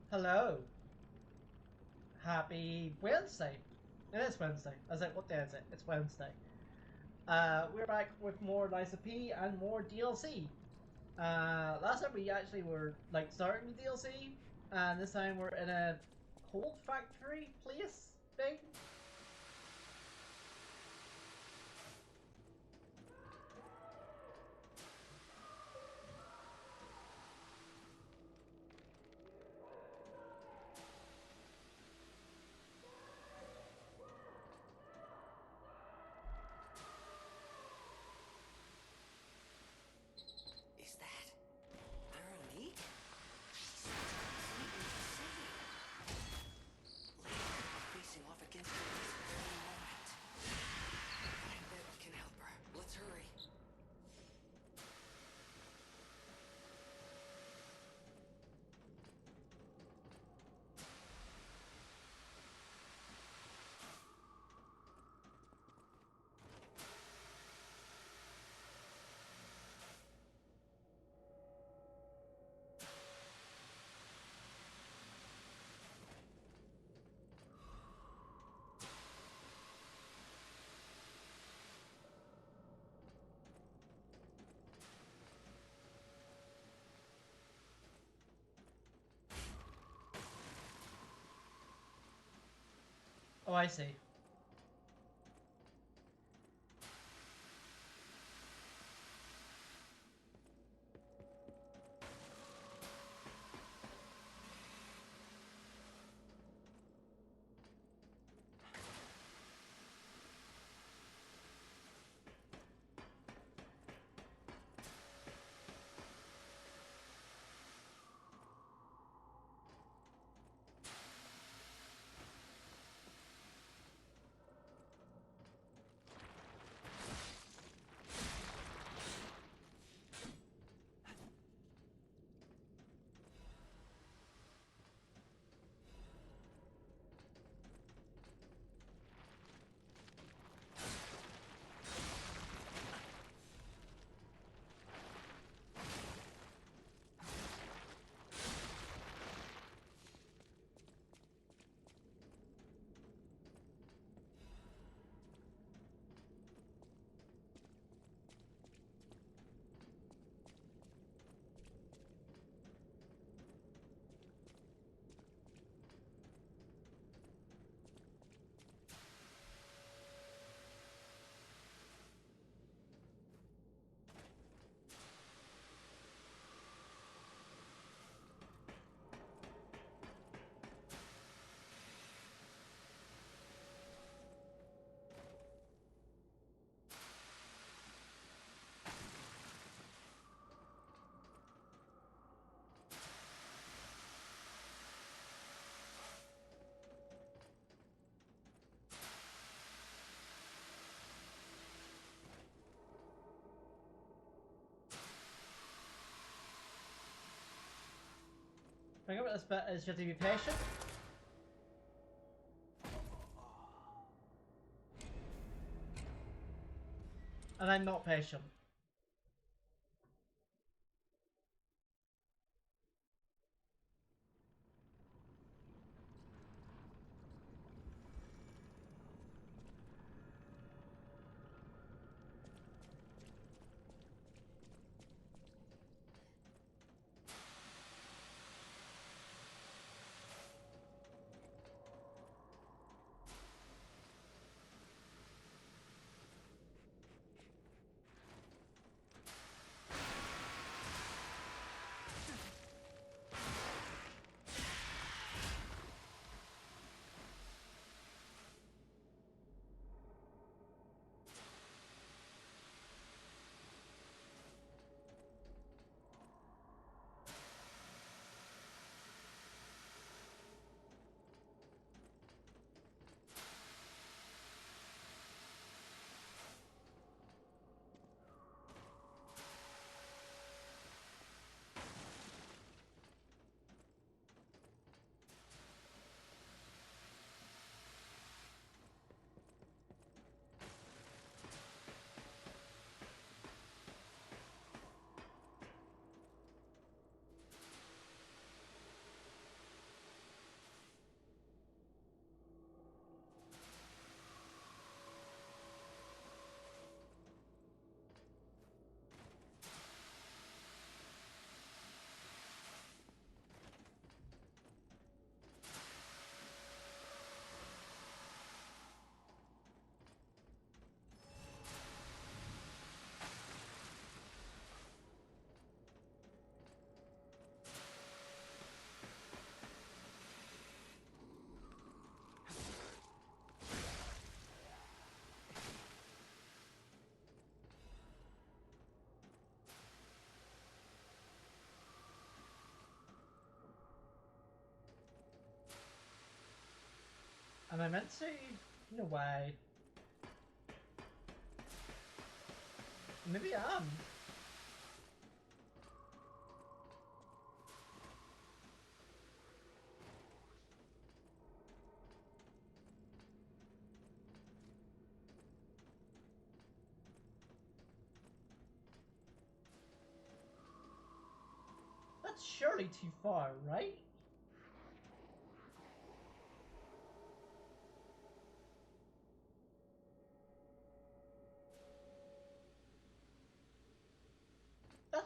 Hello. Happy Wednesday. It is Wednesday. I was like, what day is it? It's Wednesday. We're back with more Liza P and more DLC. Last time we actually were like starting the DLC, and this time we're in a cold factory place thing. Is that Veronique? She's completely insane. Lady could be facing off against her this very moment. I bet we can help her. Let's hurry. Oh, I see. The thing about this bit is you have to be patient. And I'm not patient. Am I meant to? No way. Maybe I am. That's surely too far, right?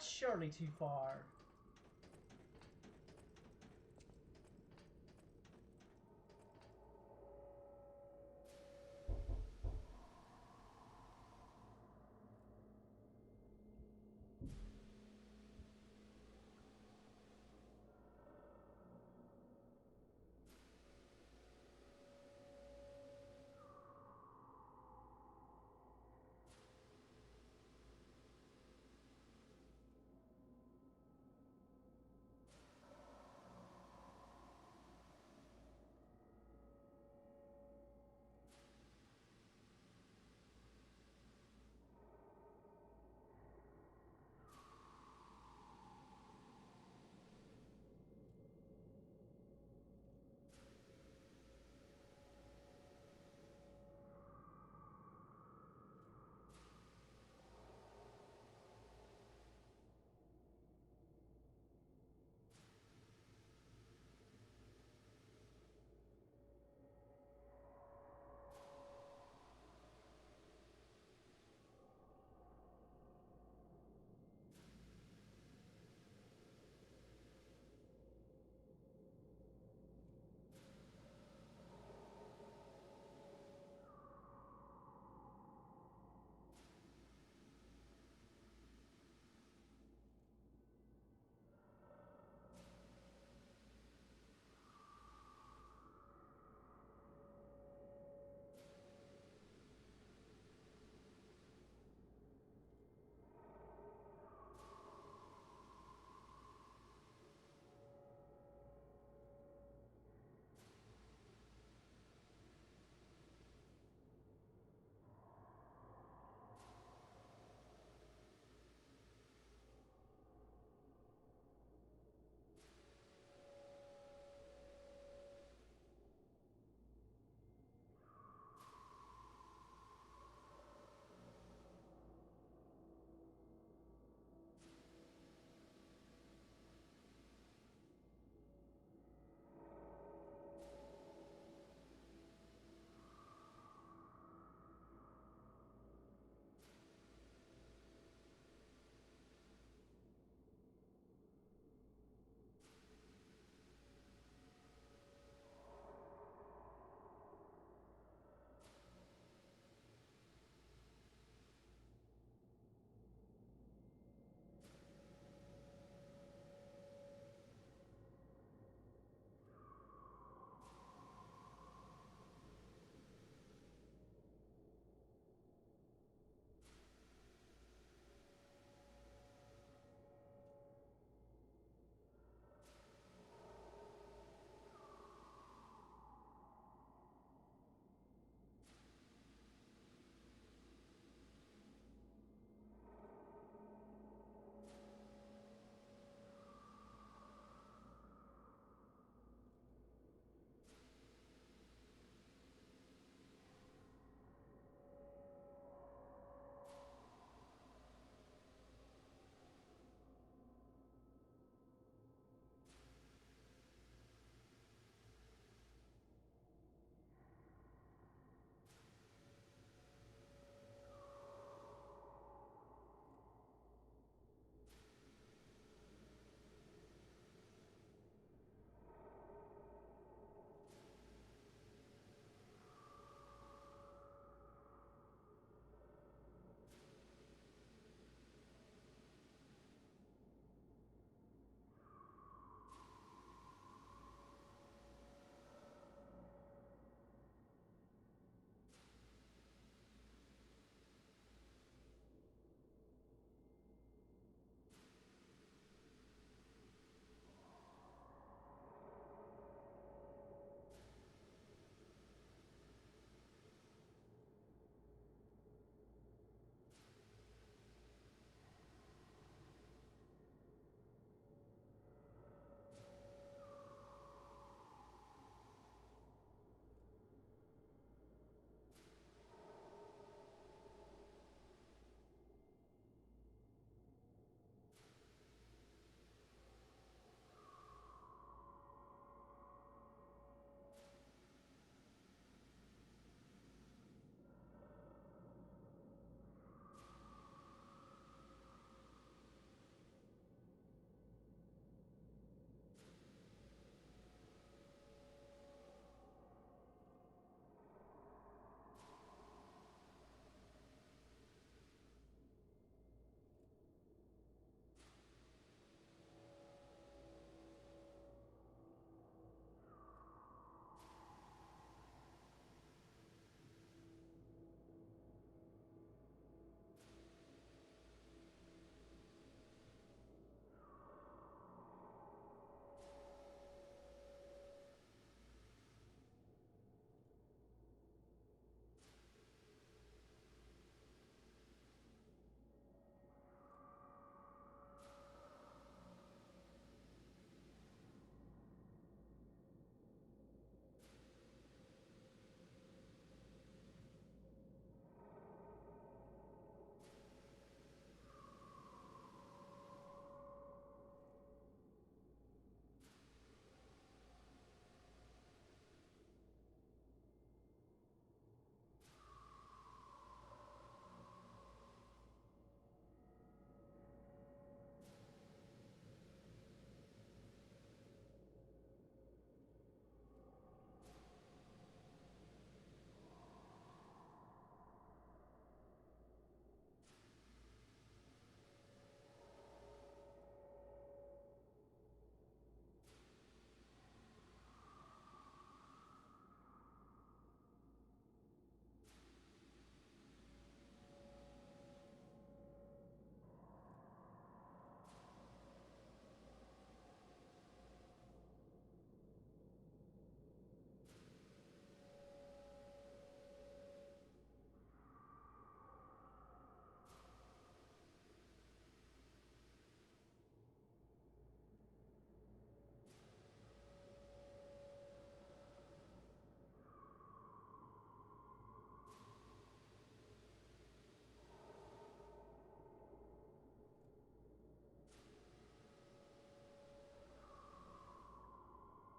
That's surely too far.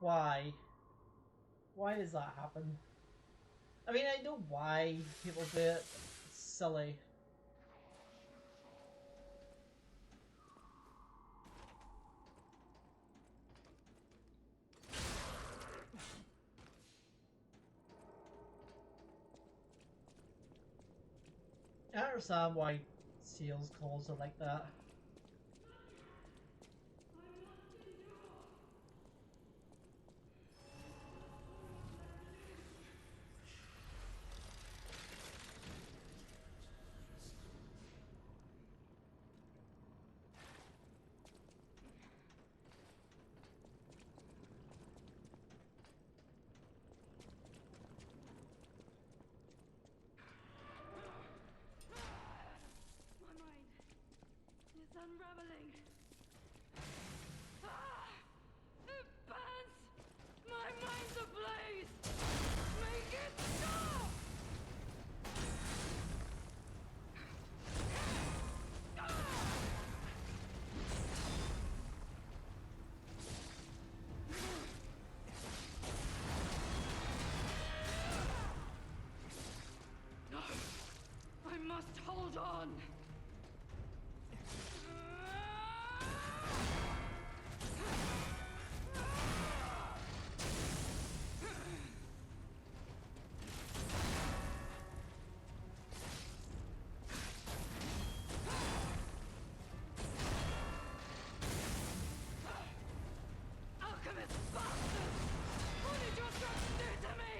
Why? Why does that happen? I mean, I know why people do it. It's silly. I don't understand why sales calls are like that. My mind is unraveling. Ah! It burns! My mind's ablaze! Make it stop! No! I must hold on! Alchemist bastard! What did your drugs do to me?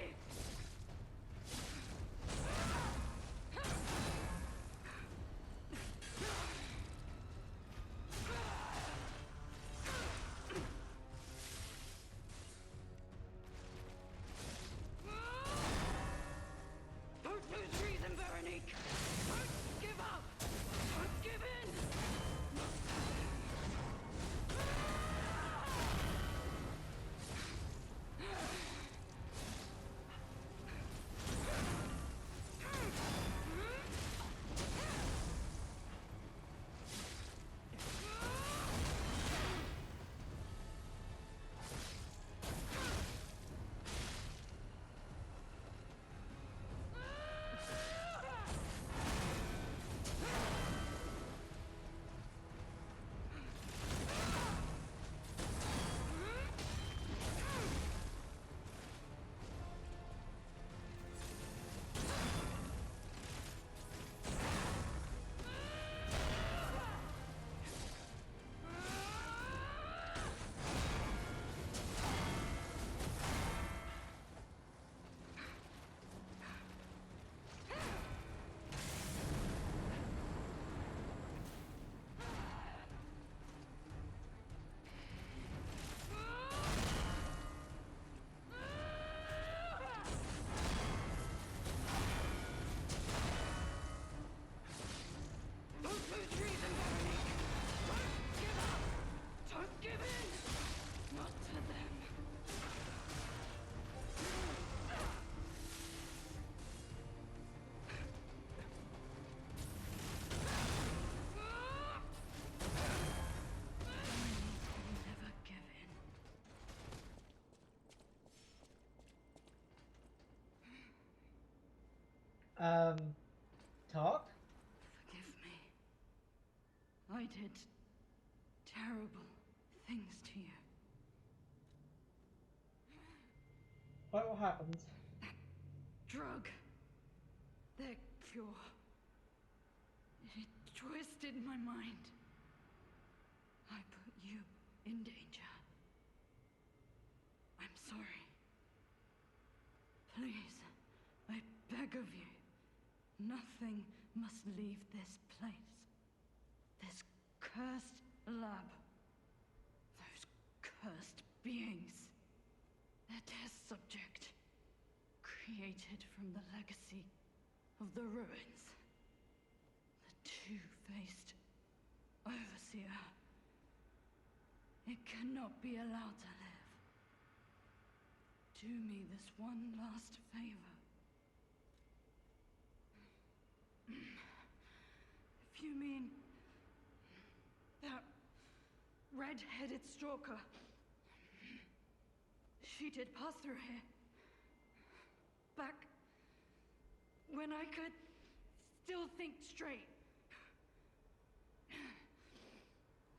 Don't lose reason, Veronique! Don't give up! Don't give in! Don't lose reason, Veronique! Don't give up! Don't give in! Not to them. Never give in. Talk? Forgive me. I did terrible things to you. What happened? Drug. Their cure. It twisted my mind. I put you in danger. I'm sorry. Please, I beg of you. Nothing must leave this place. This cursed lab. Those cursed beings. Their test subject. Created from the legacy of the ruins. The two-faced overseer. It cannot be allowed to live. Do me this one last favor. If you mean that red-headed stalker, She did pass through here. Back when I could still think straight.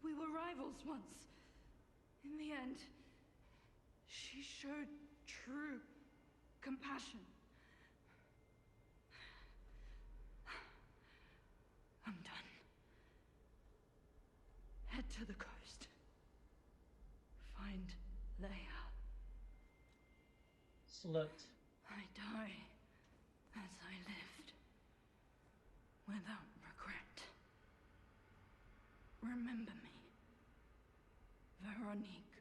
We were rivals once. In the end, she showed true compassion. I'm done. Head to the coast. Find Leia. Salute. I die as I lived, without regret. Remember me, Veronique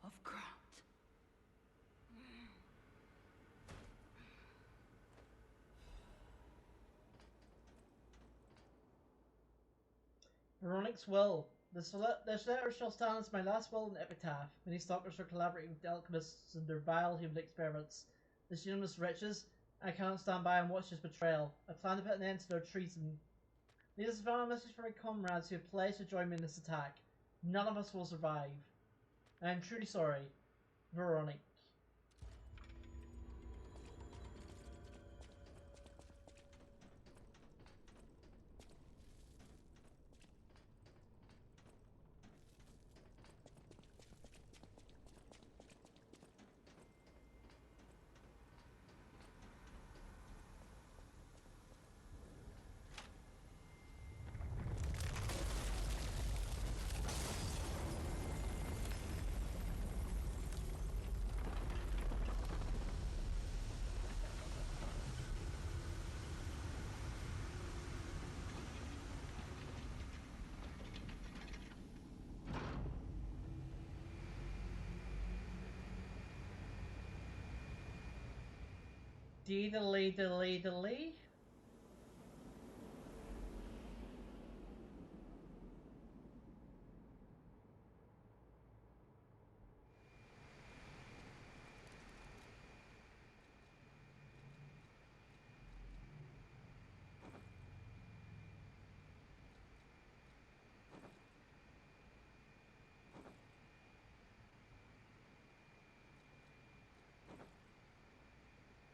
of Grant. Veronique's will. This letter shall stand as my last will and epitaph. Many stalkers are collaborating with the alchemists in their vile human experiments. This universe riches. I cannot stand by and watch this betrayal. I plan to put an end to their treason. Leave this final message for my comrades who have pledged to join me in this attack. None of us will survive. I am truly sorry. Veronique. Deedly dilly dilly.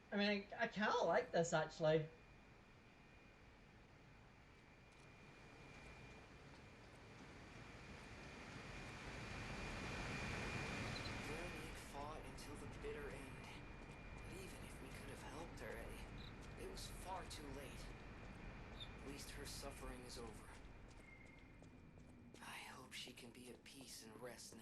I mean, I kind of like this actually. Veronique fought until the bitter end. But even if we could have helped her, it was far too late. At least her suffering is over. I hope she can be at peace and rest now.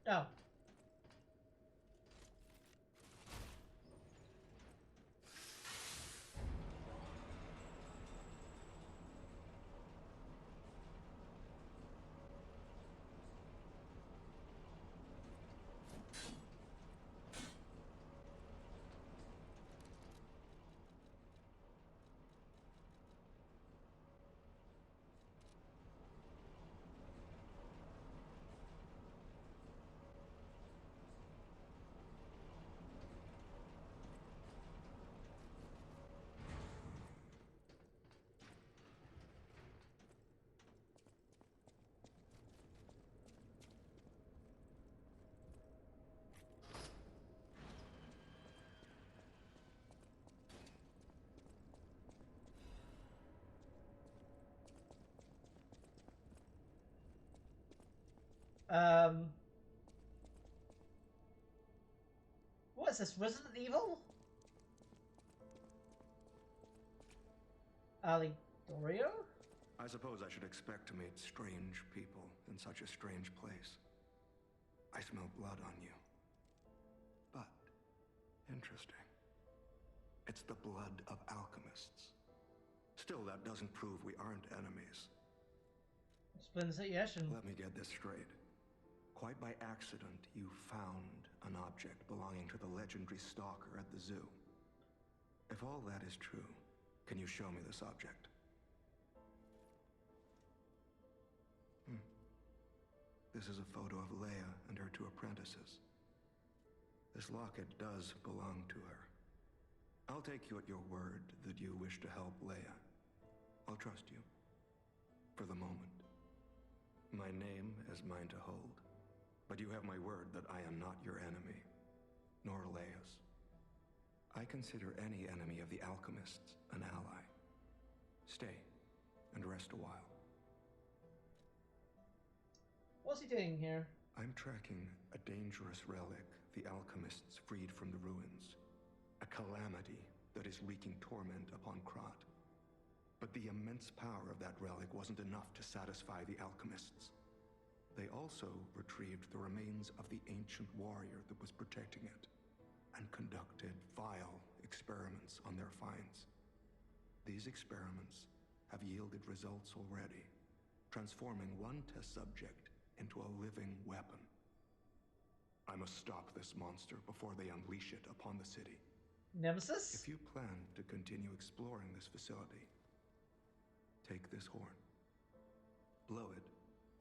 Oh. What is this, Resident Evil? Allegorio? I suppose I should expect to meet strange people in such a strange place. I smell blood on you. But, interesting. It's the blood of alchemists. Still, that doesn't prove we aren't enemies. Explain the situation. Let me get this straight. Quite by accident, you found an object belonging to the legendary stalker at the zoo. If all that is true, can you show me this object? This is a photo of Leia and her 2 apprentices. This locket does belong to her. I'll take you at your word that you wish to help Leia. I'll trust you. For the moment. My name is mine to hold. But you have my word that I am not your enemy, nor Leia's. I consider any enemy of the alchemists an ally. Stay and rest a while. What's he doing here? I'm tracking a dangerous relic the alchemists freed from the ruins. A calamity that is wreaking torment upon Krat. But the immense power of that relic wasn't enough to satisfy the alchemists. They also retrieved the remains of the ancient warrior that was protecting it, and conducted vile experiments on their finds. These experiments have yielded results already, transforming one test subject into a living weapon. I must stop this monster before they unleash it upon the city. Nemesis? If you plan to continue exploring this facility, take this horn. Blow it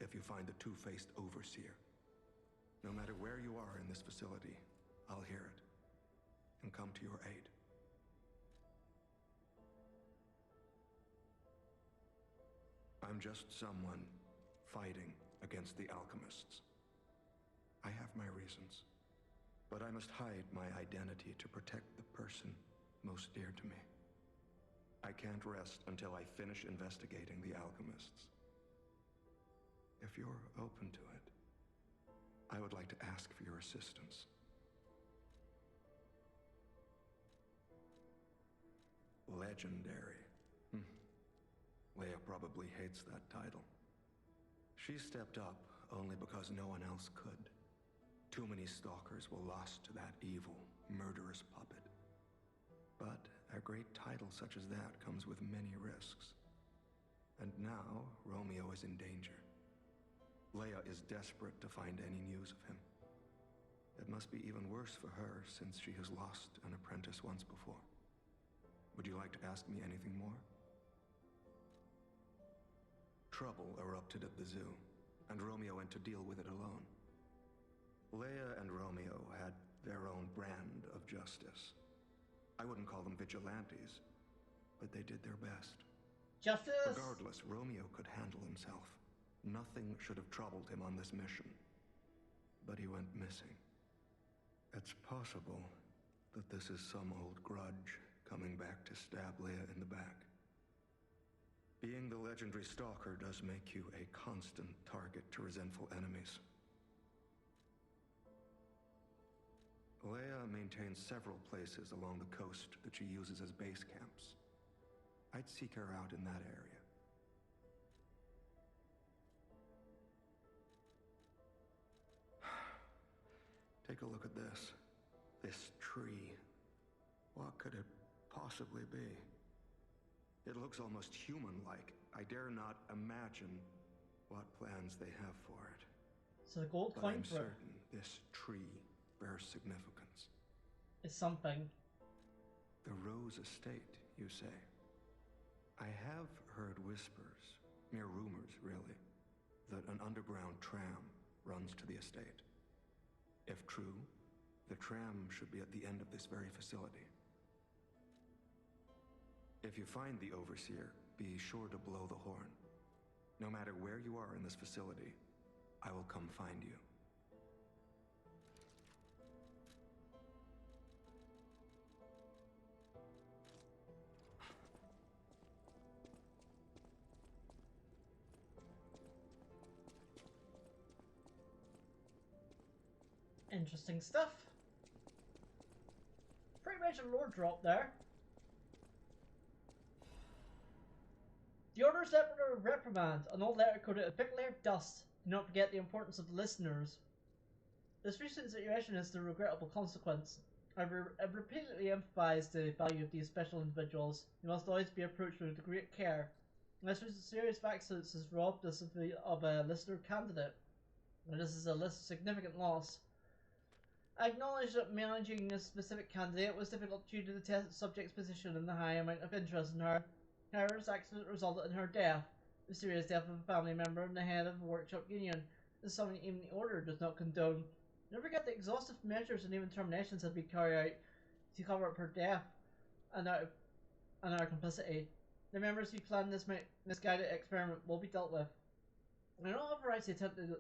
if you find the two-faced overseer. No matter where you are in this facility, I'll hear it and come to your aid. I'm just someone fighting against the alchemists. I have my reasons, but I must hide my identity to protect the person most dear to me. I can't rest until I finish investigating the alchemists. If you're open to it, I would like to ask for your assistance. Legendary. Leia probably hates that title. She stepped up only because no one else could. Too many stalkers were lost to that evil, murderous puppet. But a great title such as that comes with many risks. And now, Romeo is in danger. Leia is desperate to find any news of him. It must be even worse for her since she has lost an apprentice once before. Would you like to ask me anything more? Trouble erupted at the zoo, and Romeo went to deal with it alone. Leia and Romeo had their own brand of justice. I wouldn't call them vigilantes, but they did their best. Justice? Regardless, Romeo could handle himself. Nothing should have troubled him on this mission. But he went missing. It's possible that this is some old grudge coming back to stab Leia in the back. Being the legendary stalker does make you a constant target to resentful enemies. Leia maintains several places along the coast that she uses as base camps. I'd seek her out in that area. Take a look at this. This tree. What could it possibly be? It looks almost human-like. I dare not imagine what plans they have for it. So the gold But coin I'm for it certain this tree bears significance. is something. The Rose Estate, you say? I have heard whispers, mere rumors really, that an underground tram runs to the estate. If true, the tram should be at the end of this very facility. If you find the Overseer, be sure to blow the horn. No matter where you are in this facility, I will come find you. Interesting stuff. Pretty much a lore drop there. The orders that were a reprimand, an old letter coded a big layer of dust. Do not forget the importance of the listeners. This recent situation is the regrettable consequence. I've repeatedly emphasized the value of these special individuals. They must always be approached with great care. This serious accident has robbed us of a listener candidate, and this is a significant loss. I acknowledge that managing this specific candidate was difficult due to the test subject's position and the high amount of interest in her. However, this accident resulted in her death, the serious death of a family member and the head of a workshop union. This is something even the order does not condone. Never forget the exhaustive measures and even terminations have been carried out to cover up her death and our complicity. The members who planned this misguided experiment will be dealt with. I don't authorize the attempt to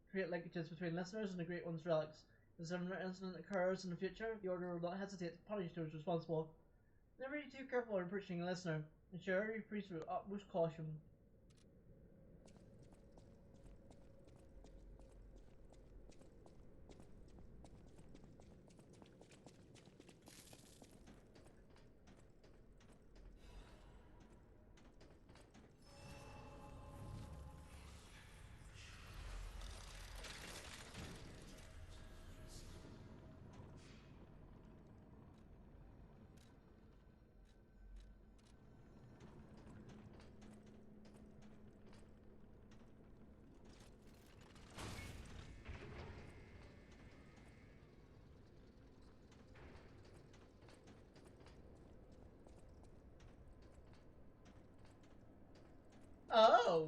create linkages between listeners and the Great One's relics. If a similar incident occurs in the future, the Order will not hesitate to punish those responsible. Never be too careful when approaching a listener. Ensure every priest with utmost caution. Oh!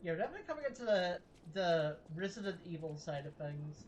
Yeah, we're definitely coming into the Resident Evil side of things.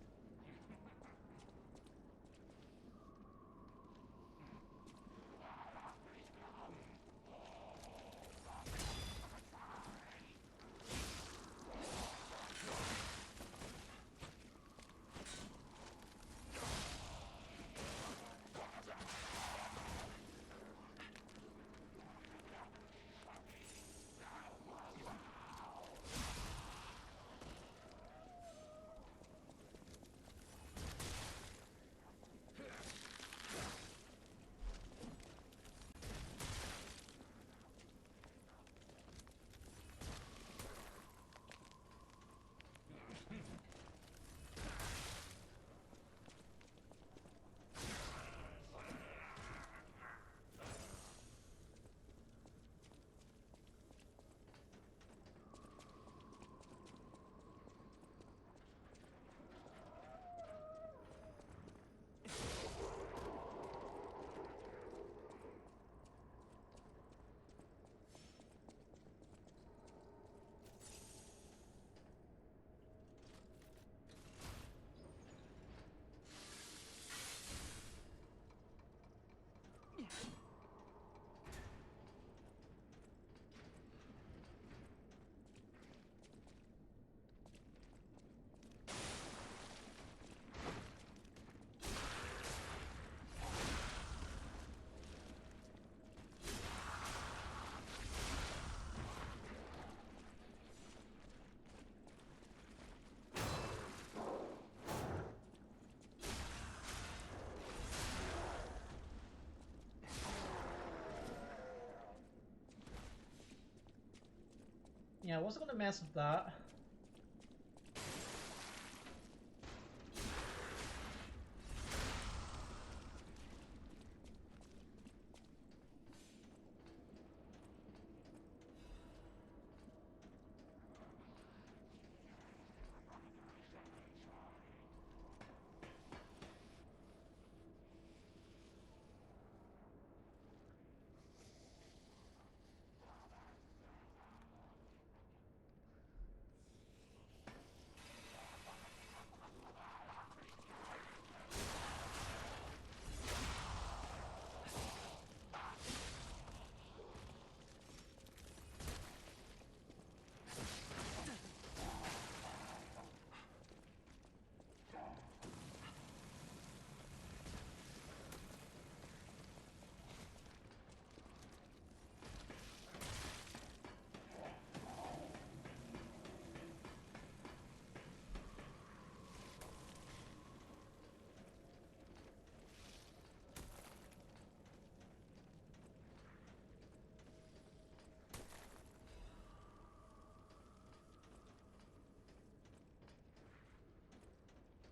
Yeah, I wasn't gonna mess with that.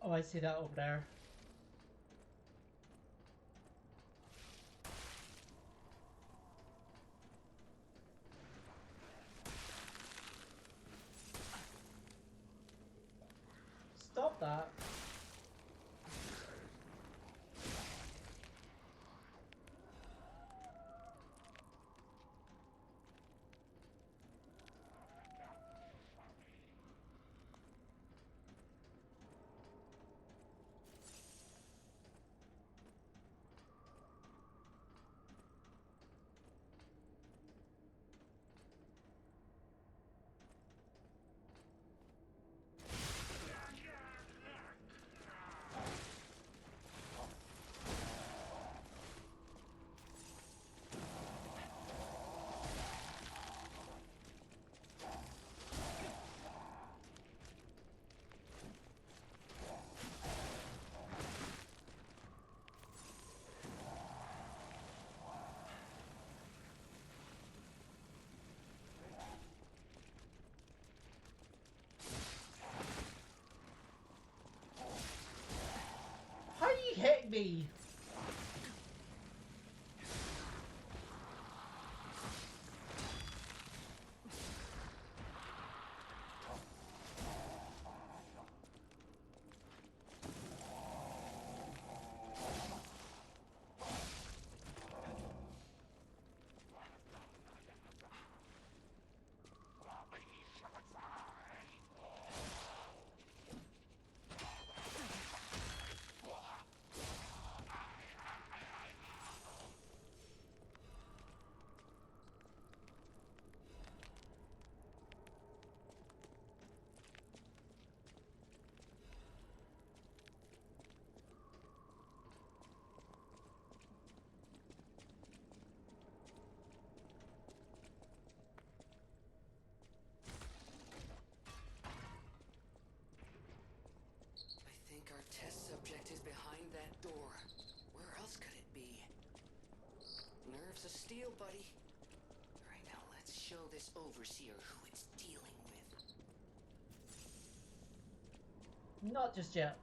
Oh, I see that over there. Stop that. How you hit me? I think our test subject is behind that door. Where else could it be? Nerves of steel, buddy. Alright, now let's show this overseer who it's dealing with. Not just yet.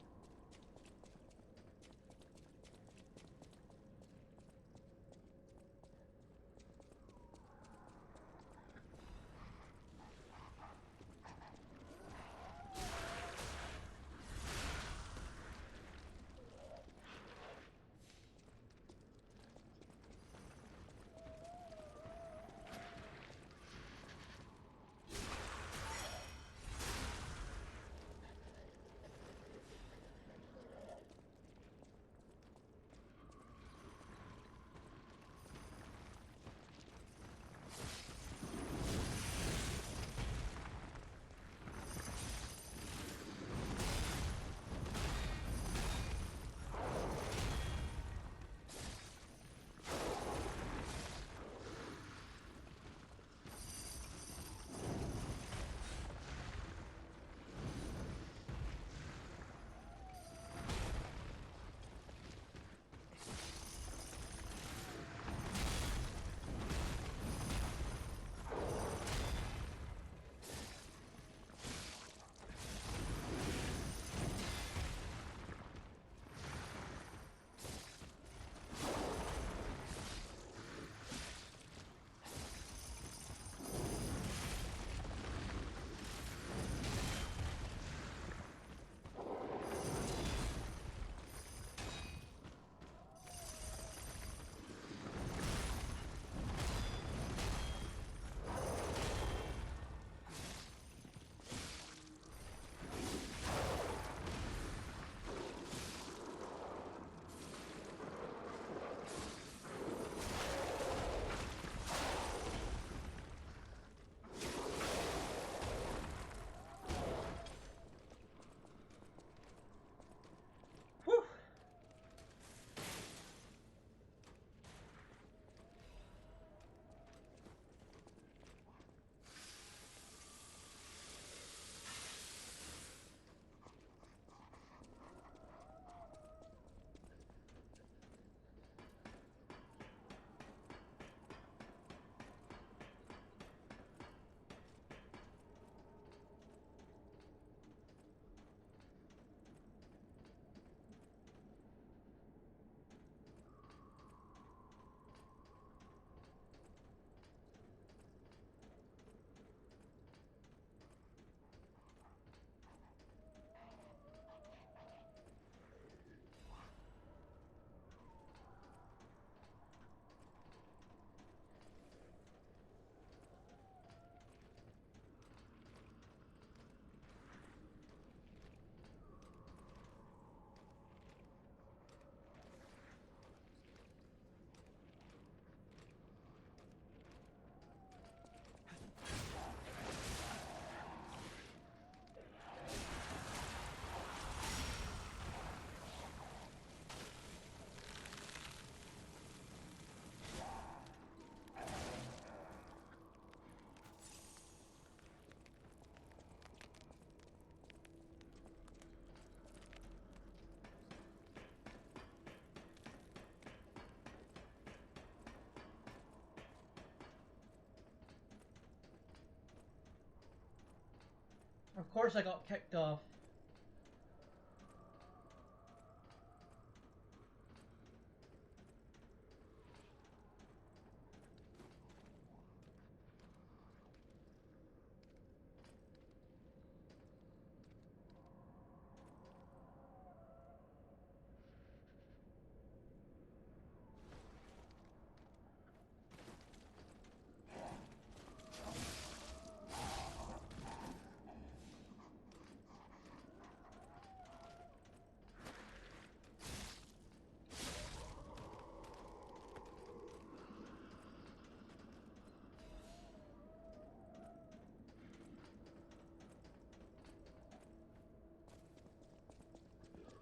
Of course I got kicked off.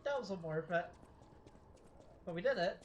That wasn't worth it. But we did it.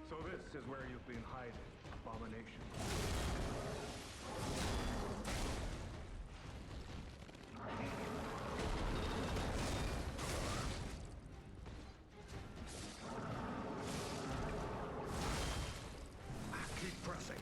So this is where you've been hiding, Abomination. Keep pressing.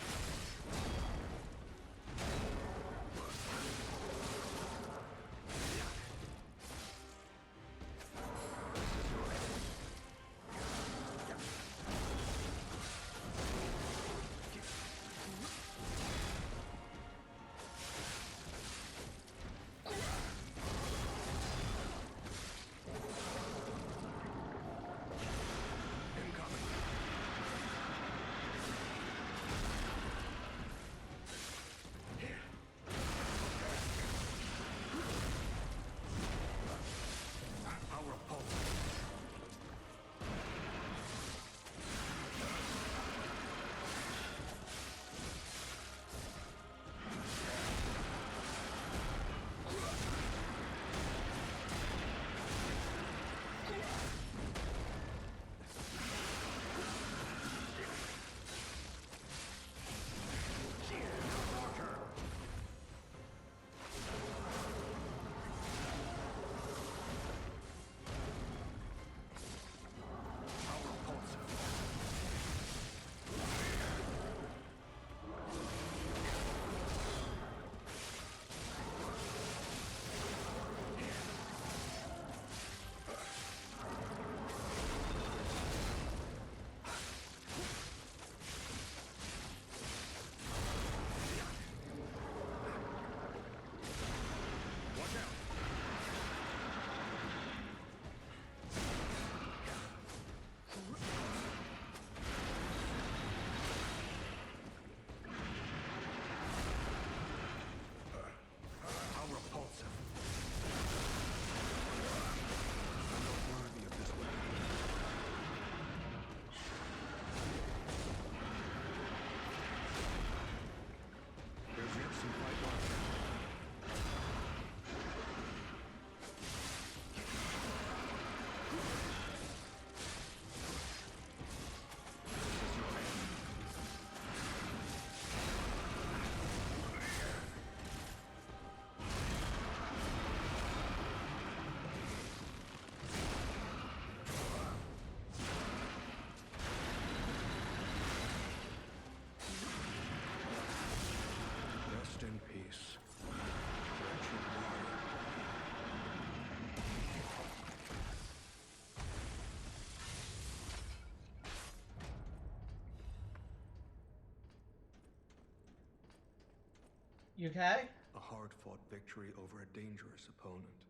You okay? A hard-fought victory over a dangerous opponent,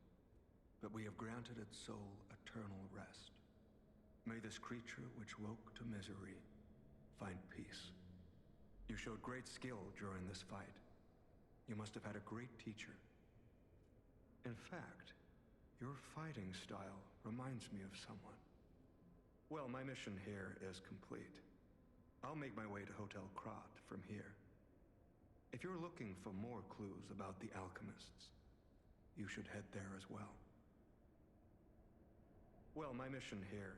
but we have granted its soul eternal rest. May this creature which woke to misery find peace. You showed great skill during this fight. You must have had a great teacher. In fact, your fighting style reminds me of someone. Well, my mission here is complete. I'll make my way to Hotel Krat from here. If you're looking for more clues about the alchemists, you should head there as well. Well, my mission here...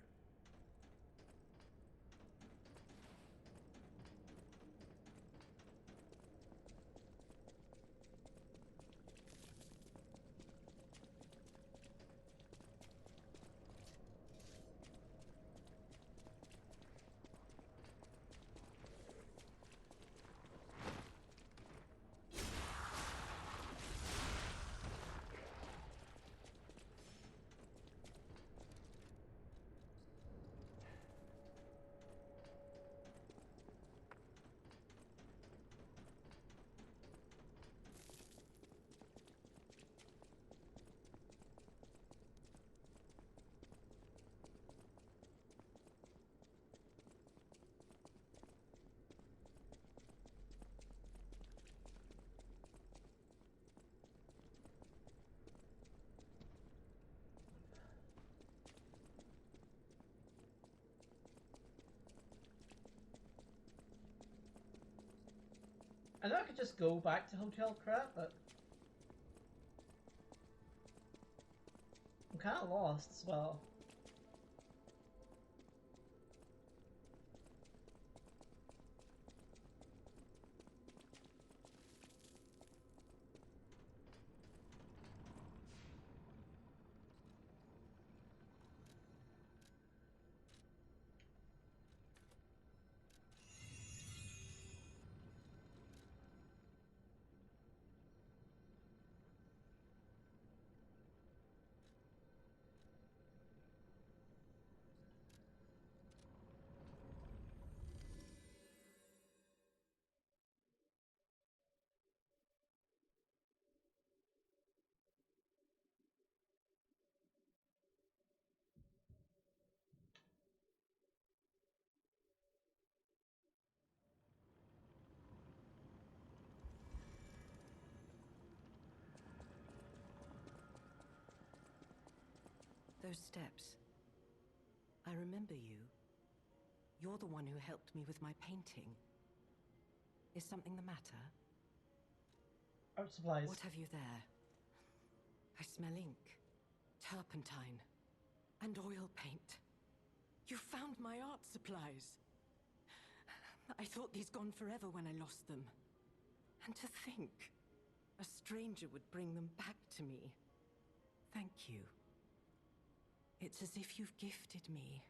I know I could just go back to Hotel Krat, but I'm kind of lost as well. Those steps. I remember you. You're the one who helped me with my painting. Is something the matter? Art supplies. What have you there? I smell ink, turpentine, and oil paint. You found my art supplies. I thought these gone forever when I lost them. And to think, a stranger would bring them back to me. Thank you. It's as if you've gifted me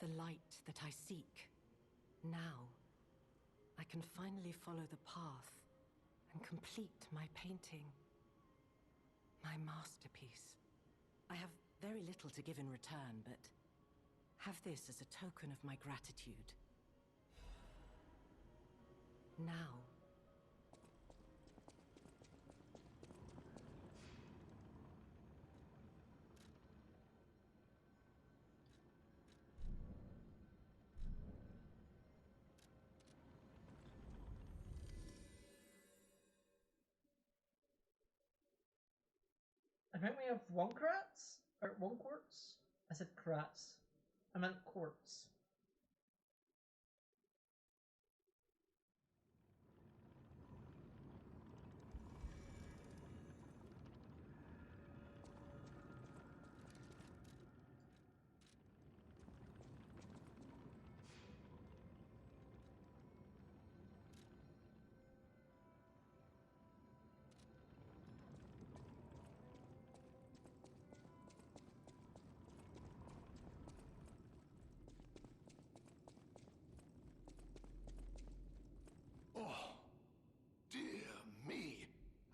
the light that I seek. Now, I can finally follow the path and complete my painting. My masterpiece. I have very little to give in return, but have this as a token of my gratitude. Now, I think we have one Kratz? Or one quartz? I said Kratz. I meant quartz. Oh, dear me.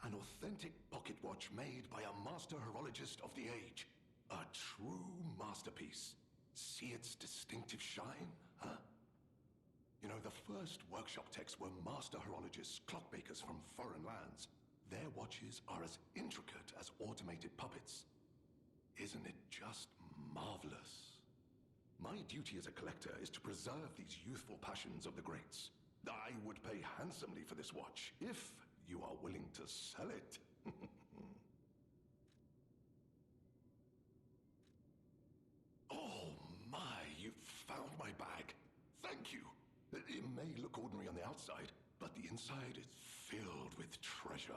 An authentic pocket watch made by a master horologist of the age. A true masterpiece. See its distinctive shine, huh? You know, the first workshop techs were master horologists, clockmakers from foreign lands. Their watches are as intricate as automated puppets. Isn't it just marvelous? My duty as a collector is to preserve these youthful passions of the greats. I would pay handsomely for this watch, if you are willing to sell it. Oh my, you found my bag. Thank you. It may look ordinary on the outside, but the inside is filled with treasure.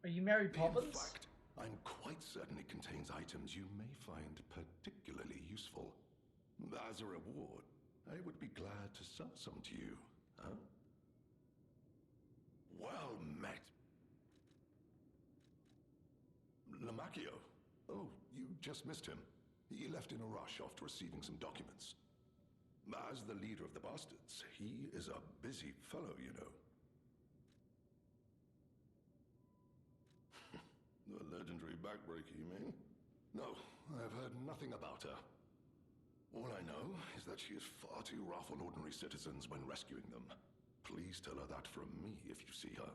Are you Mary In Poppins? fact, I'm quite certain it contains items you may find particularly useful. As a reward, I would be glad to sell some to you, huh? Well met. Lamacchio. Oh, you just missed him. He left in a rush after receiving some documents. As the leader of the bastards, he is a busy fellow, you know. The legendary backbreaker, you mean? No, I've heard nothing about her. All I know is that she is far too rough on ordinary citizens when rescuing them. Please tell her that from me if you see her.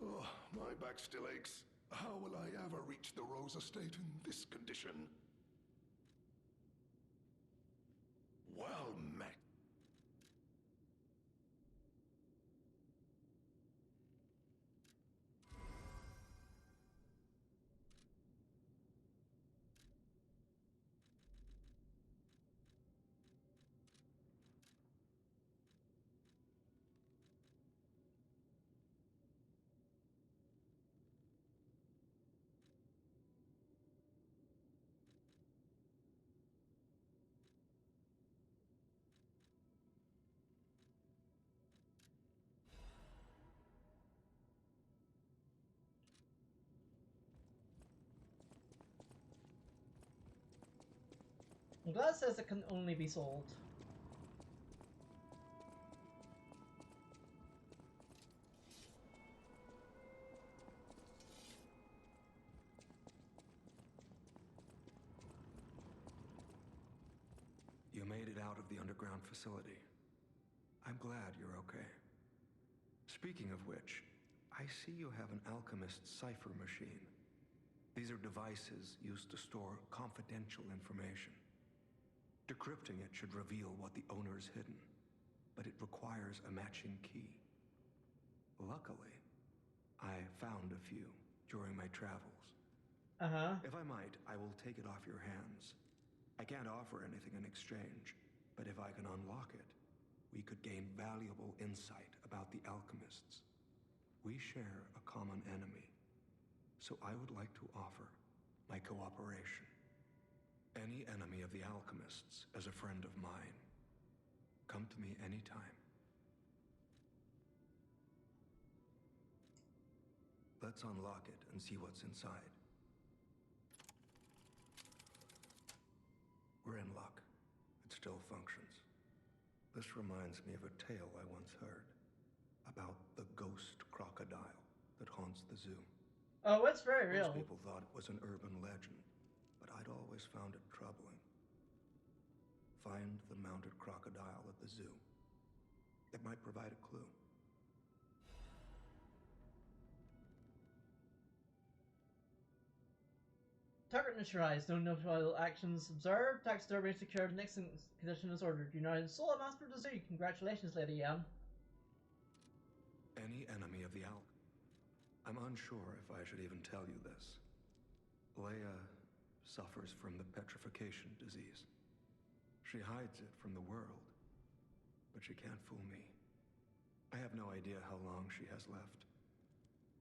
Oh, my back still aches. How will I ever reach the Rose Estate in this condition? Well met. I'm glad it says it can only be sold. You made it out of the underground facility. I'm glad you're okay. Speaking of which, I see you have an alchemist's cipher machine. These are devices used to store confidential information. Decrypting it should reveal what the owner's hidden, but it requires a matching key. Luckily, I found a few during my travels. Uh-huh. If I might, I will take it off your hands. I can't offer anything in exchange, but if I can unlock it, we could gain valuable insight about the alchemists. We share a common enemy, so I would like to offer my cooperation. Any enemy of the alchemists is a friend of mine. Come to me anytime. Let's unlock it and see what's inside. We're in luck. It still functions. This reminds me of a tale I once heard about the ghost crocodile that haunts the zoo. Oh, it's very real. Most people thought it was an urban legend, but I'd always found it troubling. Find the mounted crocodile at the zoo. It might provide a clue. Target neutralized. No notifiable actions observed. Taxidermy secured. Next condition is ordered. You now sole master of the zoo. Congratulations, Lady Yan. Any enemy of the elk. I'm unsure if I should even tell you this. Leia suffers from the petrification disease. She hides it from the world, but she can't fool me. I have no idea how long she has left,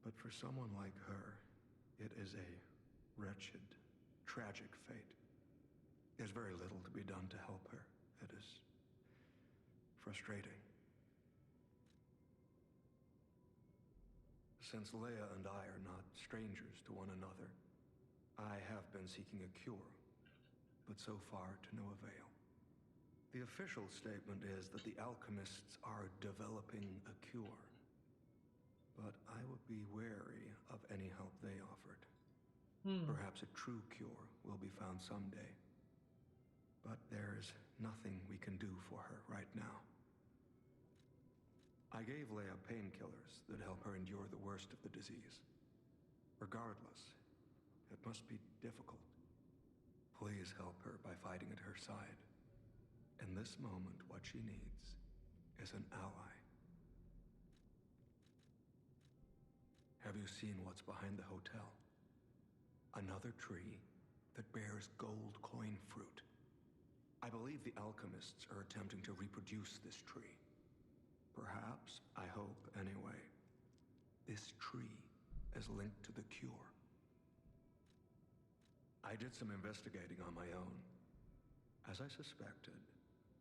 but for someone like her, it is a wretched, tragic fate. There's very little to be done to help her. It is frustrating. Since Leia and I are not strangers to one another, I have been seeking a cure, but so far to no avail. The official statement is that the alchemists are developing a cure, but I would be wary of any help they offered. Perhaps a true cure will be found someday. But there's nothing we can do for her right now. I gave Leia painkillers that help her endure the worst of the disease. Regardless, it must be difficult. Please help her by fighting at her side. In this moment, what she needs is an ally. Have you seen what's behind the hotel? Another tree that bears gold coin fruit. I believe the alchemists are attempting to reproduce this tree. Perhaps, I hope anyway, this tree is linked to the cure. I did some investigating on my own. As I suspected,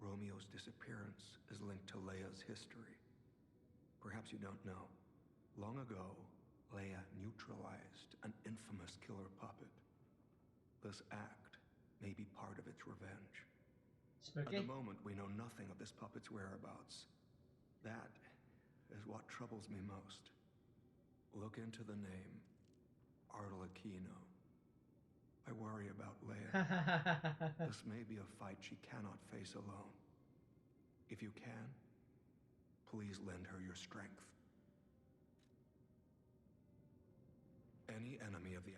Romeo's disappearance is linked to Leia's history. Perhaps you don't know. Long ago, Leia neutralized an infamous killer puppet. This act may be part of its revenge. Spooky. At the moment, we know nothing of this puppet's whereabouts. That is what troubles me most. Look into the name, Arlecchino. I worry about Leia. This may be a fight she cannot face alone. If you can, please lend her your strength. Any enemy of the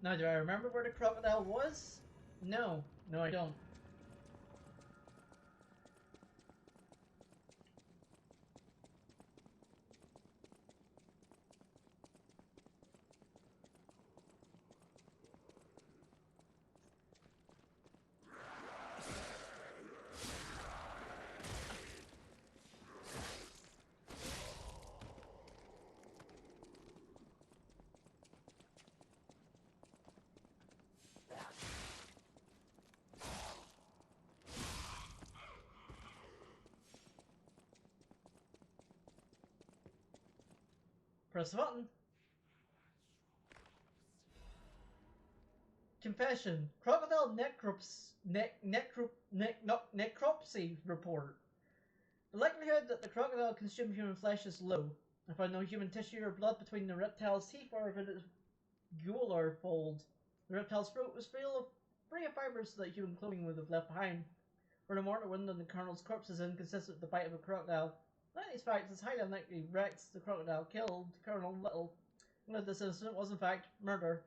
Now, do I remember where the crocodile was? No. No, I don't. Press the button. Confession. Crocodile necropsy report. The likelihood that the crocodile consumed human flesh is low. I found no human tissue or blood between the reptile's teeth or within its gular fold. The reptile's throat was free of fibers that human clothing would have left behind. For the mortar wound on the colonel's corpse is inconsistent with the bite of a crocodile. Like these facts, it's highly unlikely Rex, the crocodile, killed Colonel Little. This incident was in fact murder.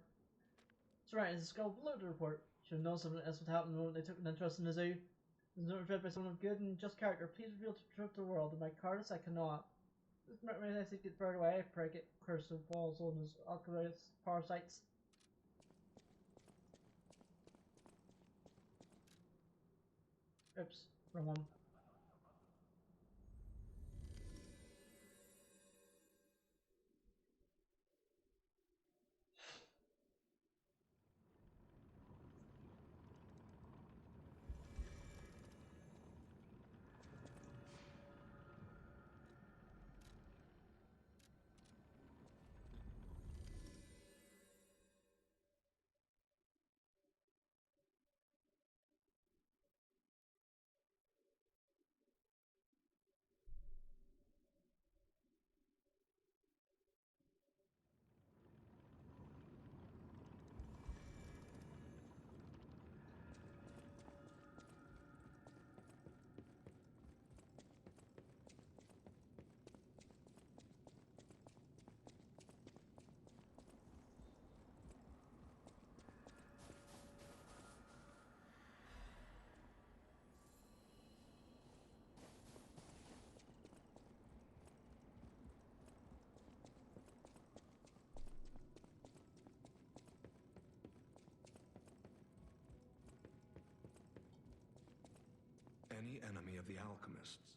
It's right, it's a skull below the report. Should have known something else would happen the moment they took an interest in the zoo. It's not read by someone of good and just character. Please reveal the truth to the world. In my cards, I cannot. This might really nice to get buried away. I pray get curse of walls on his alchemist parasites. Oops, wrong one. of the alchemists.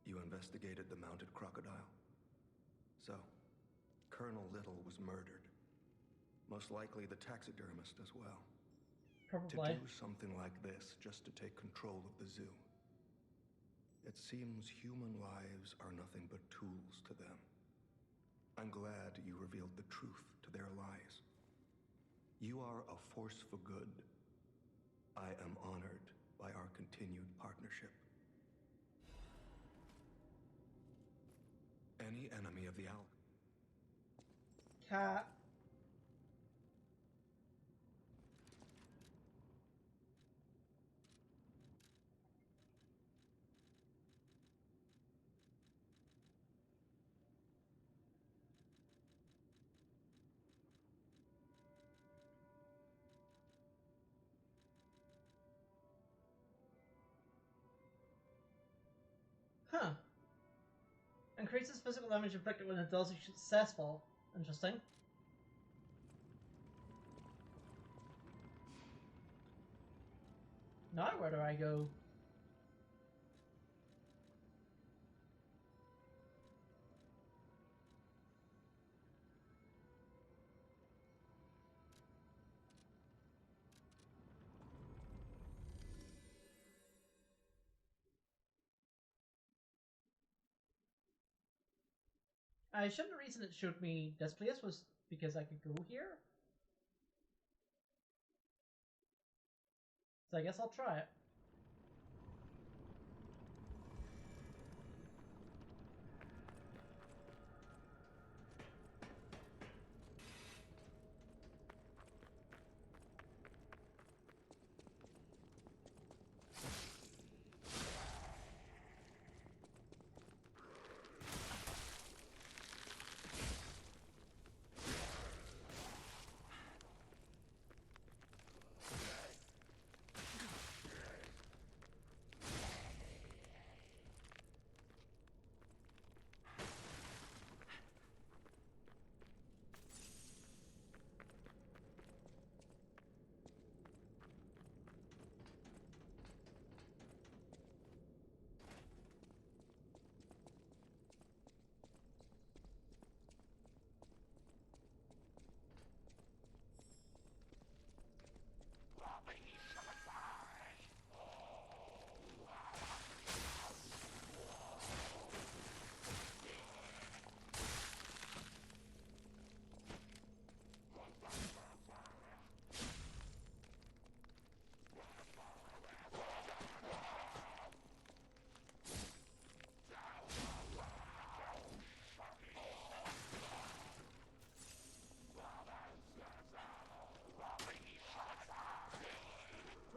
You investigated the mounted crocodile. So, Colonel Little was murdered. Most likely the taxidermist as well. Probably. To do something like this just to take control of the zoo. It seems human lives are nothing but tools to them. I'm glad you revealed the truth to their lies. You are a force for good. I am honored by our continued partnership. Any enemy of the Cat. Huh. Increases physical damage inflicted when the dose is successful. Interesting. Now where do I go? I assume the reason it showed me this place was because I could go here. So I guess I'll try it.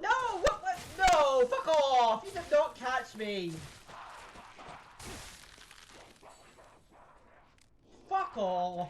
No! What? No! Fuck off! You did not catch me! Fuck off!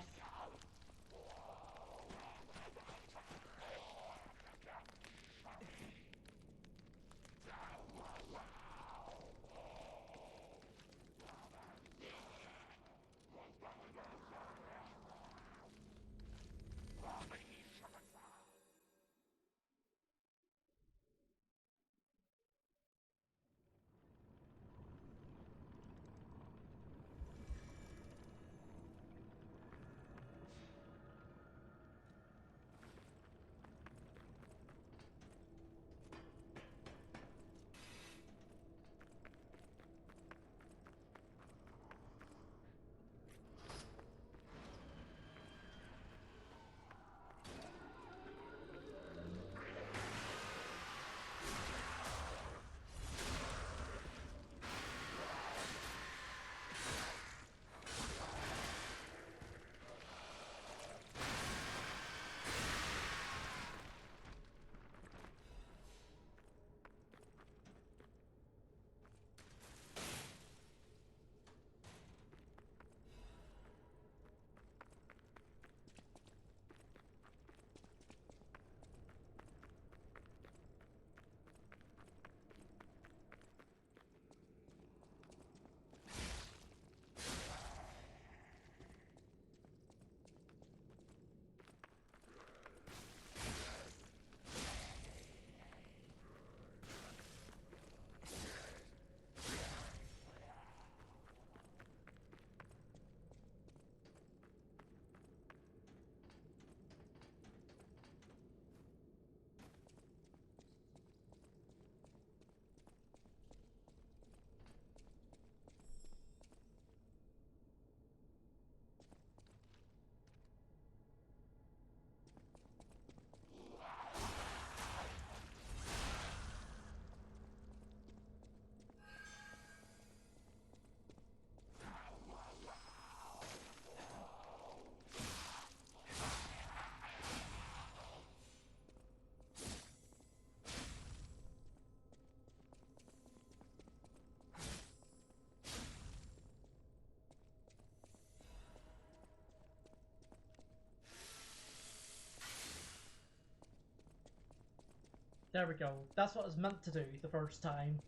There we go. That's what I was meant to do the first time.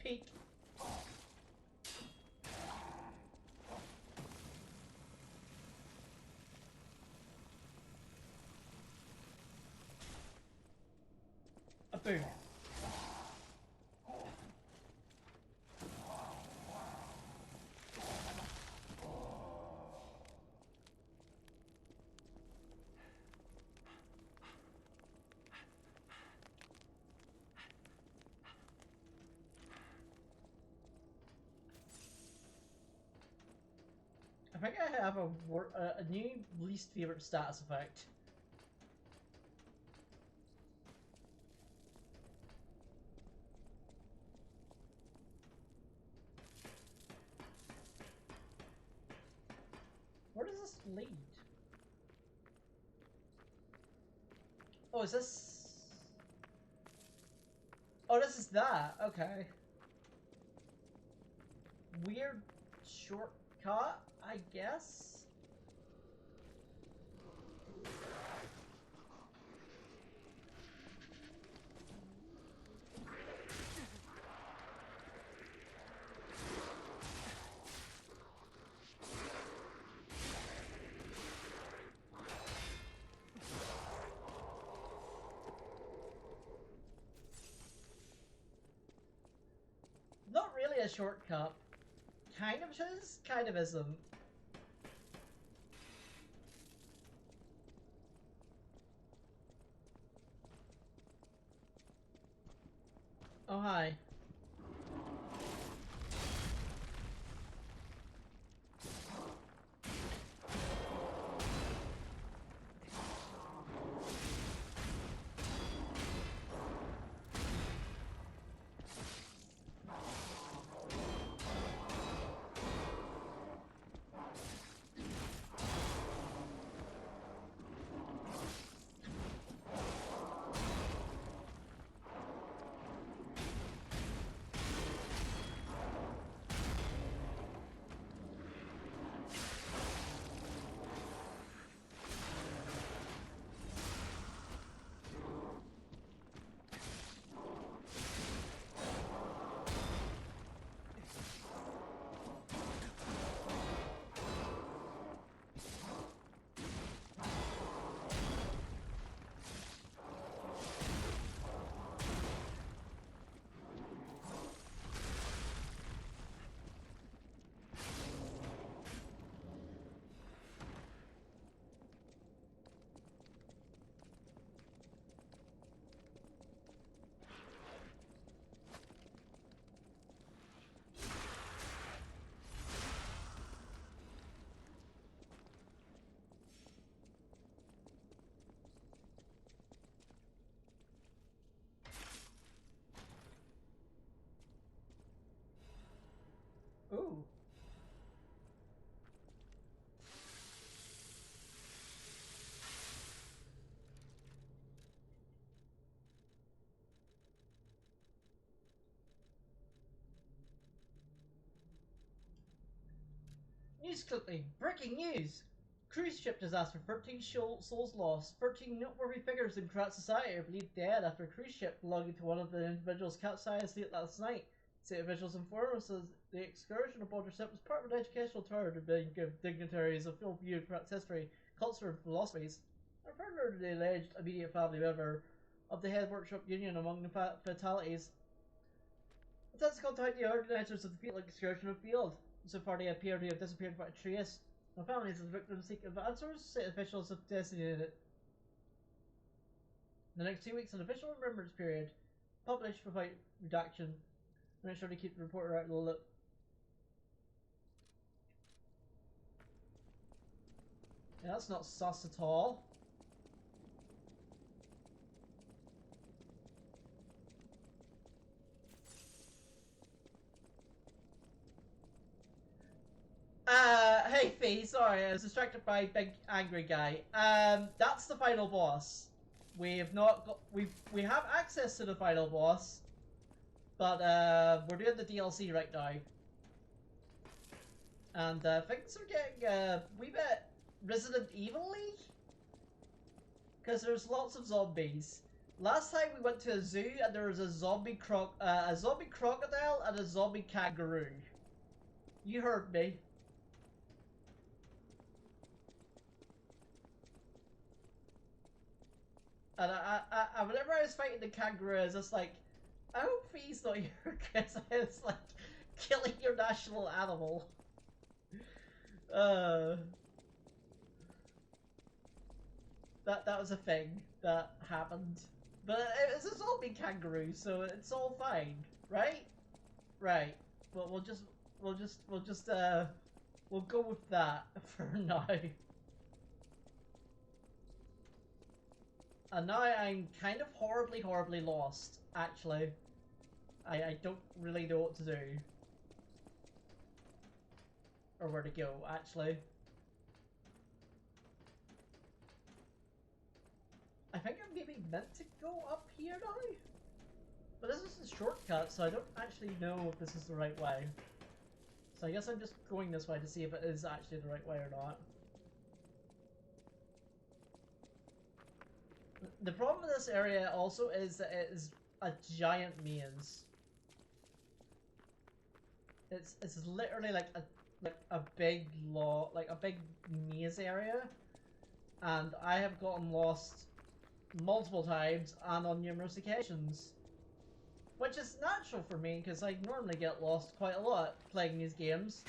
Peek. A boom. I think I have a new least favorite status effect. Where does this lead? Oh, is this... Oh, this is that. Okay. Weird shortcut, I guess? Not really a shortcut. Kind of is, kind of isn't. Oh, hi. Ooh. News clipping. Breaking news. Cruise ship disaster. 13 souls lost. 13 noteworthy figures in Krat society are believed dead after a cruise ship belonging to one of the individuals capsized late last night. State officials inform us that the excursion aboard the ship was part of an educational tour to give dignitaries a full view of Krat's history, culture, and philosophies. And further to the alleged immediate family member of the head workshop union among the fatalities. Attempts to contact the organisers of the field excursion have failed. So far, they appear to have disappeared without a trace. The families of the victims seek answers. State officials have designated it. The next 2 weeks, an official remembrance period, published without redaction. Make sure to keep the reporter out of the loop. Yeah, that's not sus at all. Hey Fee, sorry, I was distracted by big angry guy. That's the final boss. We have not got, we have access to the final boss, but we're doing the DLC right now. And things are getting a wee bit Resident Evil-y, because there's lots of zombies. Last time we went to a zoo and there was a zombie crocodile and a zombie kangaroo. You heard me. And I whenever I was fighting the kangaroo, I was just like, I hope he's not here, because it's like killing your national animal. That was a thing that happened, but it was a zombie kangaroo, so it's all fine, right? Right. But we'll go with that for now. And now I'm kind of horribly lost, actually. I don't really know what to do. Or where to go, actually. I think I'm maybe meant to go up here now? But this is a shortcut, so I don't actually know if this is the right way. So I guess I'm just going this way to see if it is actually the right way or not. The problem with this area also is that it is a giant maze. It's literally like a big maze area, and I have gotten lost multiple times and on numerous occasions, which is natural for me because I normally get lost quite a lot playing these games.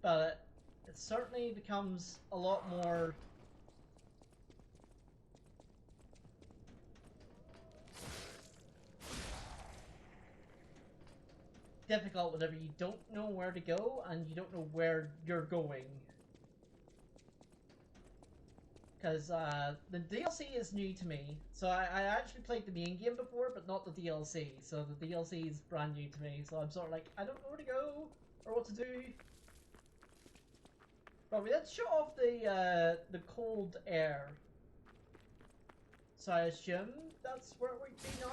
But it certainly becomes a lot more difficult whenever you don't know where to go and you don't know where you're going. Because the DLC is new to me. So I actually played the main game before, but not the DLC. So the DLC is brand new to me. So I'm sort of like, I don't know where to go or what to do. But we did shut off the cold air. So I assume that's where we'd be now?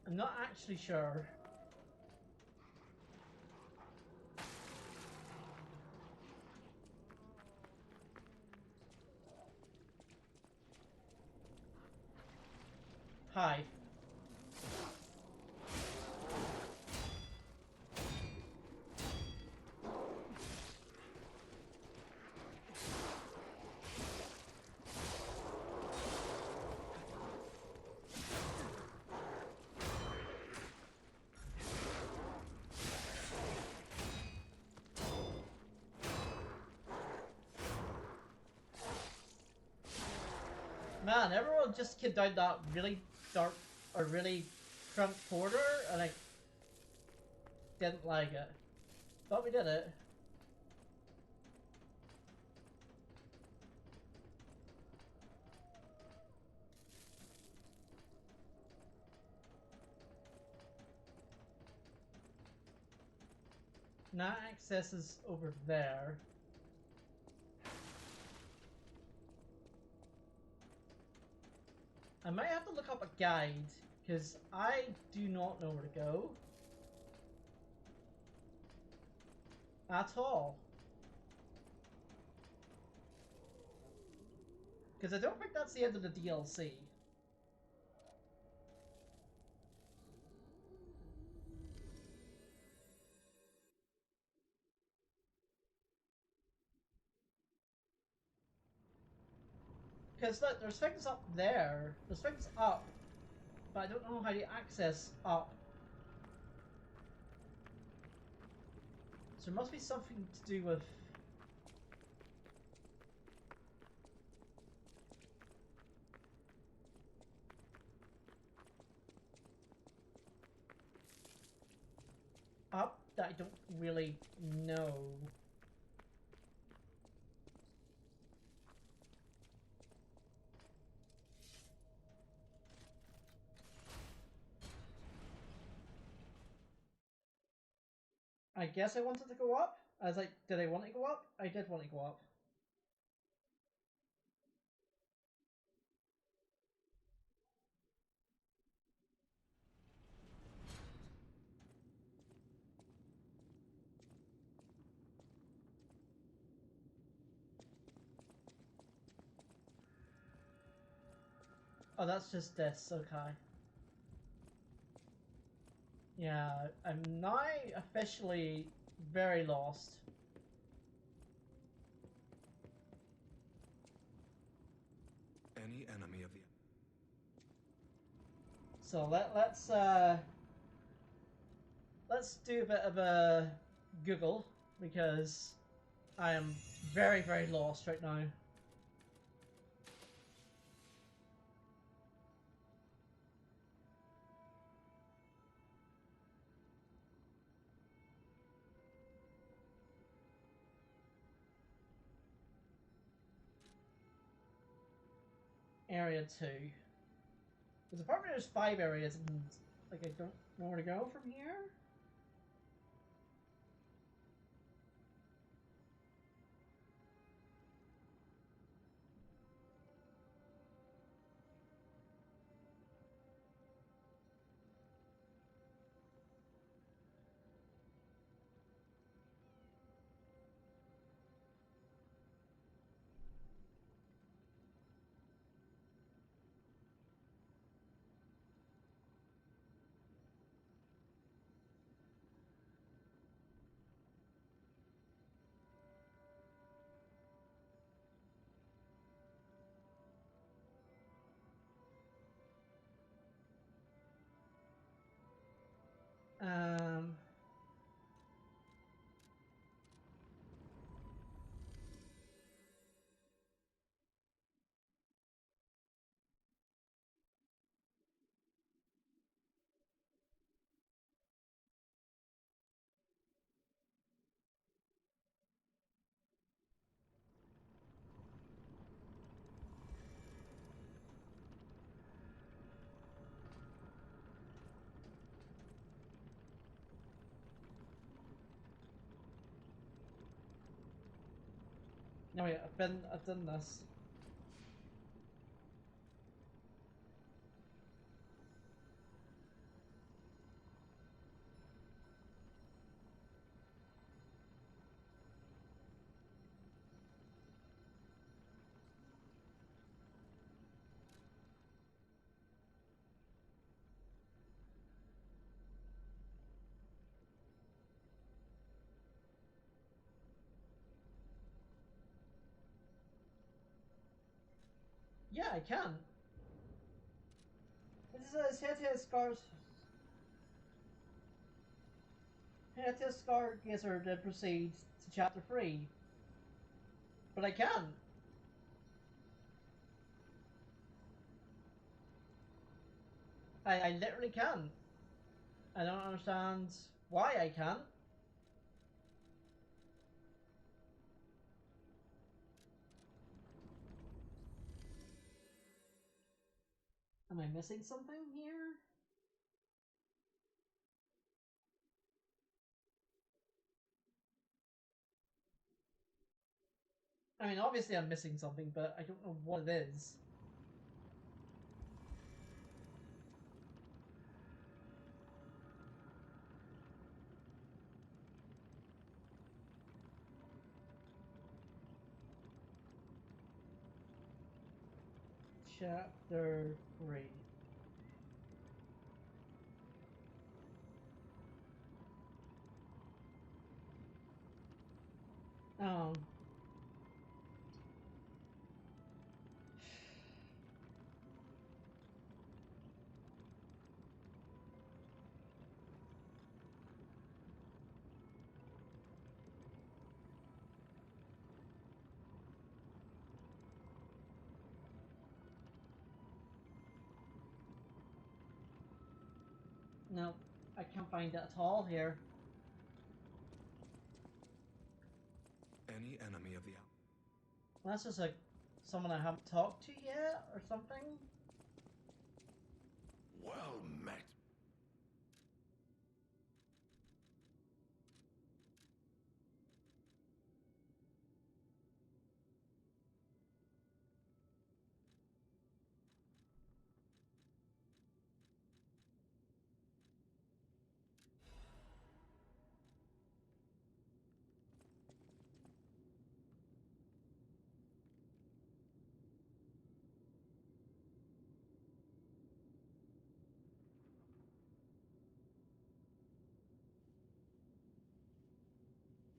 I'm not actually sure. Hi. Man, everyone just came down that really dark or really cramped corridor, and I didn't like it. Thought we did it. Now access is over there. I might have to look up a guide, because I do not know where to go. At all. Because I don't think that's the end of the DLC. Because look, there's things up there. There's things up. But I don't know how to access up. So there must be something to do with... up that I don't really know. I guess I wanted to go up. I was like, did I want to go up? I did want to go up. Oh, that's just this, okay. Yeah, I'm now officially very lost. Any enemy of the... So let's do a bit of a Google, because I am very, very lost right now. Area 2. Because apparently there's 5 areas and like I don't know where to go from here. Um, no wait, I've done this. Yeah, I can. It says hit scars. Hit scar gazer to proceed to chapter 3. But I can. I literally can't. I don't understand why I can't. Am I missing something here? I mean, obviously I'm missing something, but I don't know what it is. Chapter 3. Oh. No, I can't find it at all here. Any enemy of the That's just like someone I haven't talked to yet or something. Well met.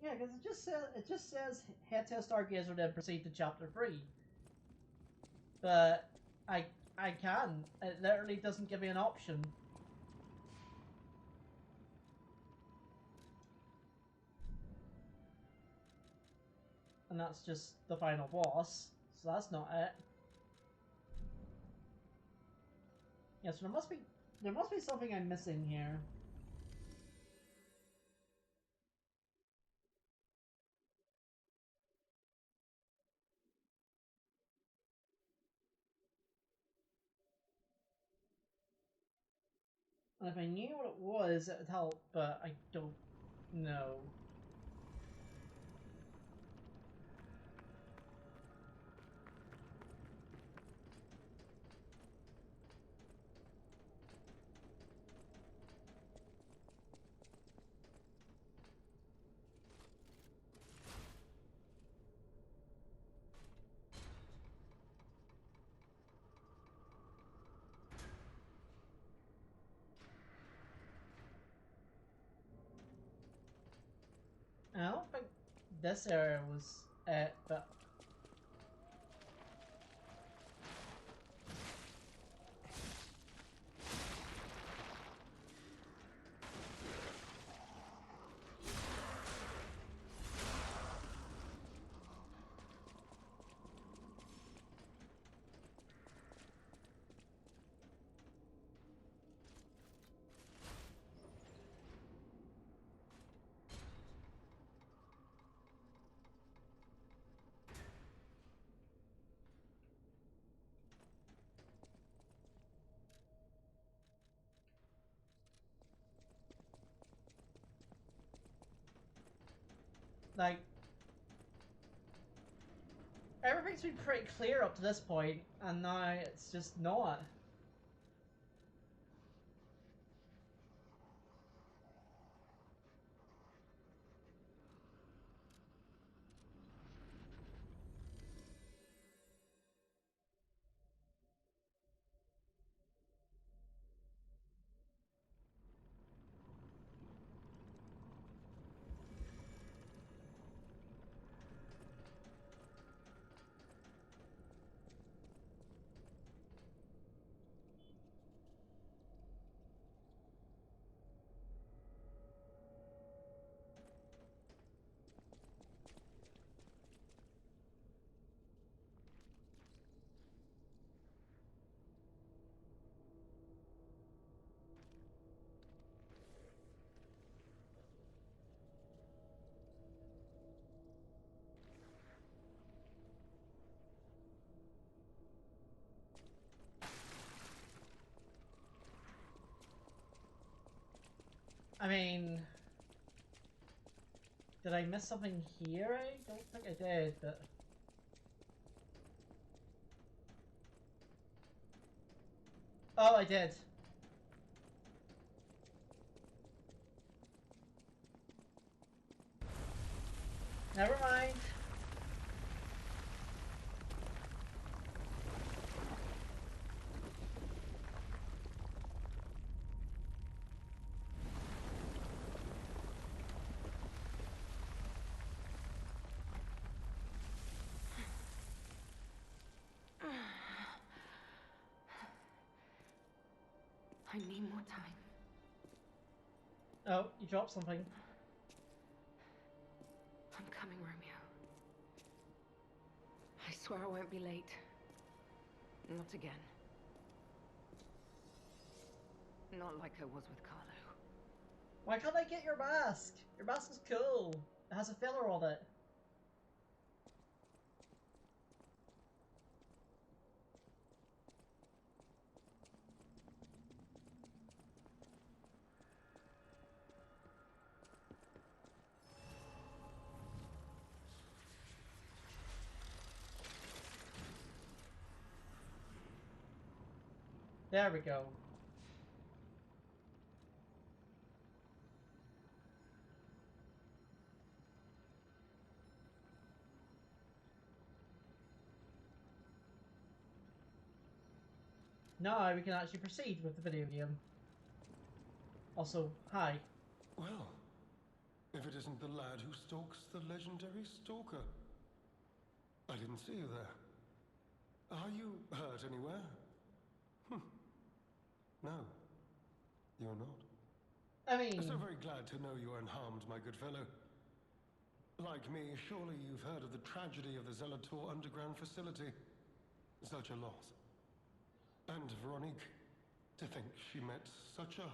Yeah, because it just says head to a stargazer then proceed to chapter 3. But I can. It literally doesn't give me an option. And that's just the final boss. So that's not it. Yes, yeah, so there must be something I'm missing here. And if I knew what it was, it would help, but I don't know. I don't think this area was it, but like everything's been pretty clear up to this point, and now it's just not. I mean, did I miss something here? I don't think I did, but... Oh, I did. Never mind. I need more time. Oh, you dropped something. I'm coming, Romeo. I swear I won't be late. Not again. Not like I was with Carlo. Why can't I get your mask? Your mask is cool. It has a filler on it. There we go. Now we can actually proceed with the video game. Also, hi. Well, if it isn't the lad who stalks the legendary stalker. I didn't see you there. Are you hurt anywhere? No, you're not. I mean... So very glad to know you are unharmed, my good fellow. Like me, surely you've heard of the tragedy of the Zelator underground facility. Such a loss. And Veronique, to think she met such a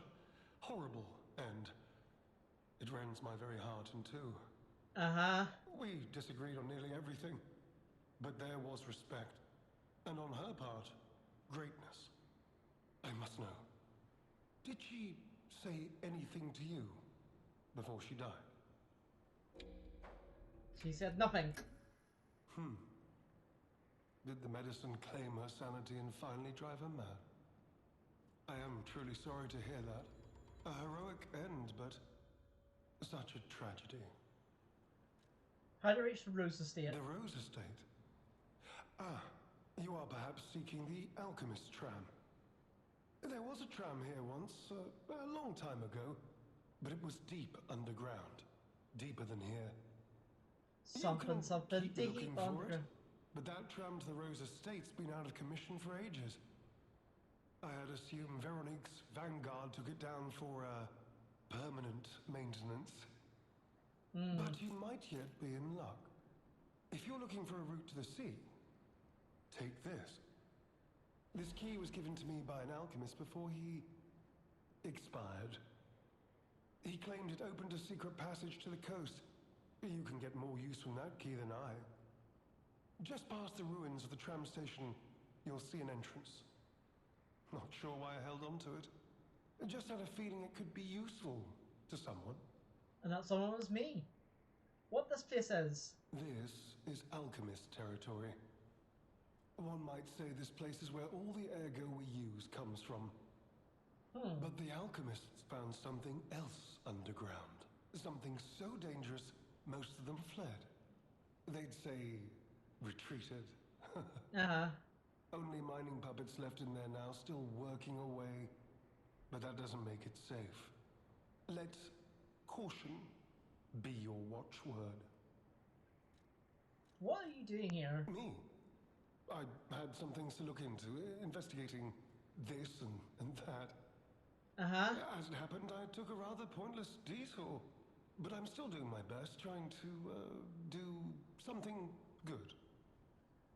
horrible end. It rends my very heart in two. Uh-huh. We disagreed on nearly everything, but there was respect. And on her part, greatness. I must know. Did she say anything to you before she died? She said nothing. Did the medicine claim her sanity and finally drive her mad? I am truly sorry to hear that. A heroic end, but such a tragedy. How to reach the Rose Estate? The Rose Estate? Ah, you are perhaps seeking the Alchemist tram. There was a tram here once, a long time ago, but it was deep underground. Deeper than here. Something, something Keep deep looking for underground. it, but that tram to the Rose Estate's been out of commission for ages. I had assumed Veronique's Vanguard took it down for, permanent maintenance. But you might yet be in luck. If you're looking for a route to the sea, take this. This key was given to me by an alchemist before he expired. He claimed it opened a secret passage to the coast. You can get more use from that key than I. Just past the ruins of the tram station, you'll see an entrance. Not sure why I held on to it. I just had a feeling it could be useful to someone. And that someone was me. What this place is? This is alchemist territory. One might say this place is where all the ergo we use comes from. But the alchemists found something else underground. Something so dangerous, most of them fled. They'd say, retreated. Uh-huh. Only mining puppets left in there now, still working away. But that doesn't make it safe. Let caution be your watchword. What are you doing here? Me? I had some things to look into, investigating this and that. Uh-huh. As it happened, I took a rather pointless detour. But I'm still doing my best, trying to, do something good.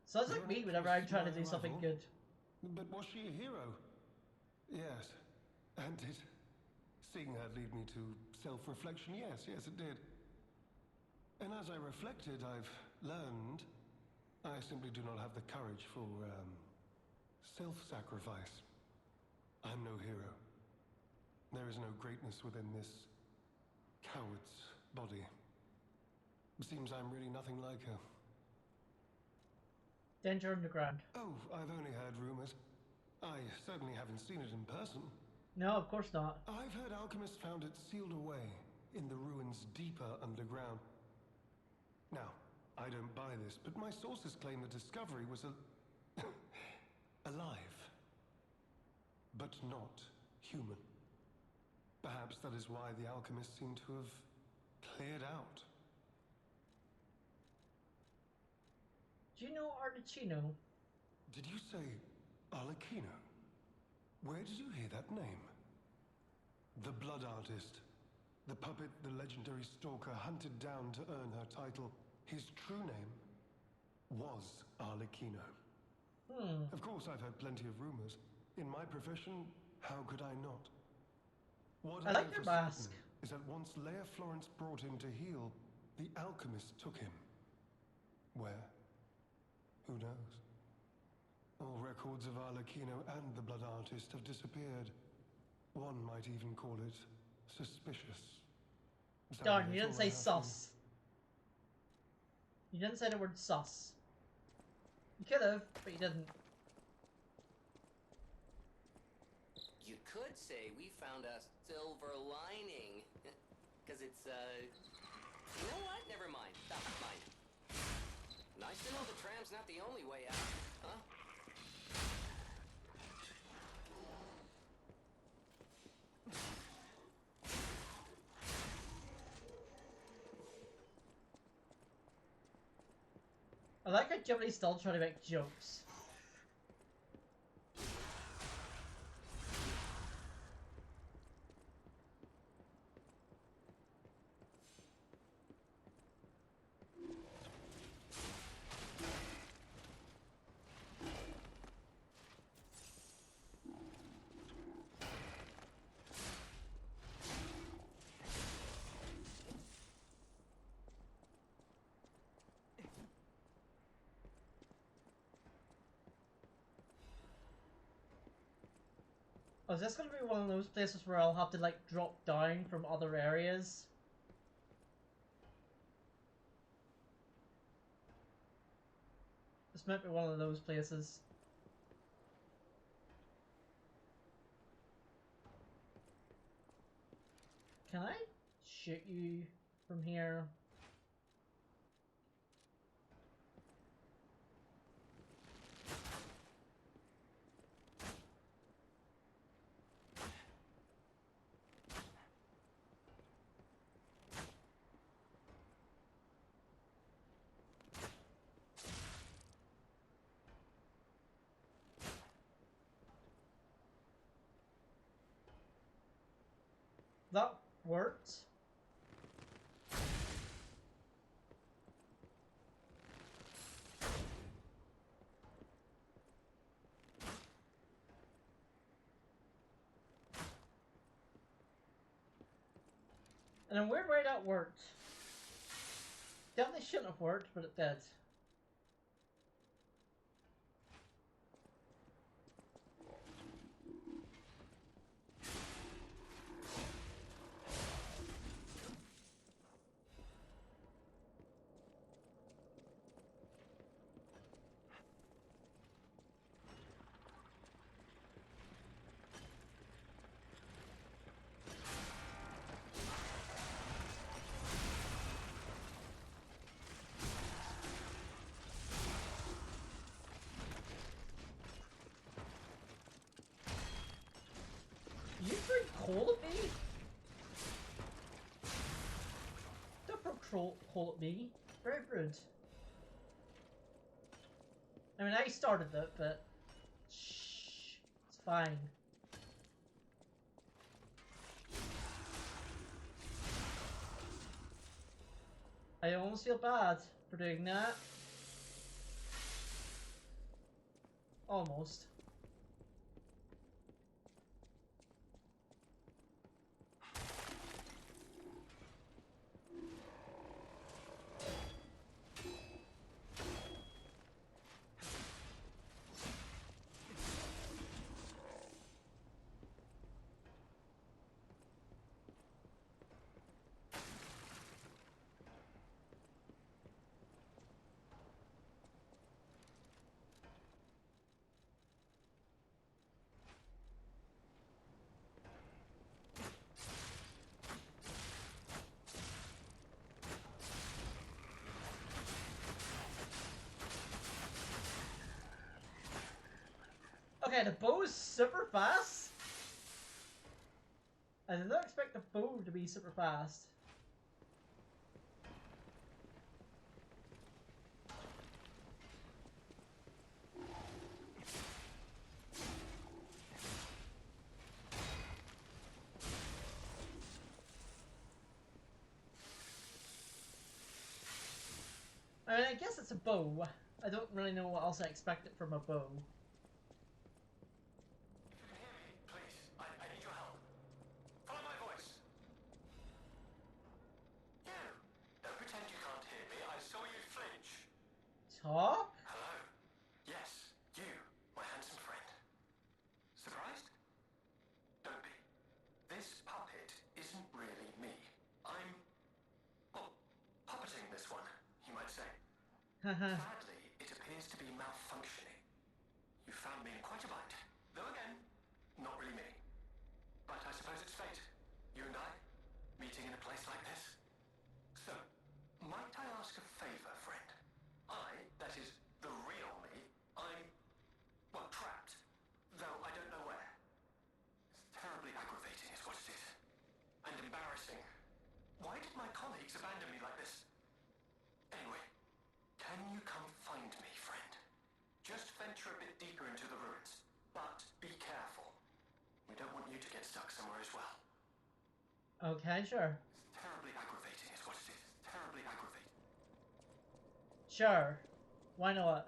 Sounds like me whenever I'm trying to do something good. But was she a hero? Yes. And did seeing her lead me to self-reflection? Yes, it did. And as I reflected, I've learned I simply do not have the courage for, self-sacrifice. I'm no hero. There is no greatness within this coward's body. Seems I'm really nothing like her. Danger underground. Oh, I've only heard rumors. I certainly haven't seen it in person. No, of course not. I've heard alchemists found it sealed away in the ruins deeper underground. Now, I don't buy this, but my sources claim the discovery was alive, but not human. Perhaps that is why the alchemists seem to have cleared out. Do you know Arlecchino? Did you say Arlecchino? Where did you hear that name? The Blood Artist. The puppet the legendary stalker hunted down to earn her title. His true name was Arlecchino. Of course, I've heard plenty of rumors. In my profession, how could I not? What I like know your for mask. certain is that once Leia Florence brought him to heal, the alchemist took him. Where? Who knows? All records of Arlecchino and the Blood Artist have disappeared. One might even call it suspicious. Darn, Sadly, you that's didn't all I say have for you. sus. You didn't say the word sus. You could have, but you didn't. You could say we found a silver lining. Because it's, You know what? Never mind. Stop mind. Nice to know the tram's not the only way out, huh? I like how Jimmy's still trying to make jokes. Oh, is this going to be one of those places where I'll have to, like, drop down from other areas? This might be one of those places. Can I shoot you from here? That worked. And in a weird way that worked. Definitely shouldn't have worked, but it did. You threw coal at me? Don't throw coal at me. Very rude. I mean, I started it, but... Shh. It's fine. I almost feel bad for doing that. Almost. Okay, the bow's super fast. I did not expect the bow to be super fast. I mean, I guess it's a bow. I don't really know what else I expected from a bow. If you can hear me, please, I need your help. Follow my voice. You! Don't pretend you can't hear me. I saw you flinch. Talk? Hello. Yes, you, my handsome friend. Surprised? Don't be. This puppet isn't really me. I'm, well, puppeting this one, you might say. Haha. Sadly, it appears to be malfunctioning. You found me in quite a bind. Though again, not really me. But I suppose it's fate. You and I, meeting in a place like this. So, might I ask a favor, friend? That is, the real me, I'm, well, trapped. Though I don't know where. It's terribly aggravating is what it is. And embarrassing. Why did my colleagues abandon me like this? Anyway, can you come find me, friend? Just venture a bit deeper into the ruins. But be careful. We don't want you to get stuck somewhere as well. Okay, sure. It's terribly aggravating is what it is. Terribly aggravating. Sure. Why not?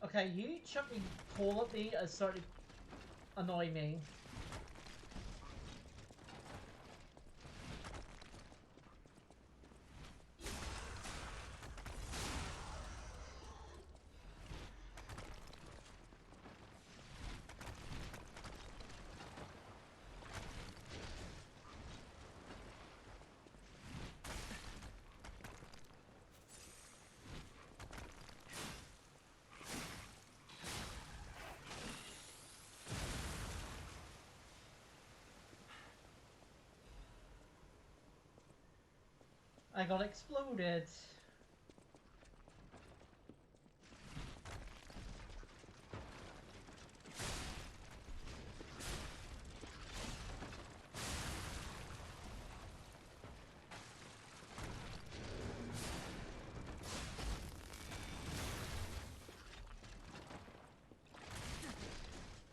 Okay, you chucking coal at me has started to annoy me. I got exploded.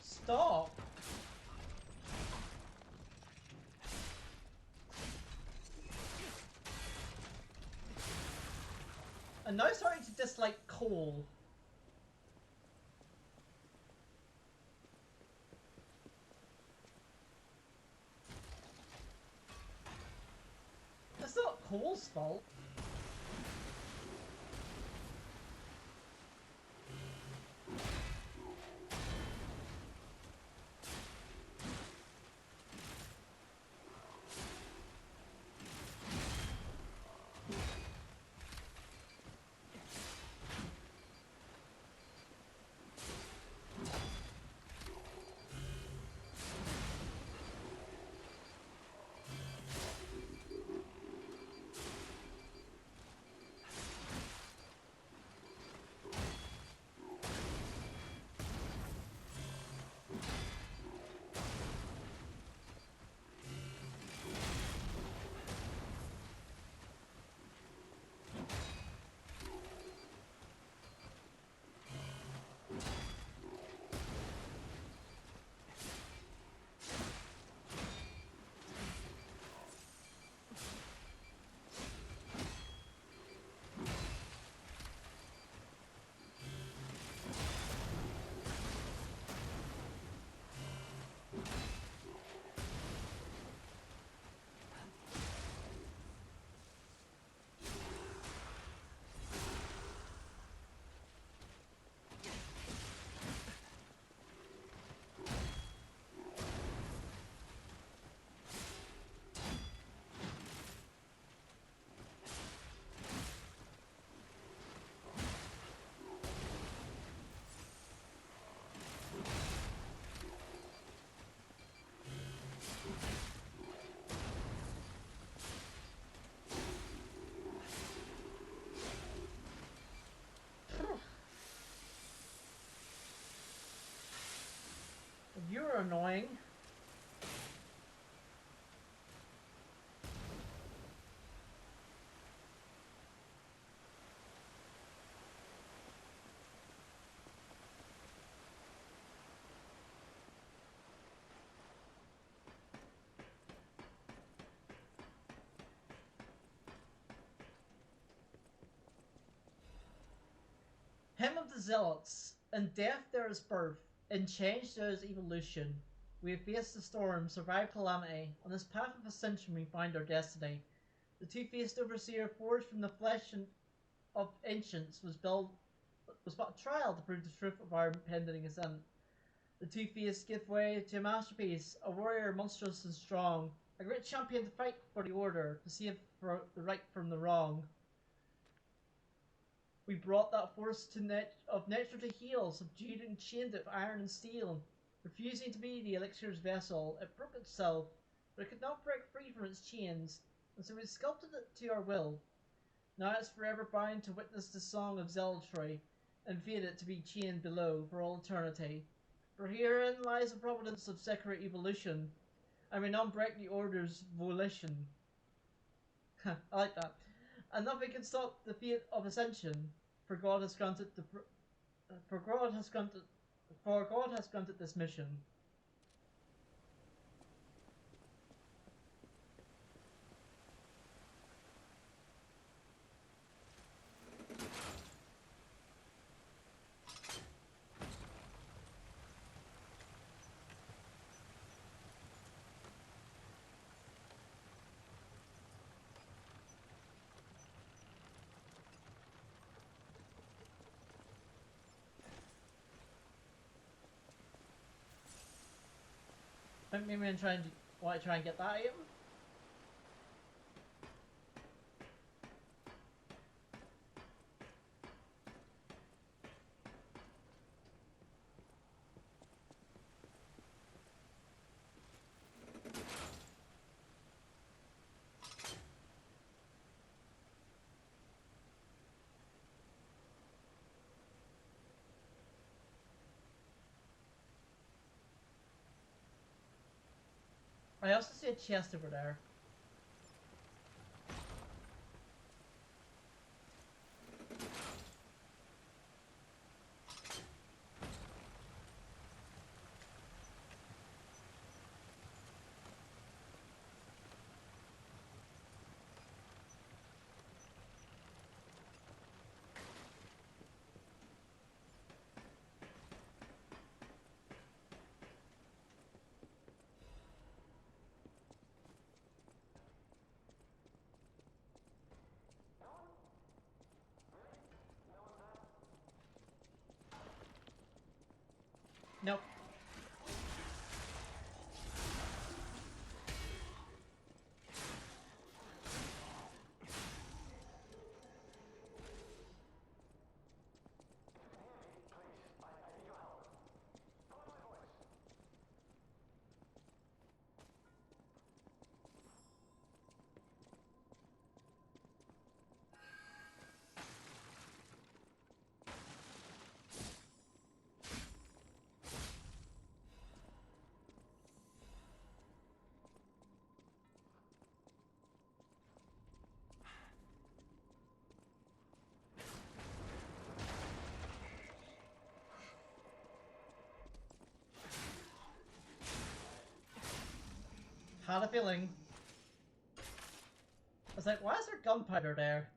Stop. I'm now starting to dislike coal. That's not coal's fault. annoying. Hymn of the Zealots. In death there is birth, in change there is evolution. We have faced the storm, survived calamity. On this path of ascension we find our destiny. The two-faced overseer, forged from the flesh of ancients, was but a trial to prove the truth of our impending ascent. The two-faced give way to a masterpiece, a warrior monstrous and strong, a great champion to fight for the order, to save the right from the wrong. We brought that force of nature to heal, subdued and chained it with iron and steel. Refusing to be the elixir's vessel, it broke itself, but it could not break free from its chains, and so we sculpted it to our will. Now it's forever bound to witness the song of zealotry, and fated to be chained below for all eternity. For herein lies the providence of secular evolution, and we not break the order's volition. I like that. And nothing can stop the fate of ascension, for God has granted this mission. I think maybe I want to try and get that item. I also see a chest over there. Nope. Had a feeling. I was like, why is there gunpowder there?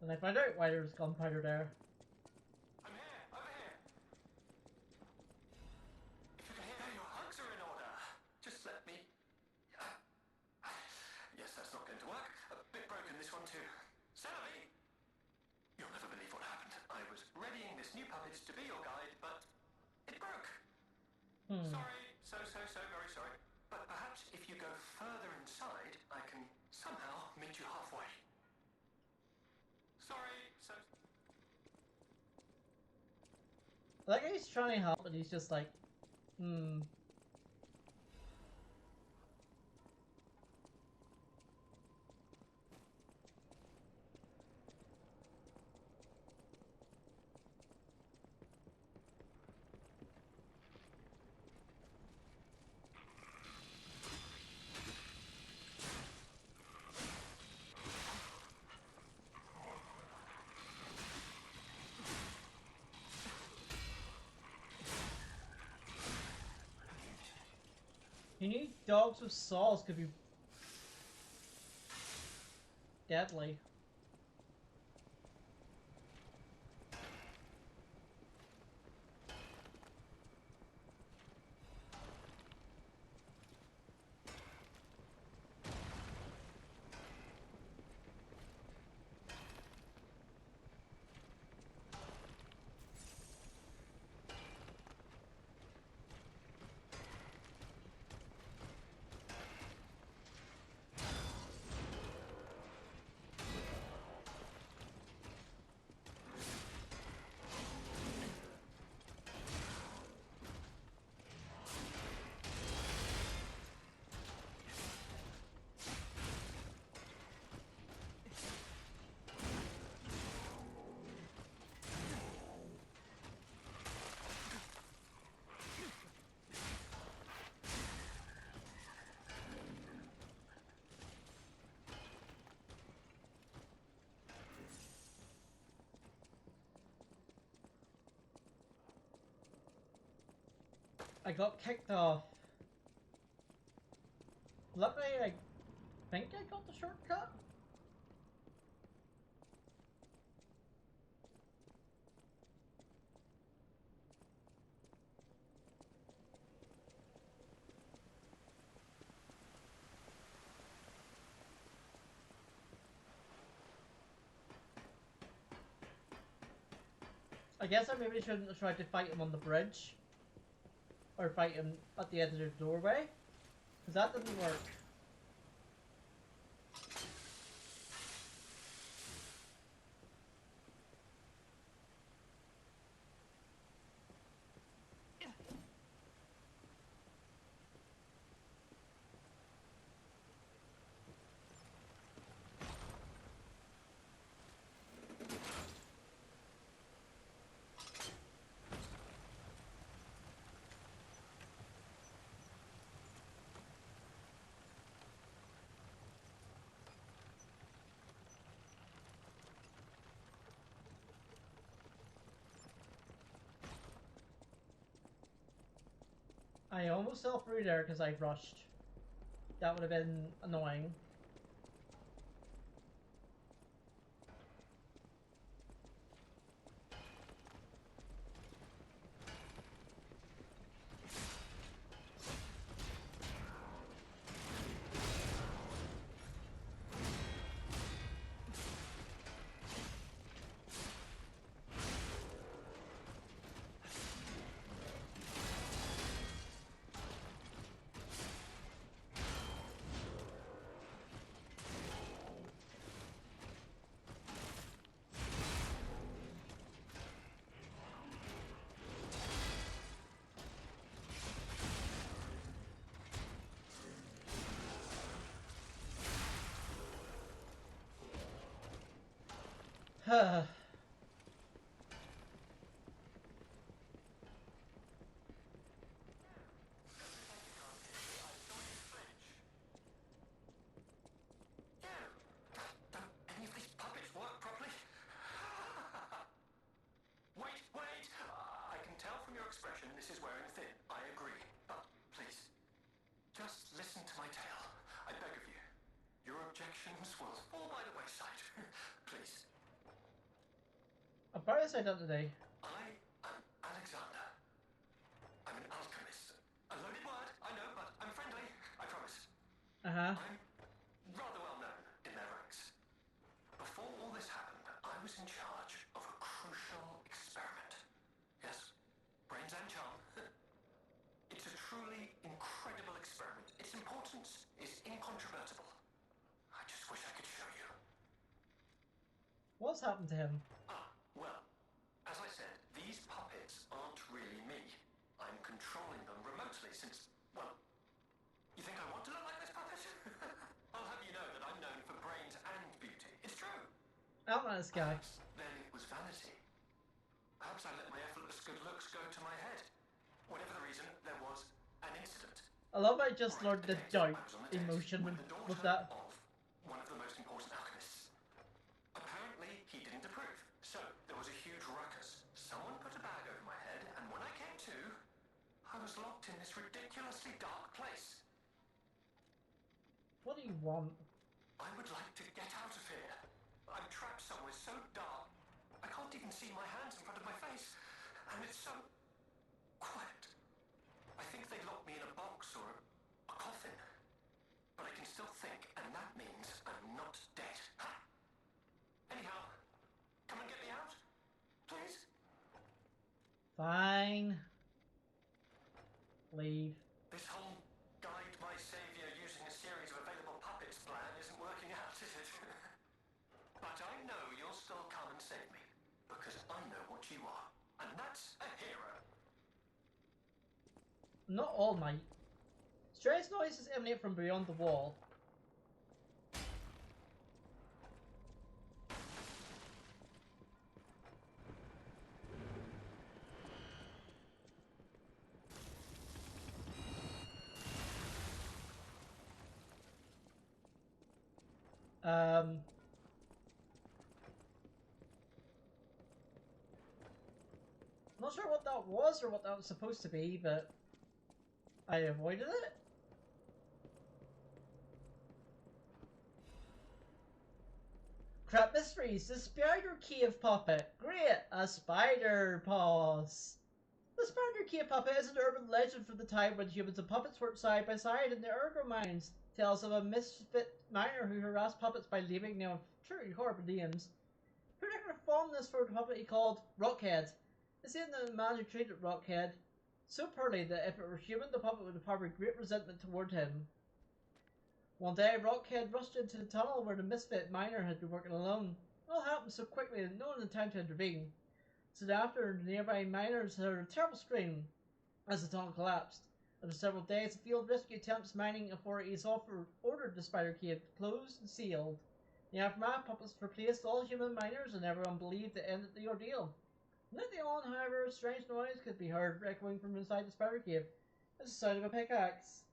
And I found out why there's gunpowder there. I'm here! Over here! If you can hear me, your hugs are in order. Just let me... Yes, that's not going to work. A bit broken, this one too. Savvy! You'll never believe what happened. I was readying this new puppet to be your guide, but it broke. Sorry, so very sorry. But perhaps if you go further inside, I can somehow meet you halfway. Sorry, so... Like he's trying to help, and he's just like, You need dogs with saws could be deadly. I got kicked off. Luckily, I think I got the shortcut. I guess I maybe shouldn't have tried to fight him on the bridge. Or fight him at the end of the doorway. Because that didn't work. I almost fell through there because I rushed. That would have been annoying. Don't any of these puppets work properly? Wait, wait! I can tell from your expression this is wearing thin. I agree. But please, just listen to my tale. I beg of you. Your objections will fall by the wayside. Please. I'm probably say that today. I am Alexander. I'm an alchemist. A loaded word, I know, but I'm friendly. I promise. Uh-huh. I'm rather well known in their ranks. Before all this happened, I was in charge of a crucial experiment. Yes, brains and charm. It's a truly incredible experiment. Its importance is incontrovertible. I just wish I could show you. What's happened to him? Well, as I said, these puppets aren't really me. I'm controlling them remotely since, well, you think I want to look like this puppet? I'll have you know that I'm known for brains and beauty. It's true. I don't know this guy. Perhaps then it was vanity. Perhaps I let my effortless good looks go to my head. Whatever the reason, there was an incident. I love I just learned the Right, doubt I was on the desk emotion with the with daughter that. of one of the most important alchemists. Apparently, he didn't approve. So, there was a huge ruckus. Someone put a bag over my head, and when I came to, I was locked in this ridiculously dark place. want? I would like to get out of here. I'm trapped somewhere so dark. I can't even see my hands in front of my face. And it's so quiet. I think they locked me in a box or a coffin. But I can still think, and that means I'm not dead. Ha! Anyhow, come and get me out, please. Fine. Leave. This whole guide my savior using a series of available puppets plan isn't working out, is it? But I know you'll still come and save me, because I know what you are, and that's a hero. Not all might. Strange noises emanate from beyond the wall. Not sure what that was or what that was supposed to be, but I avoided it. Crap mysteries. The spider cave puppet. Great, a spider paws. The spider cave puppet is an urban legend from the time when humans and puppets worked side by side in the ergo mines. Tales of a misfit miner who harassed puppets by leaving them truly horrible names. Particular fondness for the puppet he called Rockhead. It seemed that the man who treated Rockhead so poorly that if it were human, the puppet would harbor great resentment toward him. One day, Rockhead rushed into the tunnel where the misfit miner had been working alone. It all happened so quickly that no one had time to intervene. Soon after, the nearby miners heard a terrible scream as the tunnel collapsed. After several days of field rescue attempts, mining authorities ordered the spider cave closed and sealed. In the aftermath, puppets replaced all human miners, and everyone believed it ended the ordeal. Later on, however, a strange noise could be heard echoing from inside the spider cave. It's the sound of a pickaxe.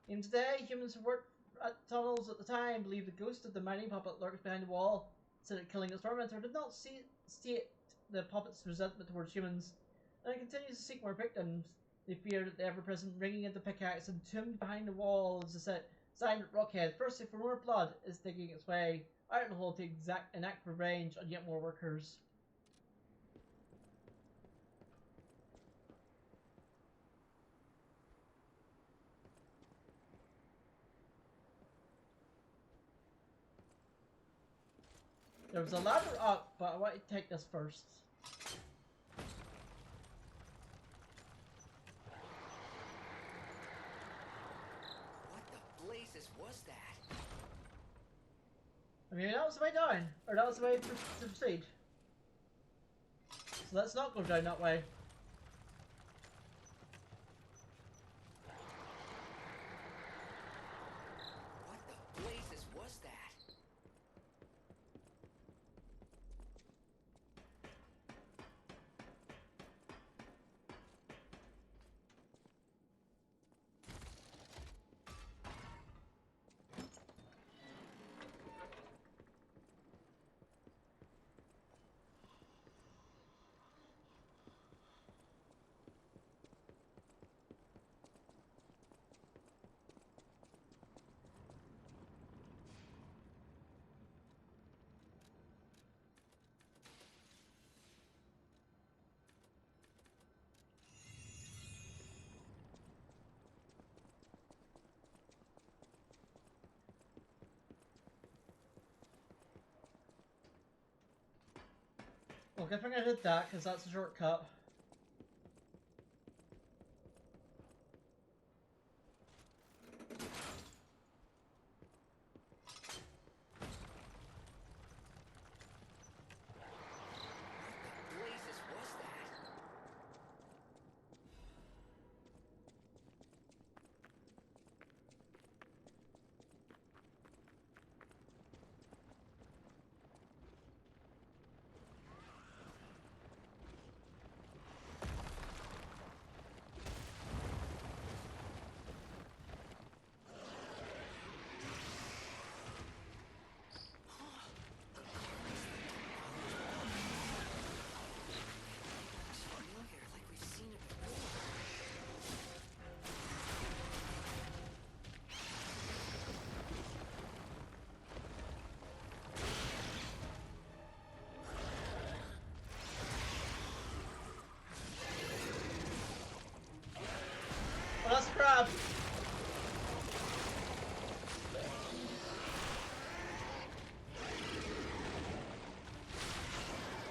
Even today, humans who worked at tunnels at the time believe the ghost of the mining puppet lurks behind the wall, so that killing its tormentor did not state the puppet's resentment towards humans, and it continues to seek more victims. They fear that the ever-present ringing of the pickaxe entombed behind the wall is a sign that Rockhead, thirsty for more blood, is digging its way out of the hole to enact revenge on yet more workers. There was a ladder up, but I want to take this first. What the blazes was that? I mean, that was the way down, or that was the way to proceed. So let's not go down that way. What the blazes was that? Well, good thing I did that, because that's a shortcut. What the blazes was that? grab.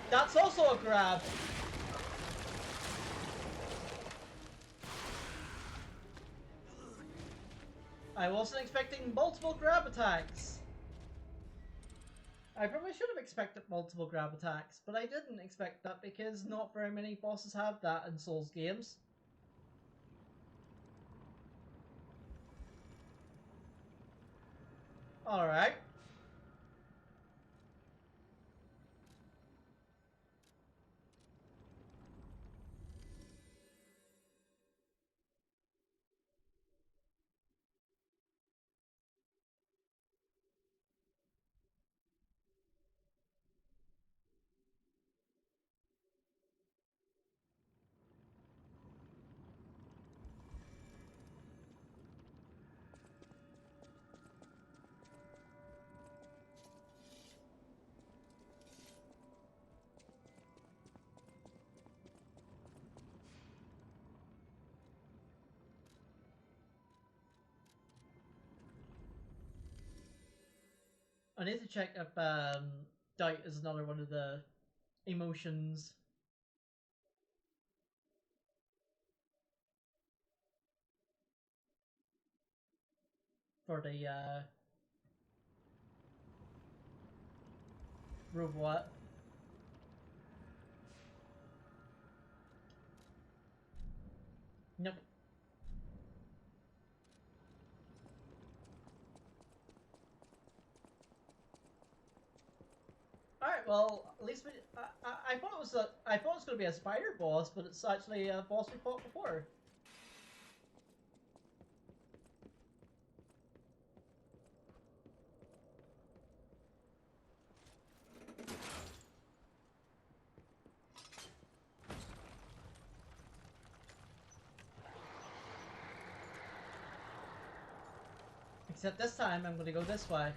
That's also a grab. I wasn't expecting multiple grab attacks. I probably should have expected multiple grab attacks, but I didn't expect that because not very many bosses have that in Souls games. Alright. I need to check if doubt is another one of the emotions. For the robot. Nope. Alright, well, at least we. I thought it was I thought it was going to be a spider boss, but it's actually a boss we fought before. Except this time, I'm going to go this way.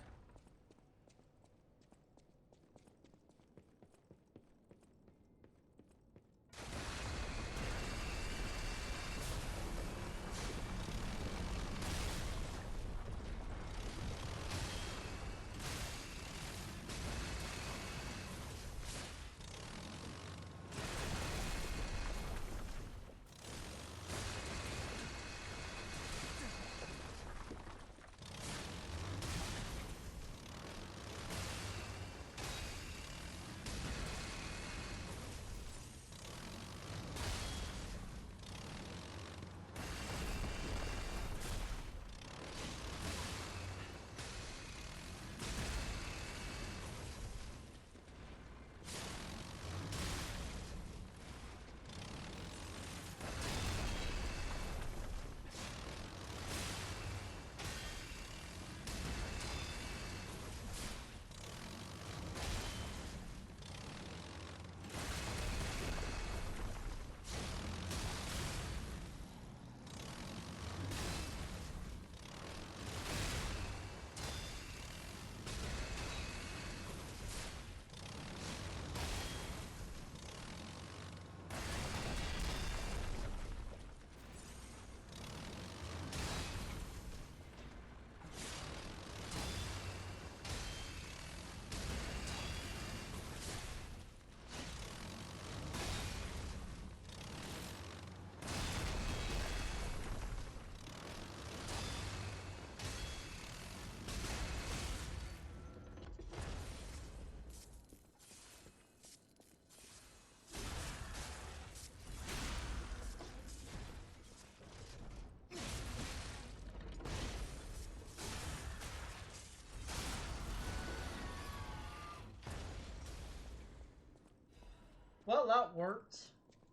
Well, that worked.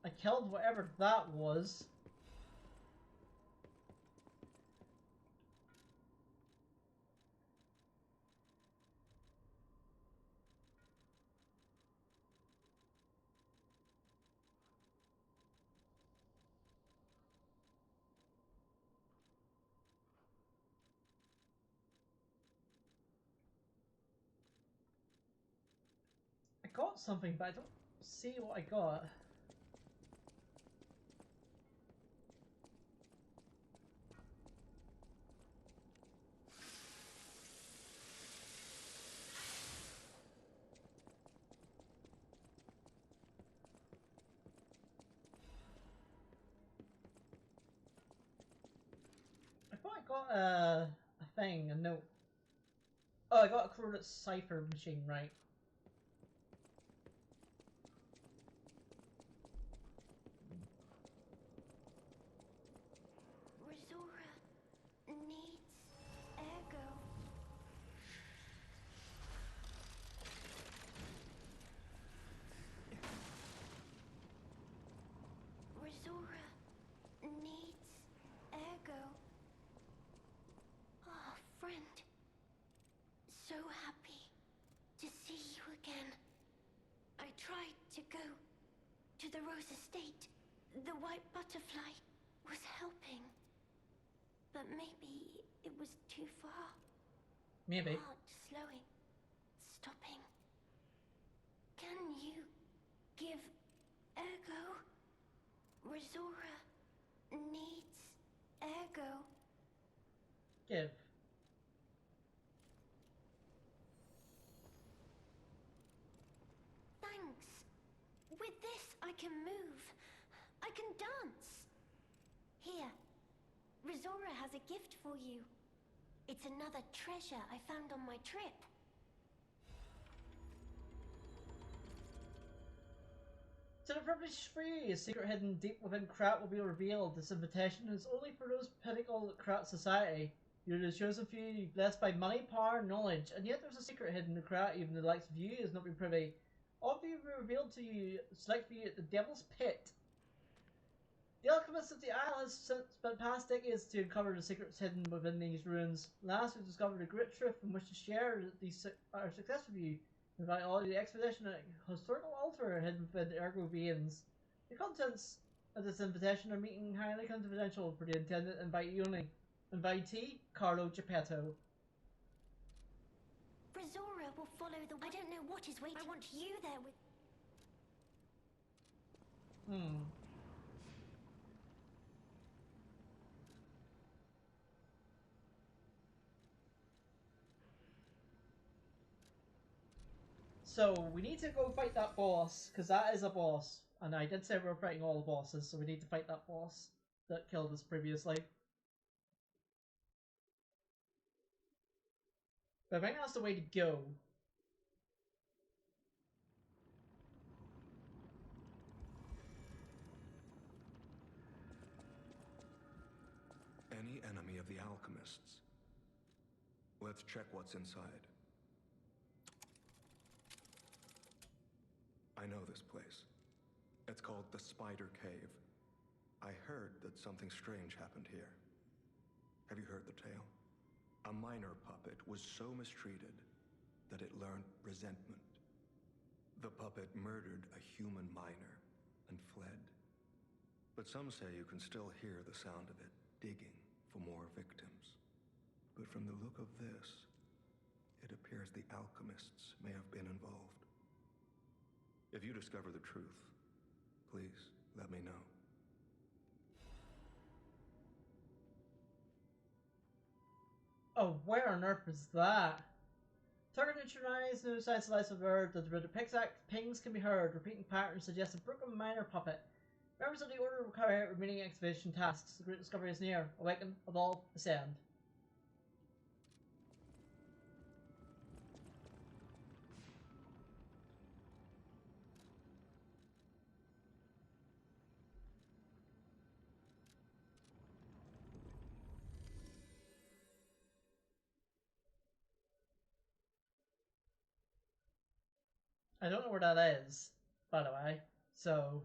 I killed whatever that was. I got something, but I don't see what I got. thought I got a thing, a note. Oh, I got a coordinate cipher machine, right? Resora needs ergo. Resora needs ergo. Oh, friend. So happy to see you again. I tried to go to the Rose Estate. The white butterfly was helping. But maybe it was too far. Maybe. Heart slowing. Stopping. Can you give ergo? Resora needs ergo. Give. Thanks. With this, I can move. I can dance. Here, Resora has a gift for you. It's another treasure I found on my trip. To the privileged free, a secret hidden deep within Krat will be revealed. This invitation is only for those pinnacle Krat society. You're the chosen few, blessed by money, power, and knowledge, and yet there's a secret hidden in Krat even the likes of you has not been privy. All of you will be revealed to you, select for you at the Devil's Pit. The alchemist of the isle has spent past decades to uncover the secrets hidden within these ruins. Last, we discovered a great truth and wish to share our success with you. Invite all the expedition at a historical altar hidden within the Ergo beings. The contents of this invitation are meeting highly confidential for the intended invitee only. Invitee, Carlo Geppetto. Resora will follow the... I don't know what is waiting. I want you there with... So, we need to go fight that boss, because that is a boss. And I did say we were fighting all the bosses, so we need to fight that boss that killed us previously. But I think that's the way to go. Any enemy of the alchemists? Let's check what's inside. I know this place. It's called the Spider Cave. I heard that something strange happened here. Have you heard the tale? A minor puppet was so mistreated that it learned resentment. The puppet murdered a human miner and fled. But some say you can still hear the sound of it digging for more victims. But from the look of this, it appears the alchemists may have been involved. If you discover the truth, please let me know. Oh, where on earth is that? Target neutralized, no signs of life observed, that the pixac pings can be heard, repeating patterns suggest a broken minor puppet. Members of the Order will carry out remaining expedition tasks. The great discovery is near. Awaken, evolve, ascend. I don't know where that is, by the way, so...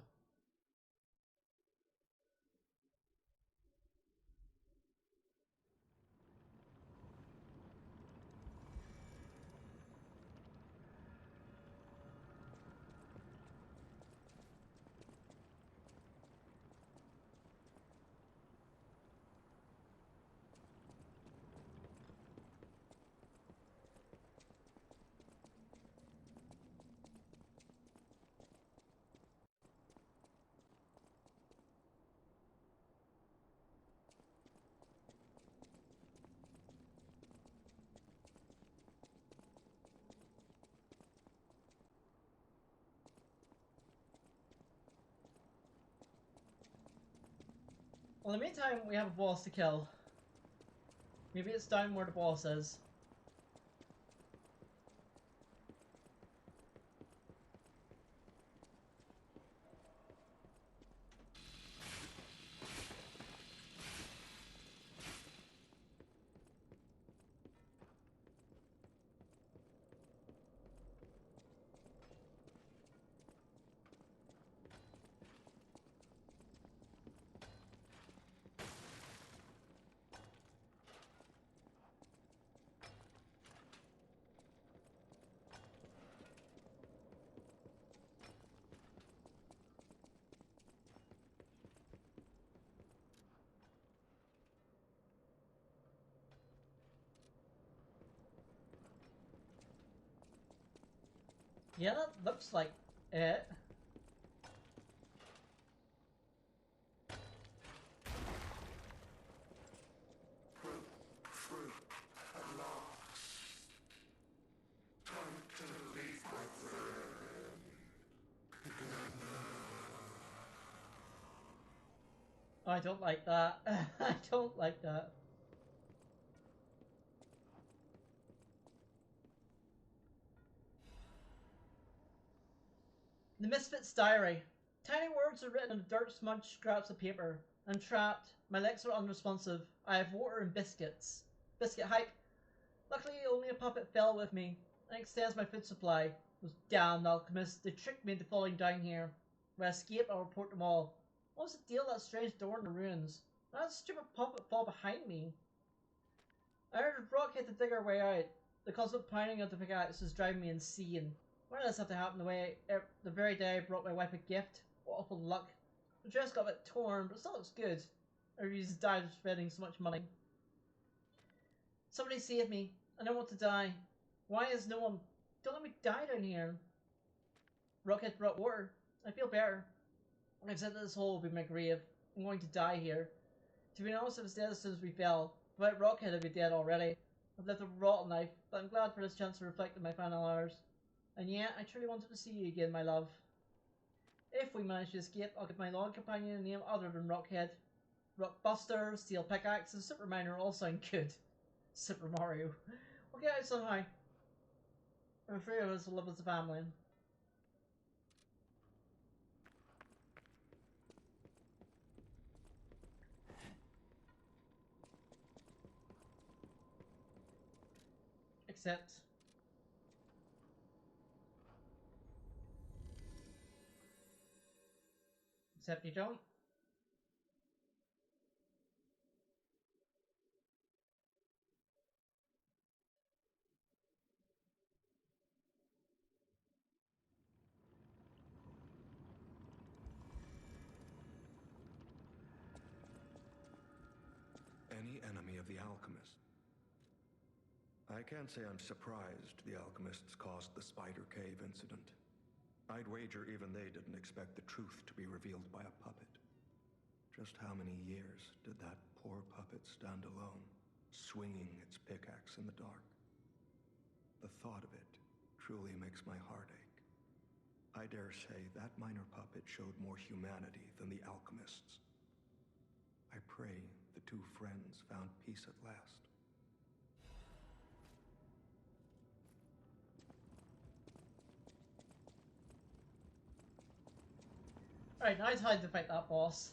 Well, in the meantime, we have a boss to kill. Maybe it's down where the boss is. Yeah, that looks like it. I don't like that. I don't like that. The Misfit's Diary. Tiny words are written on dirt smudged scraps of paper. I'm trapped. My legs are unresponsive. I have water and biscuits. Biscuit hype. Luckily, only a puppet fell with me and extends my food supply. Those damned alchemists, they tricked me into falling down here. When I escape, I'll report them all. What was the deal with that strange door in the ruins? Why did that stupid puppet fall behind me? I heard Rockhead to dig our way out. The constant pounding of the pickaxe is driving me insane. Why did this have to happen the very day I brought my wife a gift? What awful luck. The dress got a bit torn, but it still looks good. I really just died of spending so much money. Somebody save me. I don't want to die. Why is no one... Don't let me die down here. Rockhead brought water. I feel better. Except that this hole will be my grave. I'm going to die here. To be honest, I was dead as soon as we fell. Without Rockhead, I'd be dead already. I've lived a rotten life, but I'm glad for this chance to reflect on my final hours. And yet, I truly wanted to see you again, my love. If we manage to escape, I'll give my long companion a name other than Rockhead. Rockbuster, Steel Pickaxe, and Super Miner all sound good. Super Mario. We'll get out somehow. I'm afraid of us will live as a family. Except... Except you don't. Any enemy of the alchemist? I can't say I'm surprised the alchemists caused the Spider Cave incident. I'd wager even they didn't expect the truth to be revealed by a puppet. Just how many years did that poor puppet stand alone, swinging its pickaxe in the dark? The thought of it truly makes my heart ache. I dare say that minor puppet showed more humanity than the alchemists. I pray the two friends found peace at last. Alright, now it's time to fight that boss.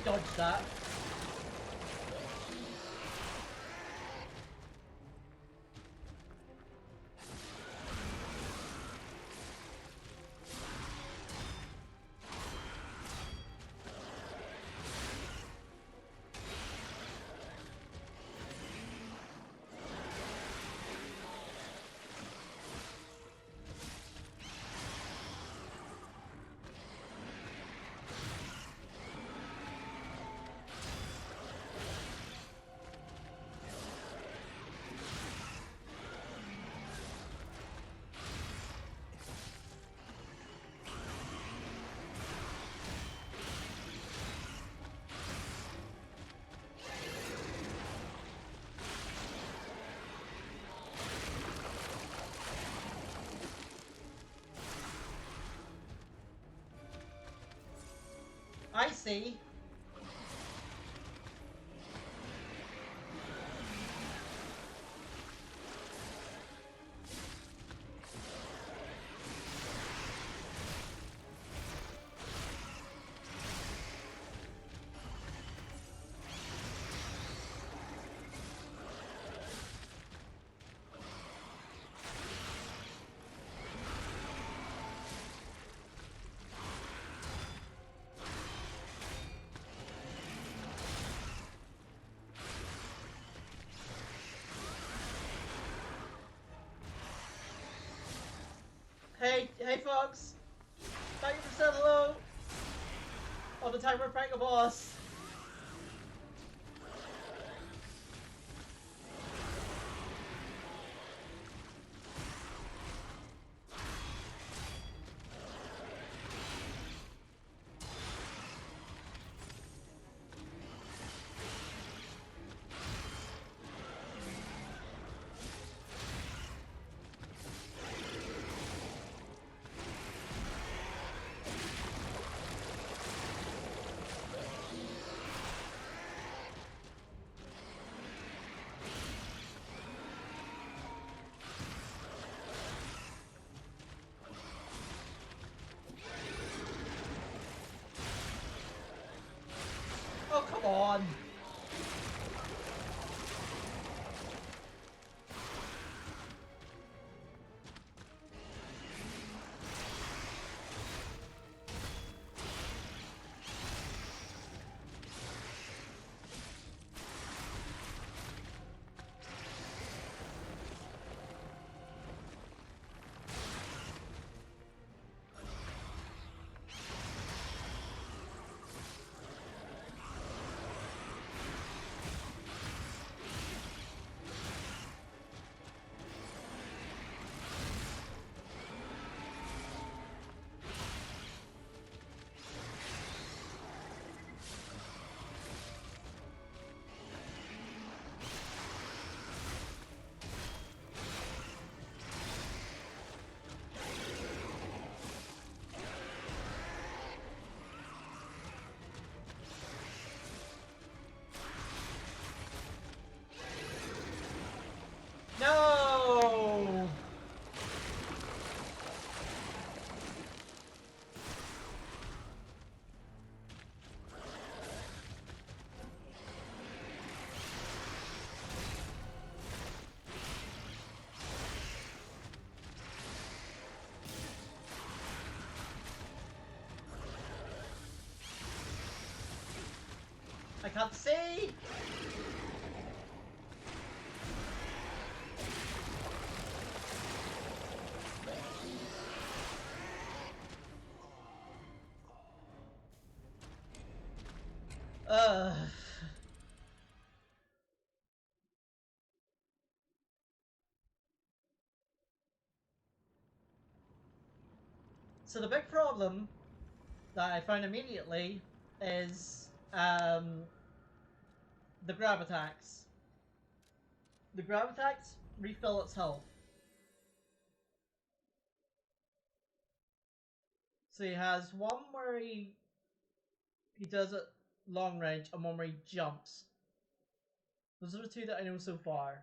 dodged that. I see. Hey folks! Thank you for saying hello! All the time we're prank a boss! Oh, come on! No! I can't see! Ugh. So the big problem that I found immediately is the grab attacks. The grab attacks refill its health. So he has one where he does it long range and one where he jumps. Those are the two that I know so far.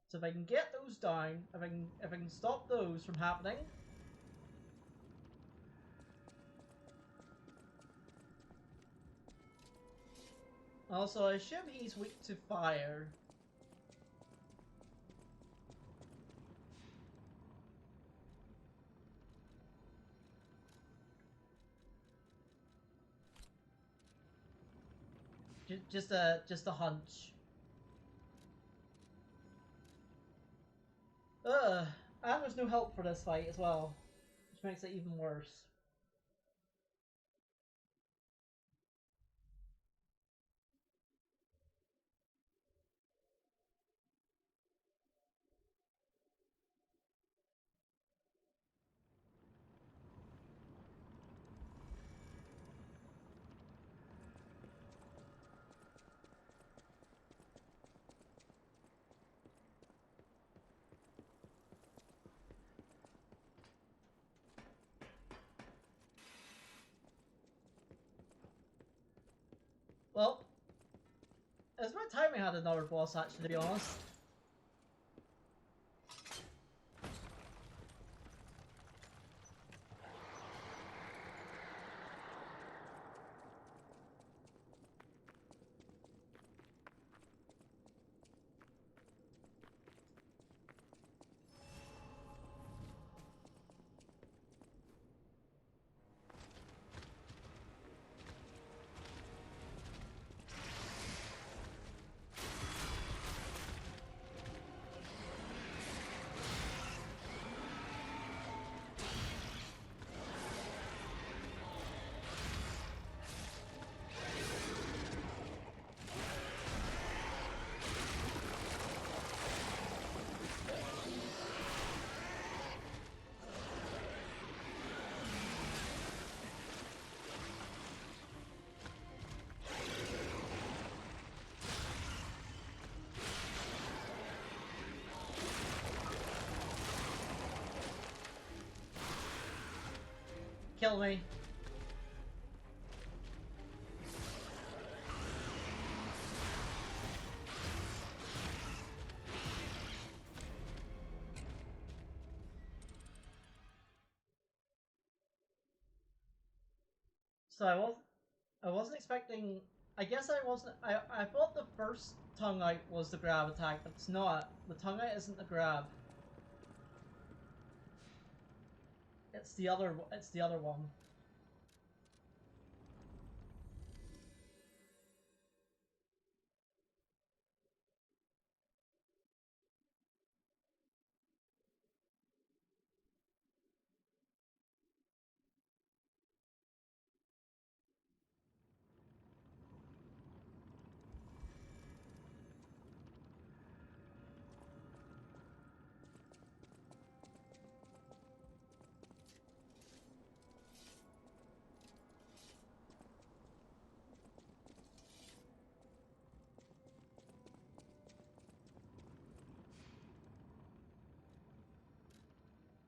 So if I can get those down, if I can stop those from happening, Also, I assume he's weak to fire. Just a hunch. Ugh. And there's no help for this fight as well, which makes it even worse. Well, it's about time we had another boss actually, to be honest. Kill me. So I wasn't expecting. I guess I wasn't. I thought the first tongue out was the grab attack, but it's not. The tongue out isn't the grab. It's the other. It's the other one.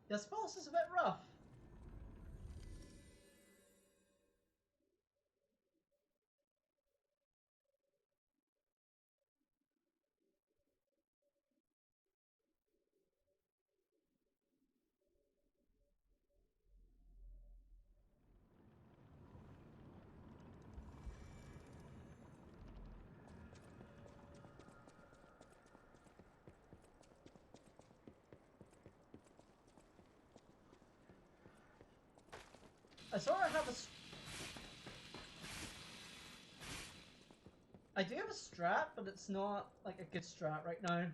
This boss is a bit rough. I sort of have a. I do have a strat, but it's not like a good strat right now.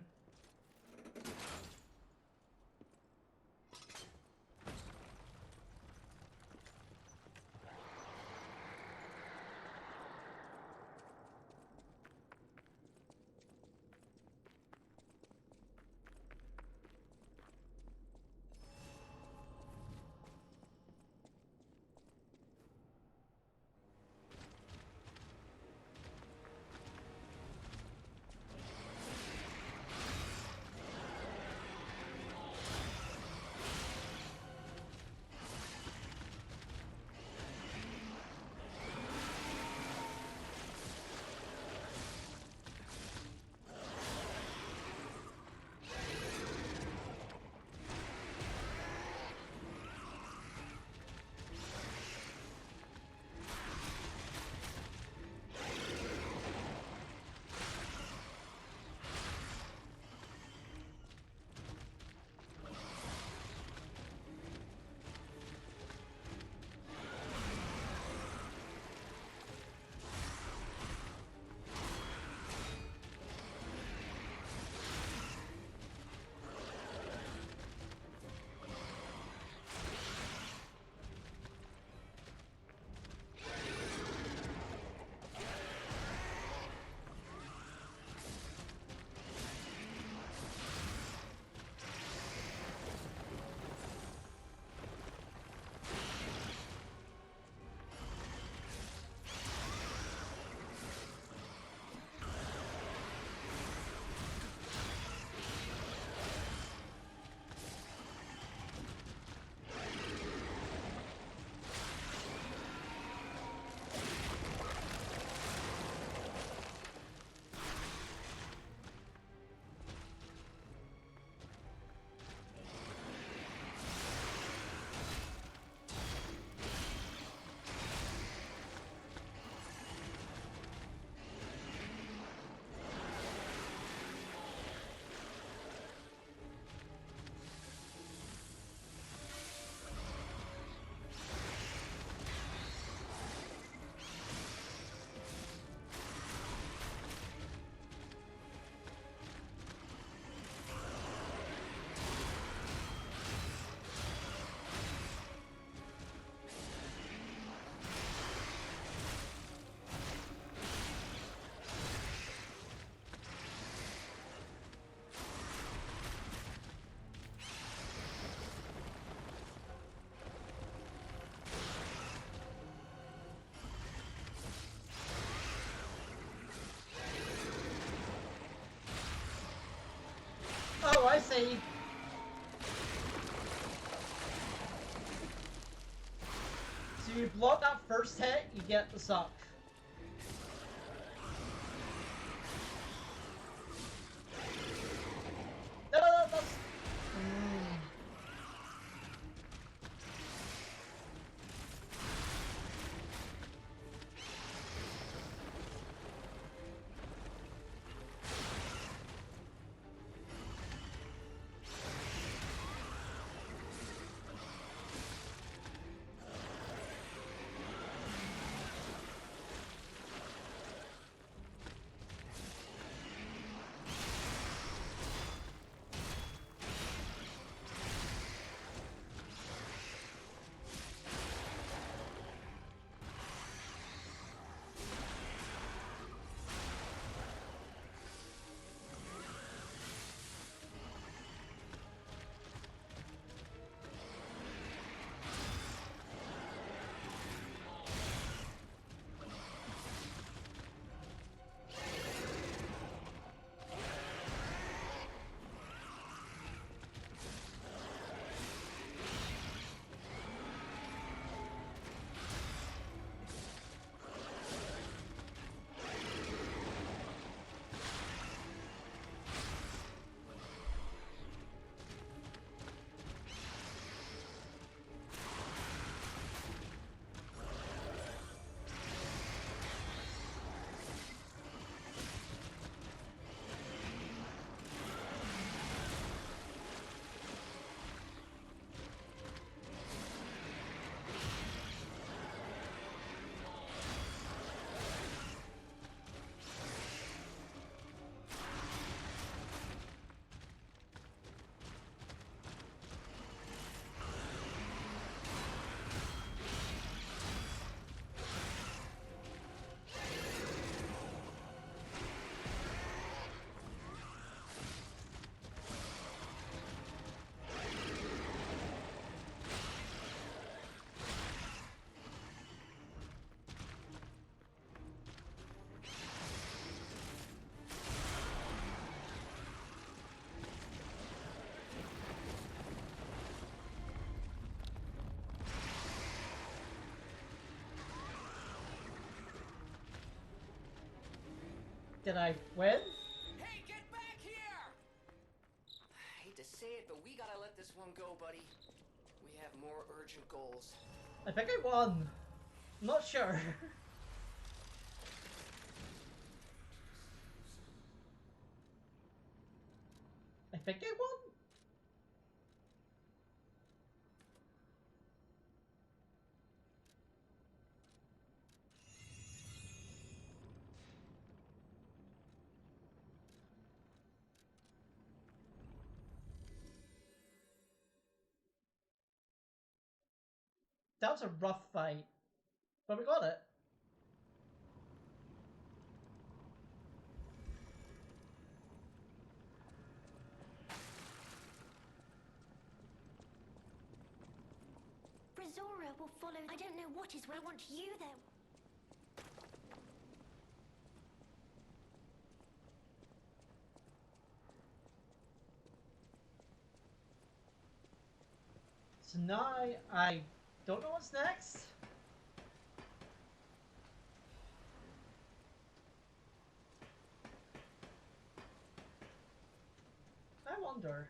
see. So you block that first hit, you get the suck. No, that's... Did I win? Hey, get back here! I hate to say it, but we gotta let this one go, buddy. We have more urgent goals. I think I won. I'm not sure. I think I won? That was a rough fight, but we got it. Brazora will follow. I don't know what is where I want you there. So now I don't know what's next. I wonder.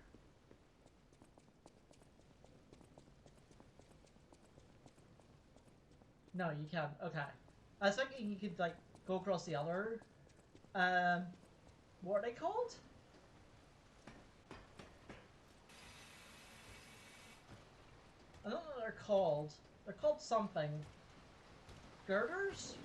No, you can't. Okay. I was thinking you could like go across the other. What are they called? I don't know what they're called. They're called something. Girders?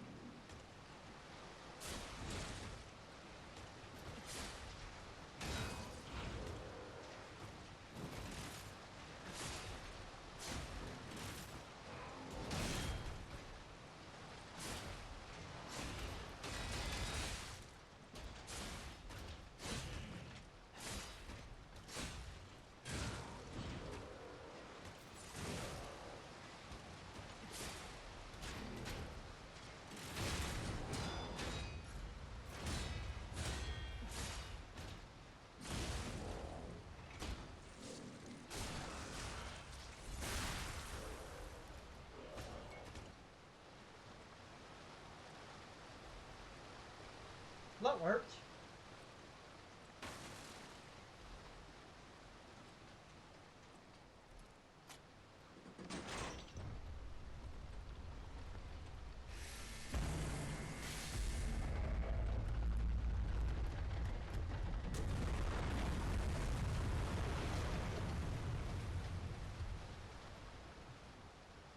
worked.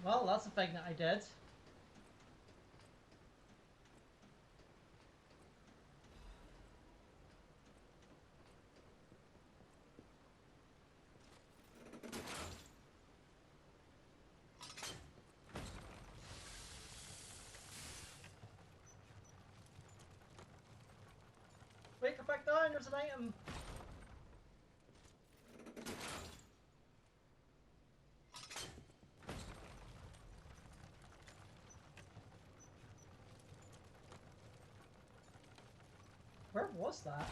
Well, that's a thing that I did. Wait, go back down, there's an item. Where was that?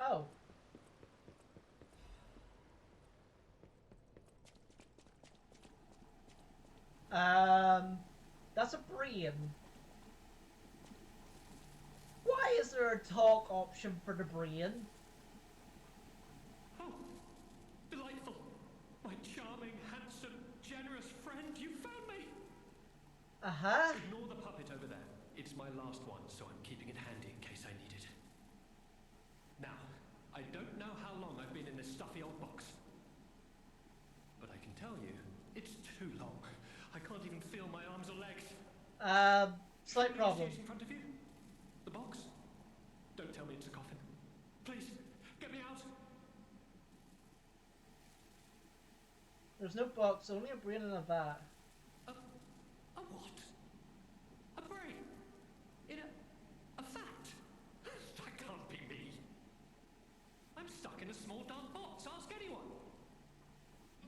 Oh. That's a brain. Why is there a talk option for the brain? Oh, delightful. My charming, handsome, generous friend, you found me. Uh-huh. Ignore the puppet over there. It's my last one, so I'm keeping it handy in case I need it. Now, I don't know how long I've been in this stuffy old box. But I can tell you, it's too long. I can't even feel my arms or legs. Slight problem. In front of you? The box? Don't tell me it's a coffin. Please, get me out. There's no box, only a brain in a vat. A what? A brain? In a vat? That can't be me. I'm stuck in a small dark box. Ask anyone.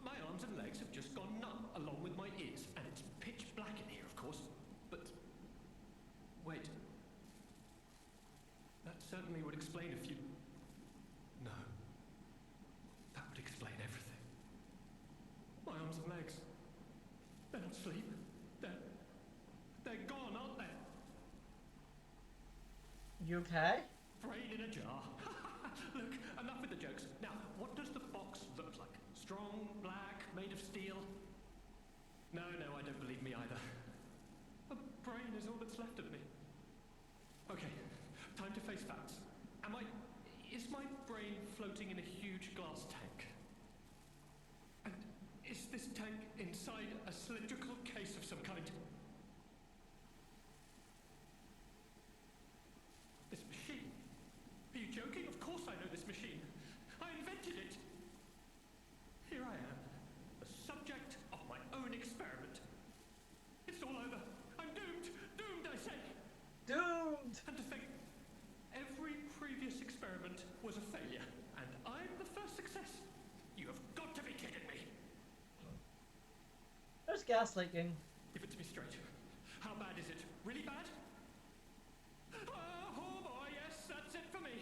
My arms and legs have just gone numb, along with my ears, and it's pitch black in here, of course. But wait. That certainly would explain if you... No. That would explain everything. My arms and legs. They're not asleep. They're gone, aren't they? You okay? Brain in a jar. Look, enough with the jokes. Now, what does the box look like? Strong, black, made of steel? No, I don't believe me either. A brain is all that's left of me. Okay, time to face facts. Is my brain floating in a huge glass tank? And is this tank inside a cylindrical case of some kind? This machine? Are you joking? Of course I know this machine. I invented it. Here I am, the subject of my own experiment. It's all over. I'm doomed. Doomed, I say. Doomed! And to think, every previous experiment was a failure, and I'm the first success. You have got to be kidding me. There's gas leaking. Give it to me straight. How bad is it? Really bad? Oh boy, yes, that's it for me.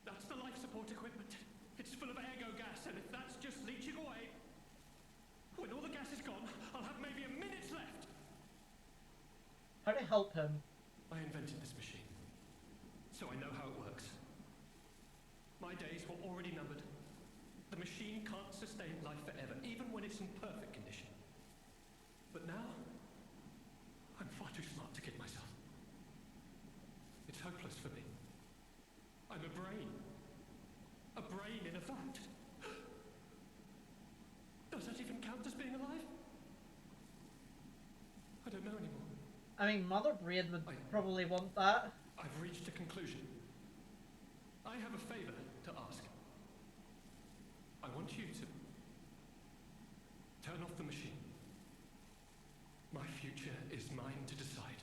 That's the life support equipment. It's full of ergo gas, and if that's just leaching away, when all the gas is gone, I'll have maybe a minute's left. How to help him? I invented this machine, so I know how it works. My days were already numbered. The machine can't sustain life forever, even when it's in perfect condition. But now, I'm far too smart to kid myself. It's hopeless for me. I'm a brain. A brain in a vat. Does that even count as being alive? I don't know anymore. I mean, Mother Brain would probably want that. I've reached a conclusion. I have a favor to ask. I want you to turn off the machine. My future is mine to decide.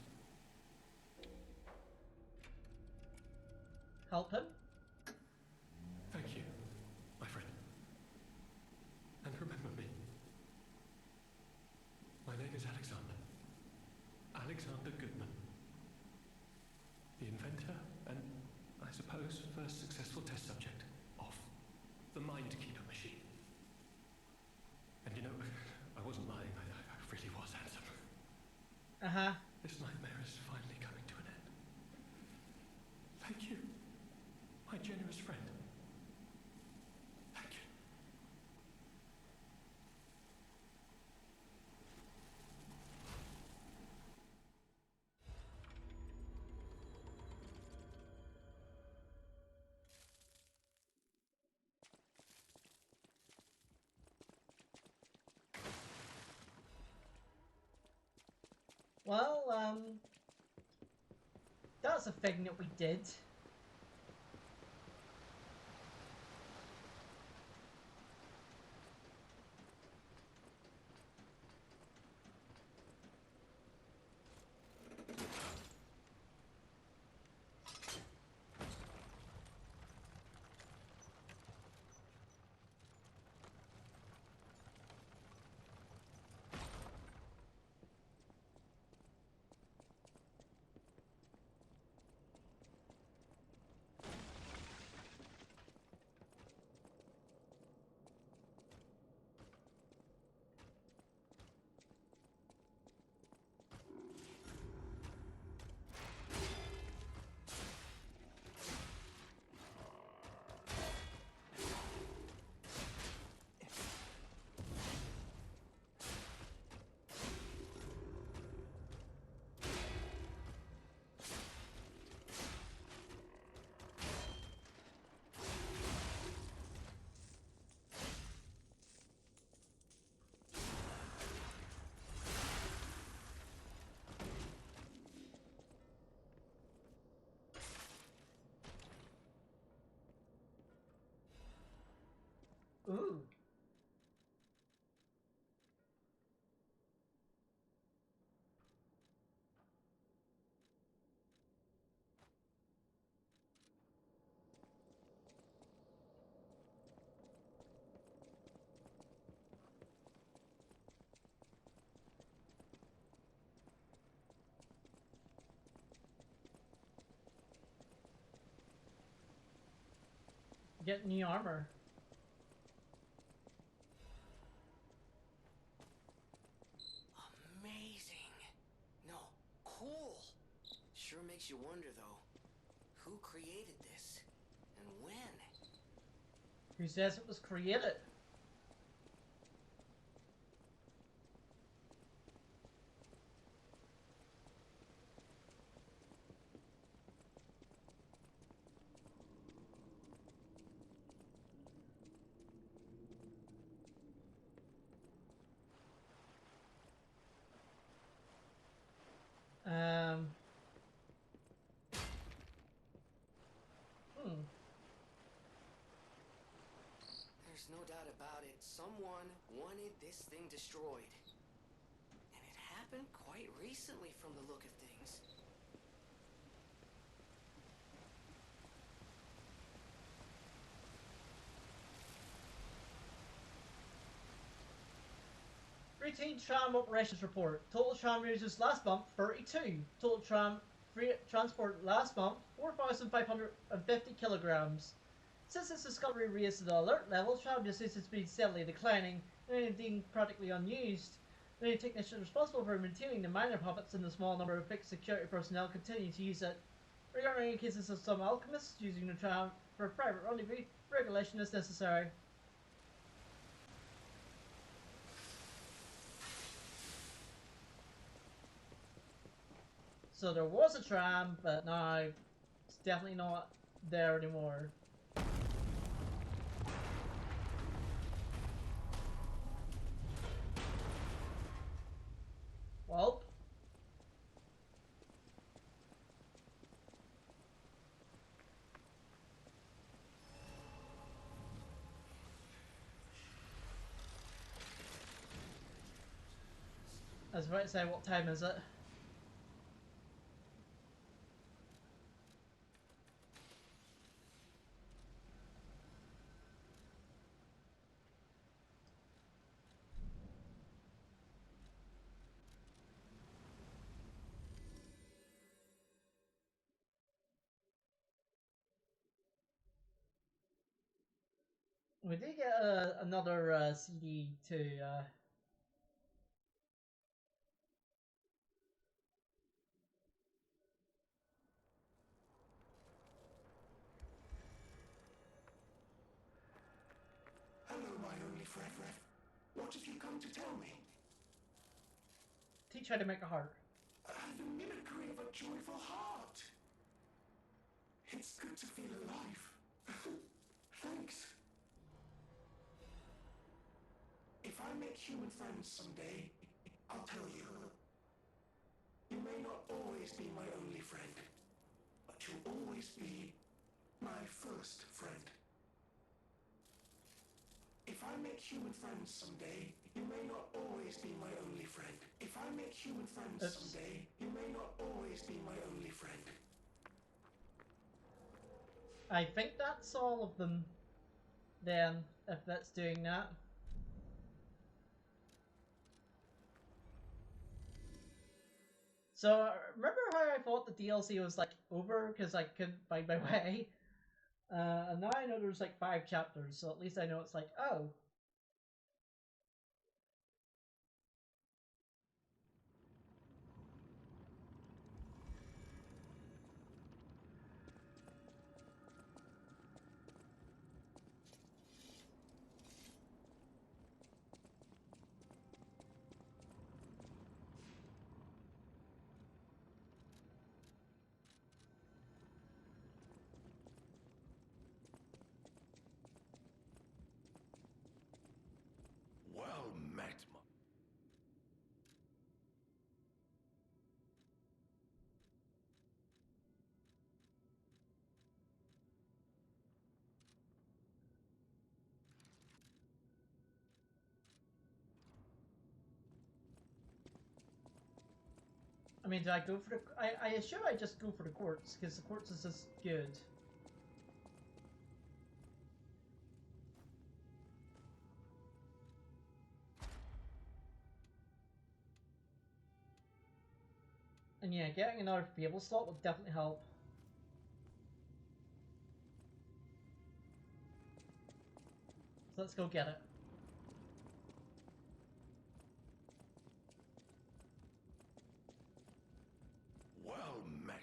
Help him? Thank you, my friend. And remember me. My name is Alexander. Alexander Goodman. The inventor and, I suppose, first successful mind-keeper machine. And you know, I wasn't lying. I really was handsome. Uh-huh. This nightmare is finally coming to an end. Thank you, my generous friend. Thank you. Well, that's a thing that we did. Ooh. Get new armor. Amazing. No, cool. Sure makes you wonder, though. Who created this? And when? Who says it was created? Um. There's no doubt about it. Someone wanted this thing destroyed. And it happened quite recently from the look of things. Routine tram operations report. Total tram users last month 32. Total tram transport last month 4,550 kilograms. Since its discovery raised the alert level, tram usage has been steadily declining and being practically unused. Many technicians responsible for maintaining the minor puppets and the small number of fixed security personnel continue to use it. Regarding cases of some alchemists using the tram for private rendezvous, regulation is necessary. So there was a tram, but now it's definitely not there anymore. Well, I was about to say, what time is it? We did get another CD to Hello, my only friend. What have you come to tell me? teach how to make a heart. The mimicry of a joyful heart. It's good to feel alive. Thanks. If I make human friends someday, I'll tell you. You may not always be my only friend, but you'll always be my first friend. If I make human friends someday, you may not always be my only friend. If I make human friends someday, you may not always be my only friend. I think that's all of them. Then, if that's doing that. So, remember how I thought the DLC was like over because I couldn't find my way? And now I know there's like 5 chapters, so at least I know it's like, oh. Well met, I mean, do I go for the... I assume I just go for the quartz, because the quartz is just good. And yeah, getting another Fable slot would definitely help. So let's go get it. well met.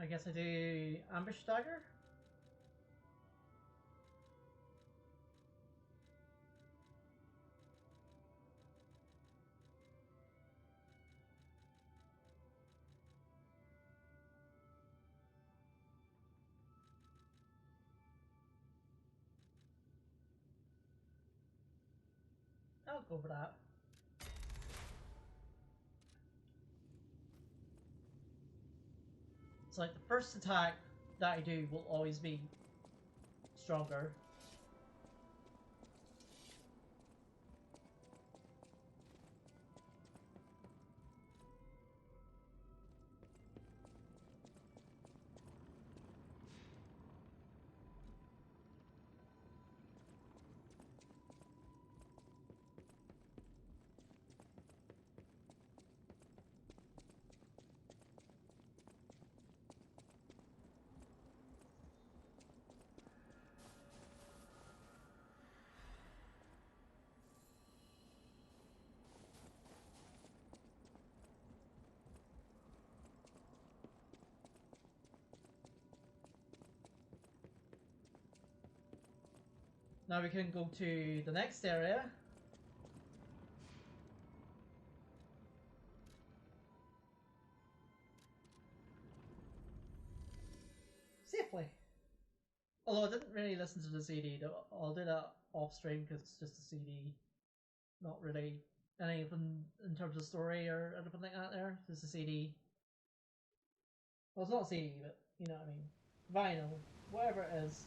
I guess I do ambush dagger. I'll go for that. It's like the first attack that I do will always be stronger. Now we can go to the next area. Safely. Although I didn't really listen to the CD, I'll do that off stream because it's just a CD. Not really anything in terms of story or anything like that there. It's just a CD. Well, it's not a CD, but you know what I mean. Vinyl, whatever it is.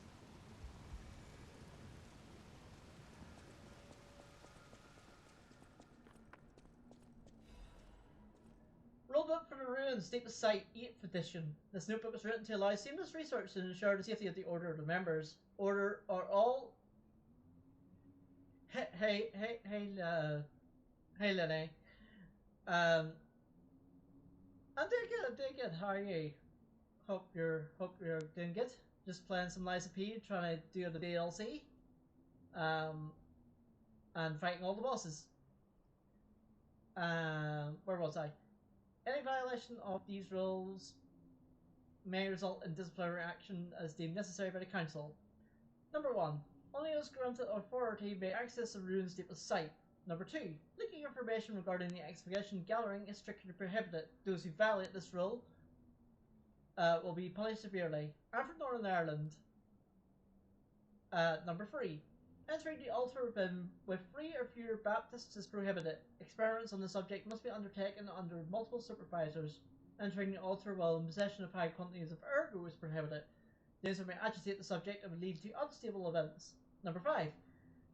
Rulebook for the Ruins, Deepest Sight, 8th edition. This notebook is written to allow seamless research and ensure the safety of the Order of the members. Order are all... Hey, Lenny. I'm doing good. How are you? Hope you're doing good. Just playing some Lies of P, trying to do the DLC. And fighting all the bosses. Where was I? Any violation of these rules may result in disciplinary action as deemed necessary by the Council. Number 1. Only those granted authority may access the ruins' deepest sight. Number 2. Leaking information regarding the excavation gathering is strictly prohibited. Those who violate this rule will be punished severely. I'm from Northern Ireland. Number 3. Entering the altar bin with 3 or fewer Baptists is prohibited. Experiments on the subject must be undertaken under multiple supervisors. Entering the altar while in possession of high quantities of ergo is prohibited. Those who may agitate the subject and would lead to unstable events. Number 5.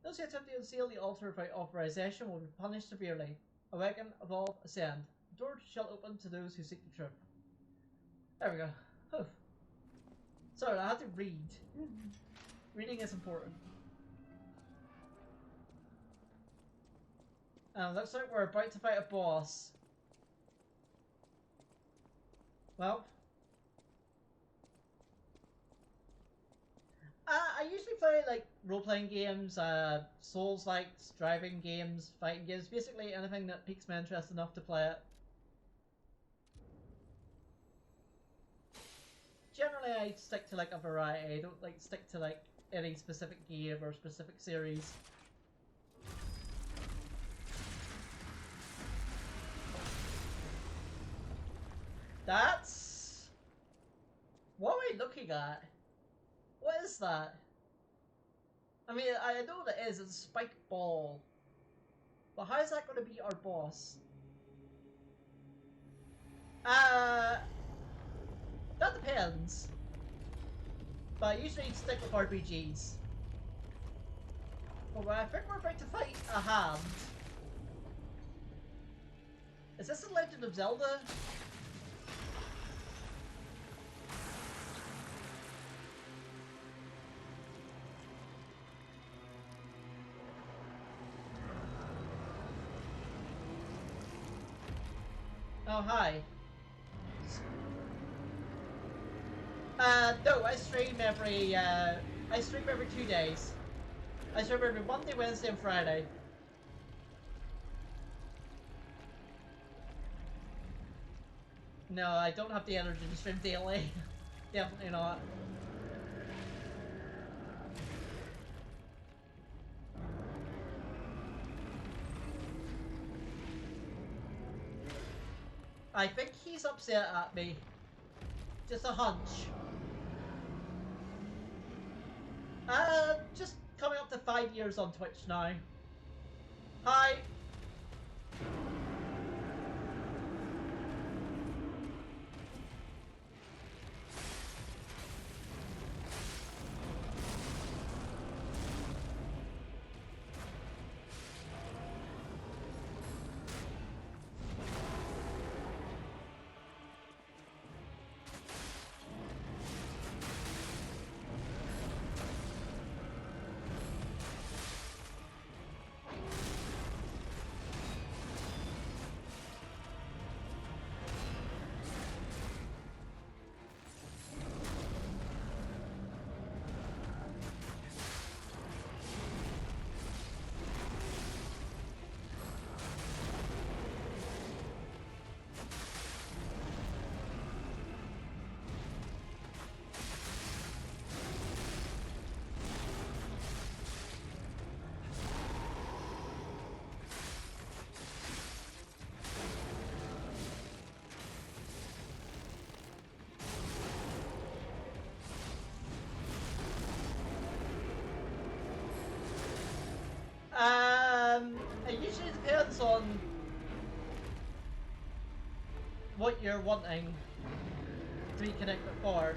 Those who attempt to unseal the altar without authorization will be punished severely. Awaken, evolve, ascend. The door shall open to those who seek the truth. There we go. Whew. Sorry, I had to read. Reading is important. Looks like we're about to fight a boss. Well. I usually play like role-playing games, Souls-likes, driving games, fighting games, basically anything that piques my interest enough to play it. Generally I stick to like a variety, I don't like stick to like any specific game or specific series. That's... What am I looking at? What is that? I mean, I know what it is, it's a spike ball. But how is that going to be our boss? That depends. But I usually stick with RPGs. But I think we're about to fight a hand. Is this The Legend of Zelda? Oh, hi. No, I stream every 2 days. I stream every Monday, Wednesday, and Friday. No, I don't have the energy to stream daily. Definitely not. I think he's upset at me. Just a hunch. Just coming up to 5 years on Twitch now. Hi. what you're wanting to reconnect it for.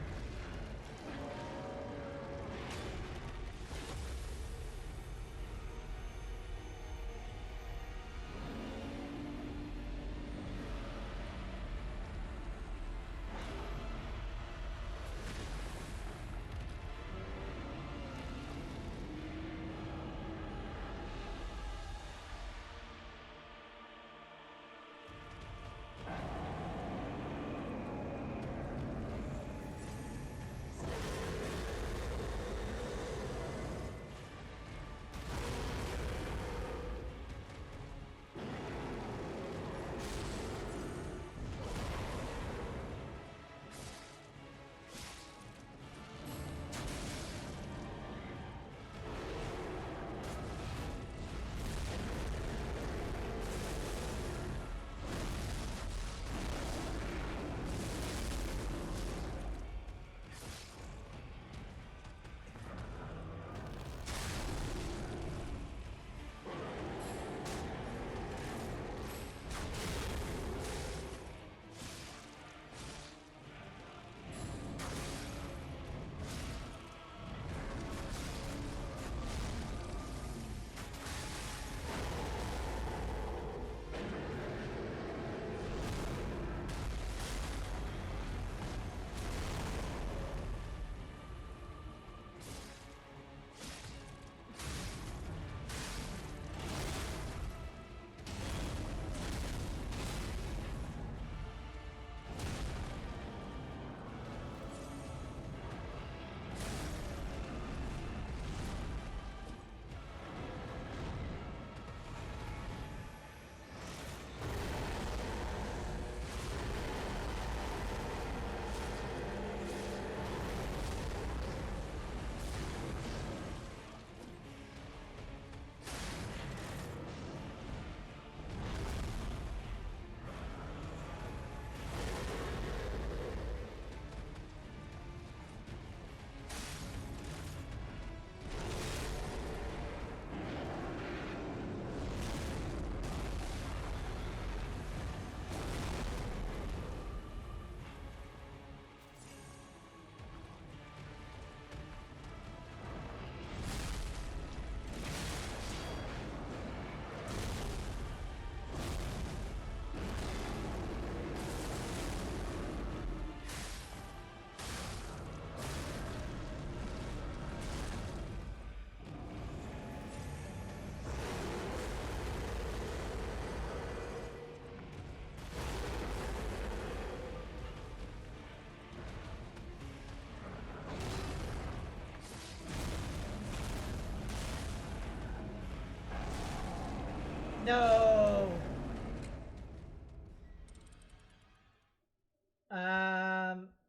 No.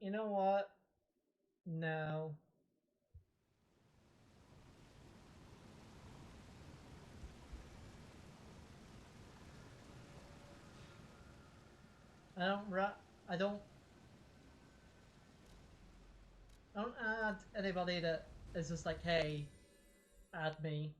You know what? No. I don't ra- I don't I don't add anybody that is just like, hey, add me.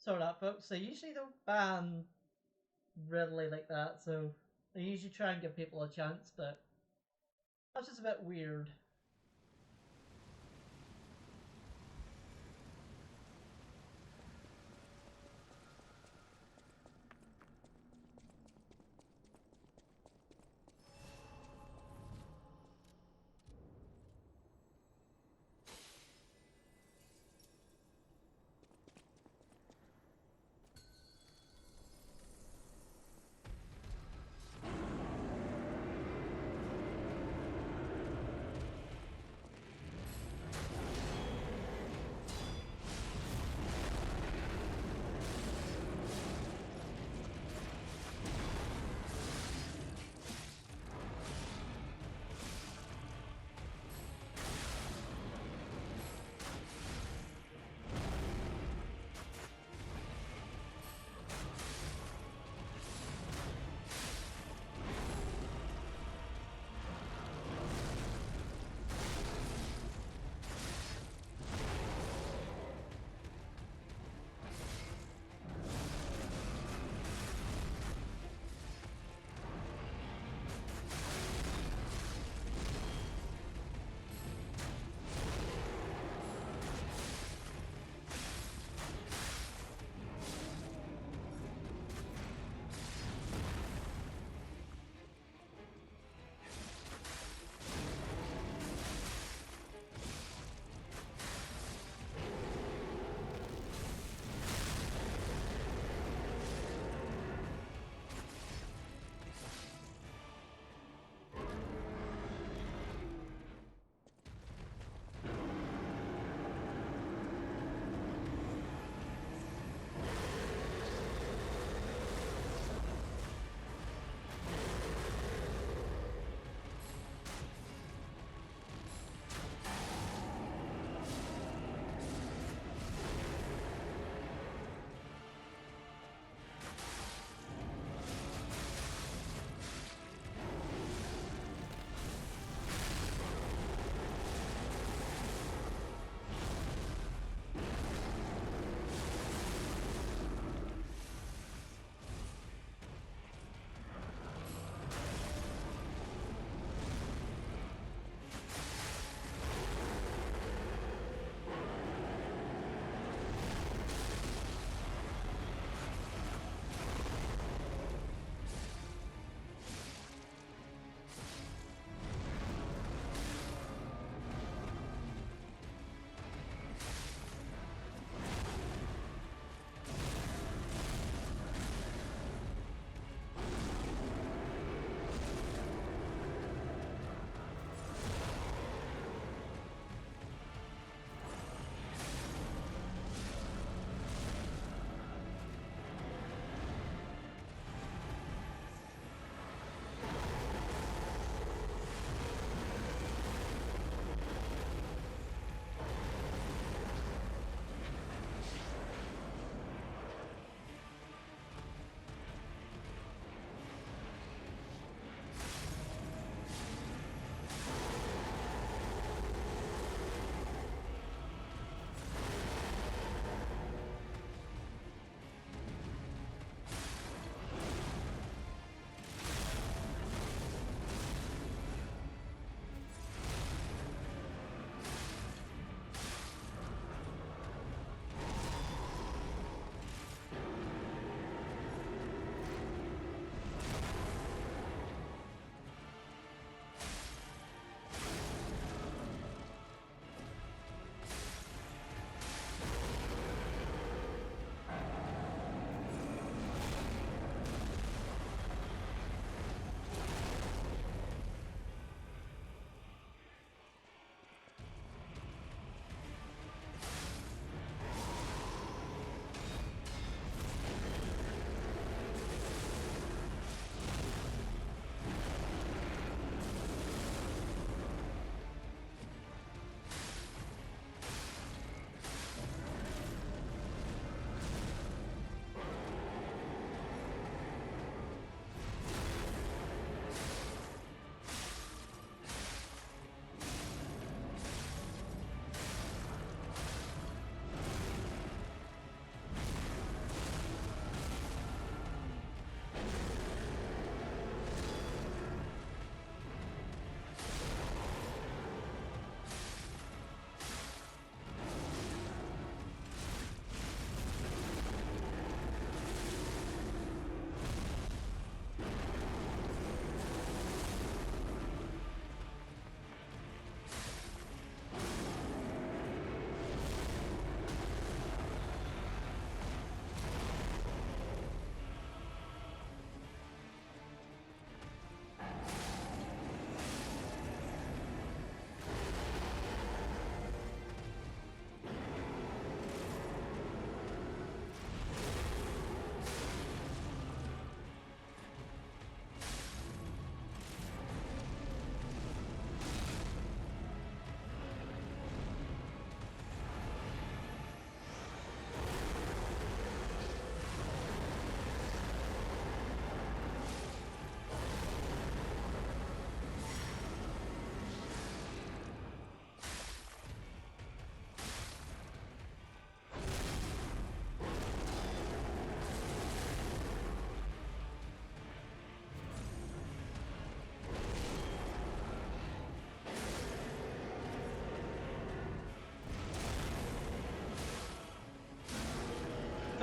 So that folks, they usually don't ban readily like that, so they usually try and give people a chance, but that's just a bit weird.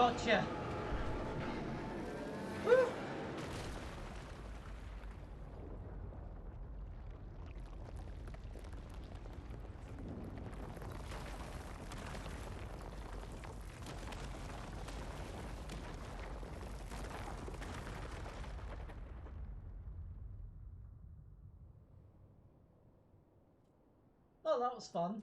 Gotcha. Woo. Oh, that was fun.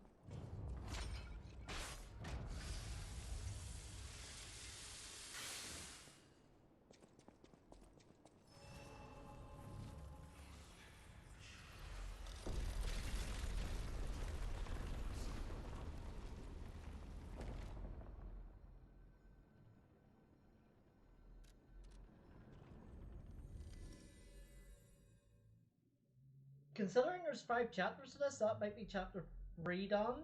Considering there's 5 chapters to this, that might be chapter 3 done.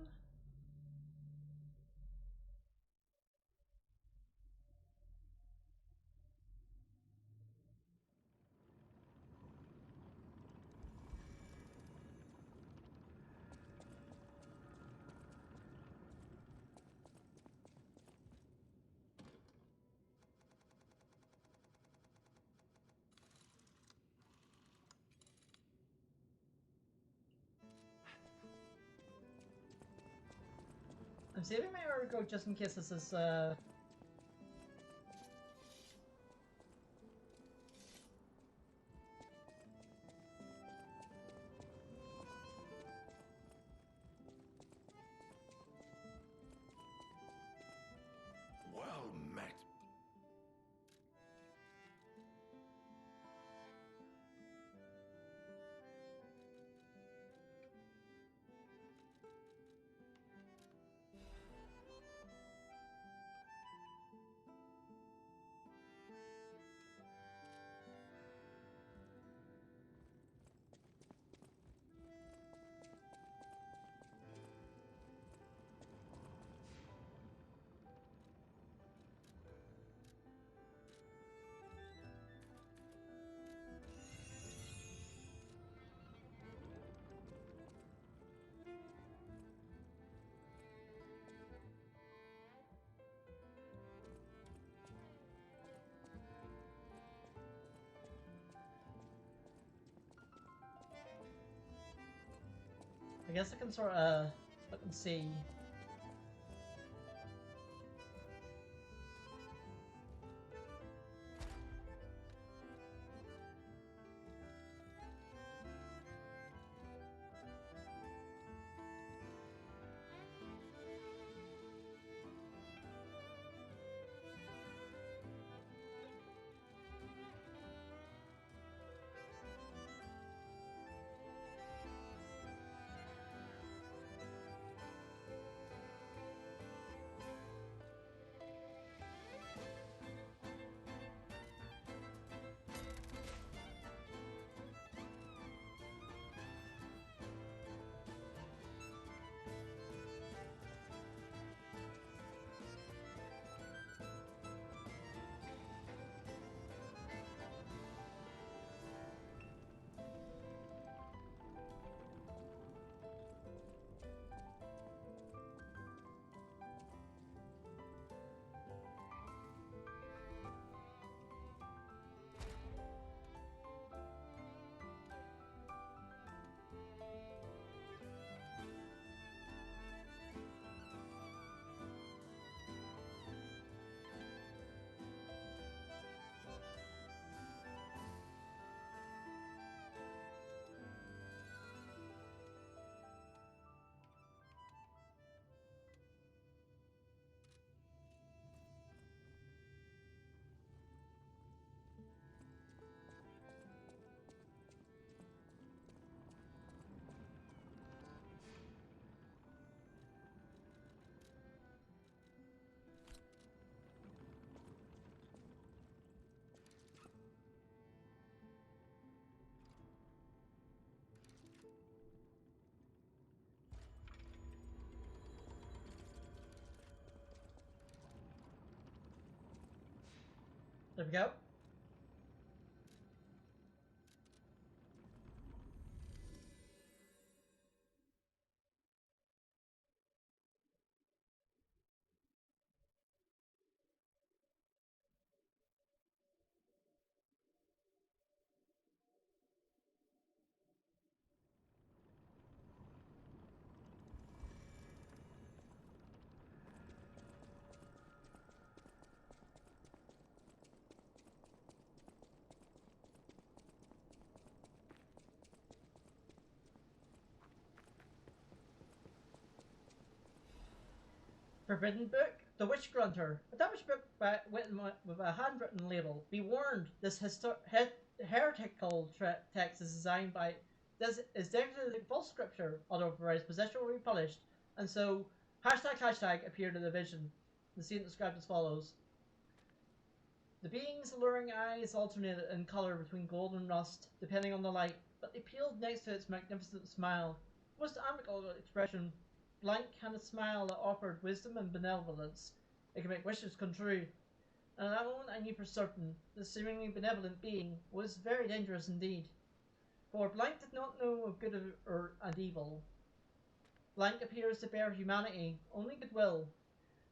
I'm saving my article just in case this is Well met. I guess I can sort of look and see. There we go. Forbidden Book, The Witch Grunter. A damaged book written with a handwritten label. Be warned, this heretical text is designed by this is decorated like false scripture, unauthorized possession will be punished, and so hashtag appeared in the vision. The scene described as follows. The being's alluring eyes alternated in colour between gold and rust, depending on the light, but they peeled next to its magnificent smile. Most amicable expression, blank had a smile that offered wisdom and benevolence. It could make wishes come true. And at that moment I knew for certain the seemingly benevolent being was very dangerous indeed. For Blank did not know of good and evil. Blank appears to bear humanity, only goodwill.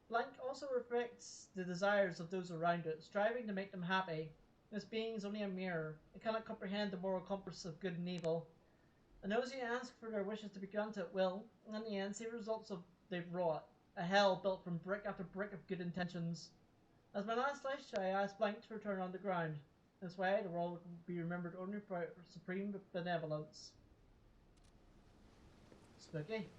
Blank also reflects the desires of those around it, striving to make them happy. This being is only a mirror. It cannot comprehend the moral compass of good and evil. And those who ask for their wishes to be granted will, in the end, see the results of they've wrought. A hell built from brick after brick of good intentions. As my last wish, I asked Blank to return underground. This way, the world will be remembered only for supreme benevolence. Spooky.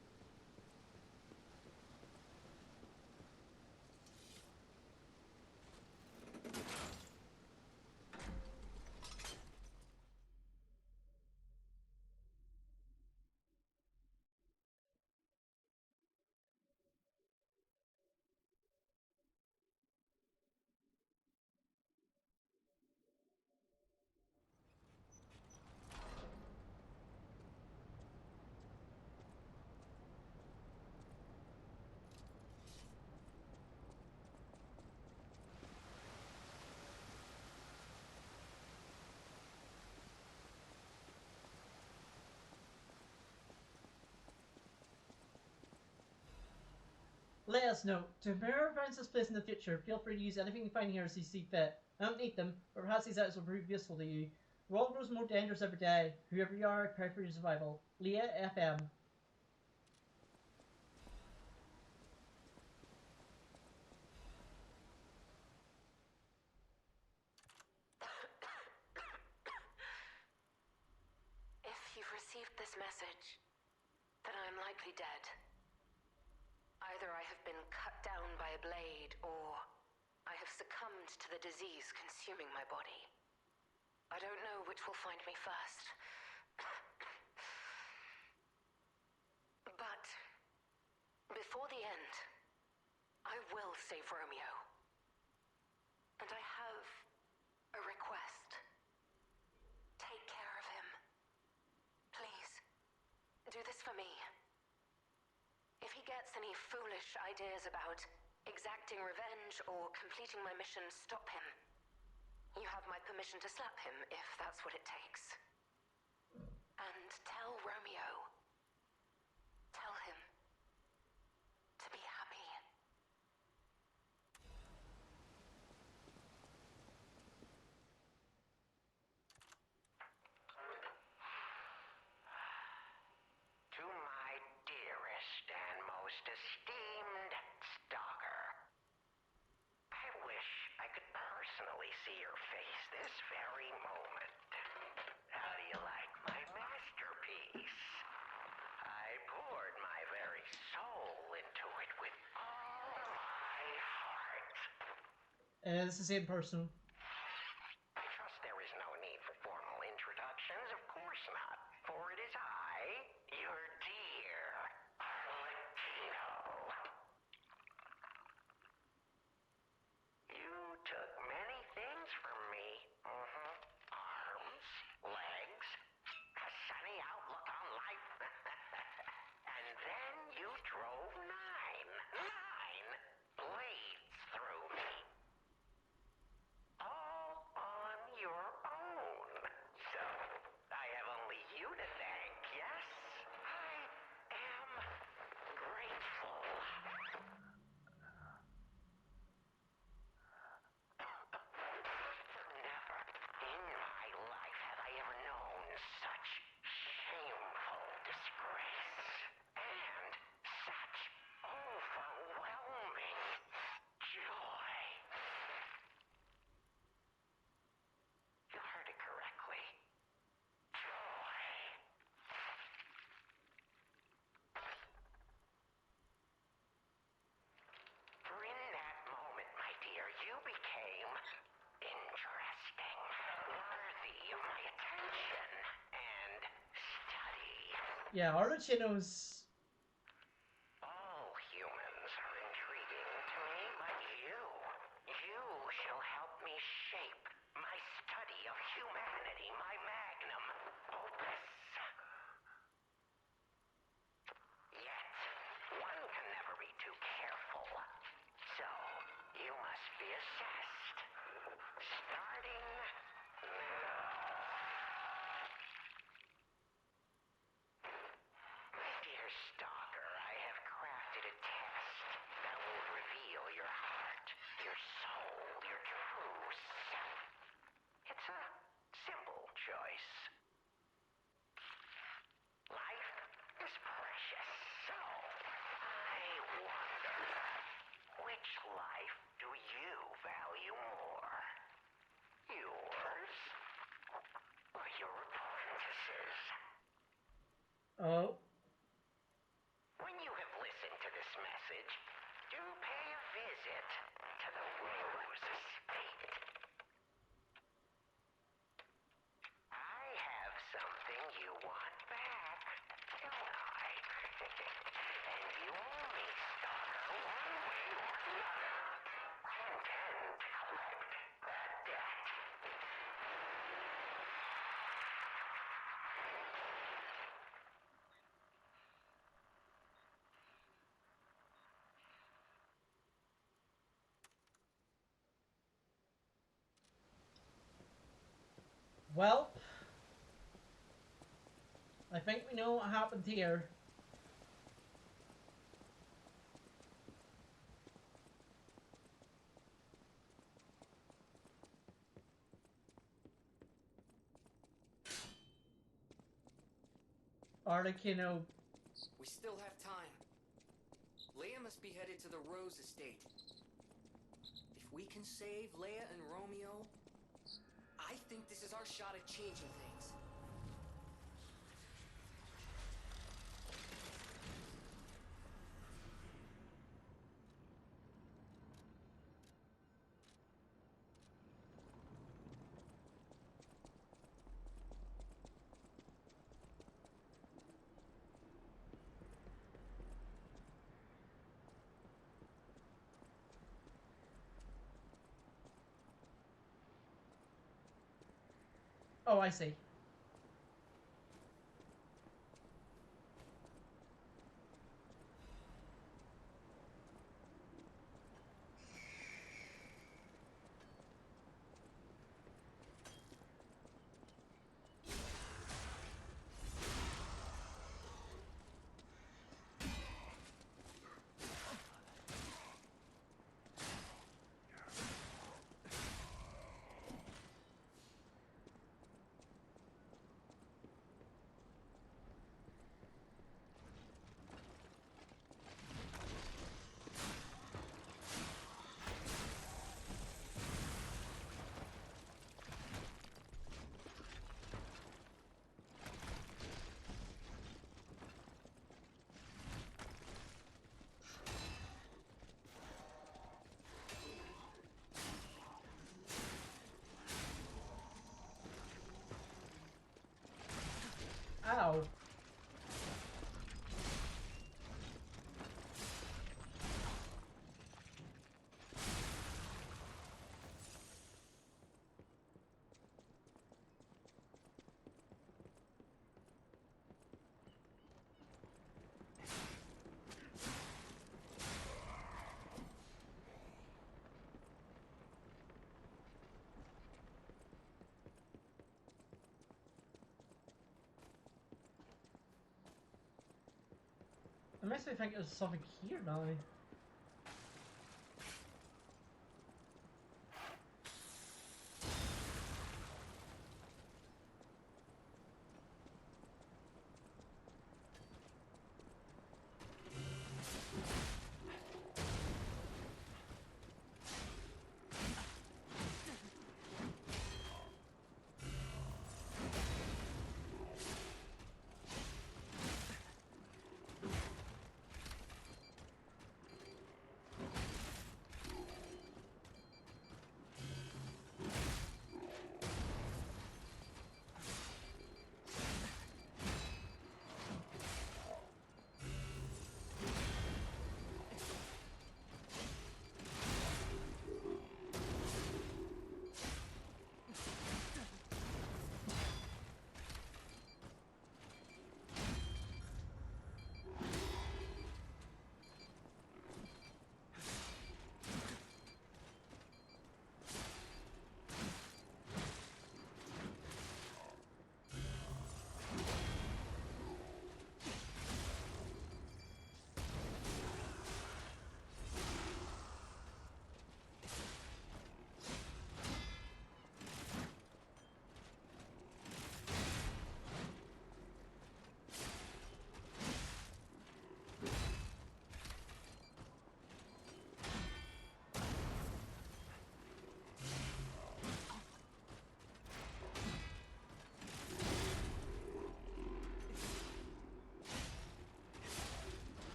Let us know. To whoever finds this place in the future, feel free to use anything you find here as you see fit. I don't need them, but perhaps these items will prove useful to you. The world grows more dangerous every day. Whoever you are, pray for your survival. Leah FM. If you've received this message, then I'm likely dead. Either I have been cut down by a blade, or I have succumbed to the disease consuming my body. I don't know which will find me first. But before the end, I will save Romeo. And I have a request. Take care of him. Please, do this for me. If he gets any foolish ideas about exacting revenge or completing my mission, stop him. You have my permission to slap him if that's what it takes. And tell Romeo. Tell him to be happy. To my dearest and most esteemed stalker, I wish I could personally see your face this very moment. How do you like my masterpiece? I poured my very soul into it with all my heart. It's the same person. I trust there is no need for formal introductions. Of course not. For it is I, your dear Arlecchino. You took many things from me. Arms, legs, a sunny outlook on life. And then you drove nine blades through me. Yeah, Arlecchino's... All humans are intriguing to me, but you shall help me shape my study of humanity, my magnum opus. Yet, one can never be too careful. So, you must be assessed. Starting now. My dear Stalker, I have crafted a test that will reveal your heart, your soul, your true self. It's a simple choice. Life is precious, so I wonder, which life do you value more? Yours or your apprentice's? Oh. When you have listened to this message, do pay a visit to the Rose Estate. I have something you want back, don't I? And you owe me, Stalker, one way or another. I intend to collect that debt. Well, I think we know what happened here. Arlecchino. We still have time. Leia must be headed to the Rose Estate. If we can save Leia and Romeo, I think this is our shot at changing things. Oh, I see. Ow. It makes me think there's something here now.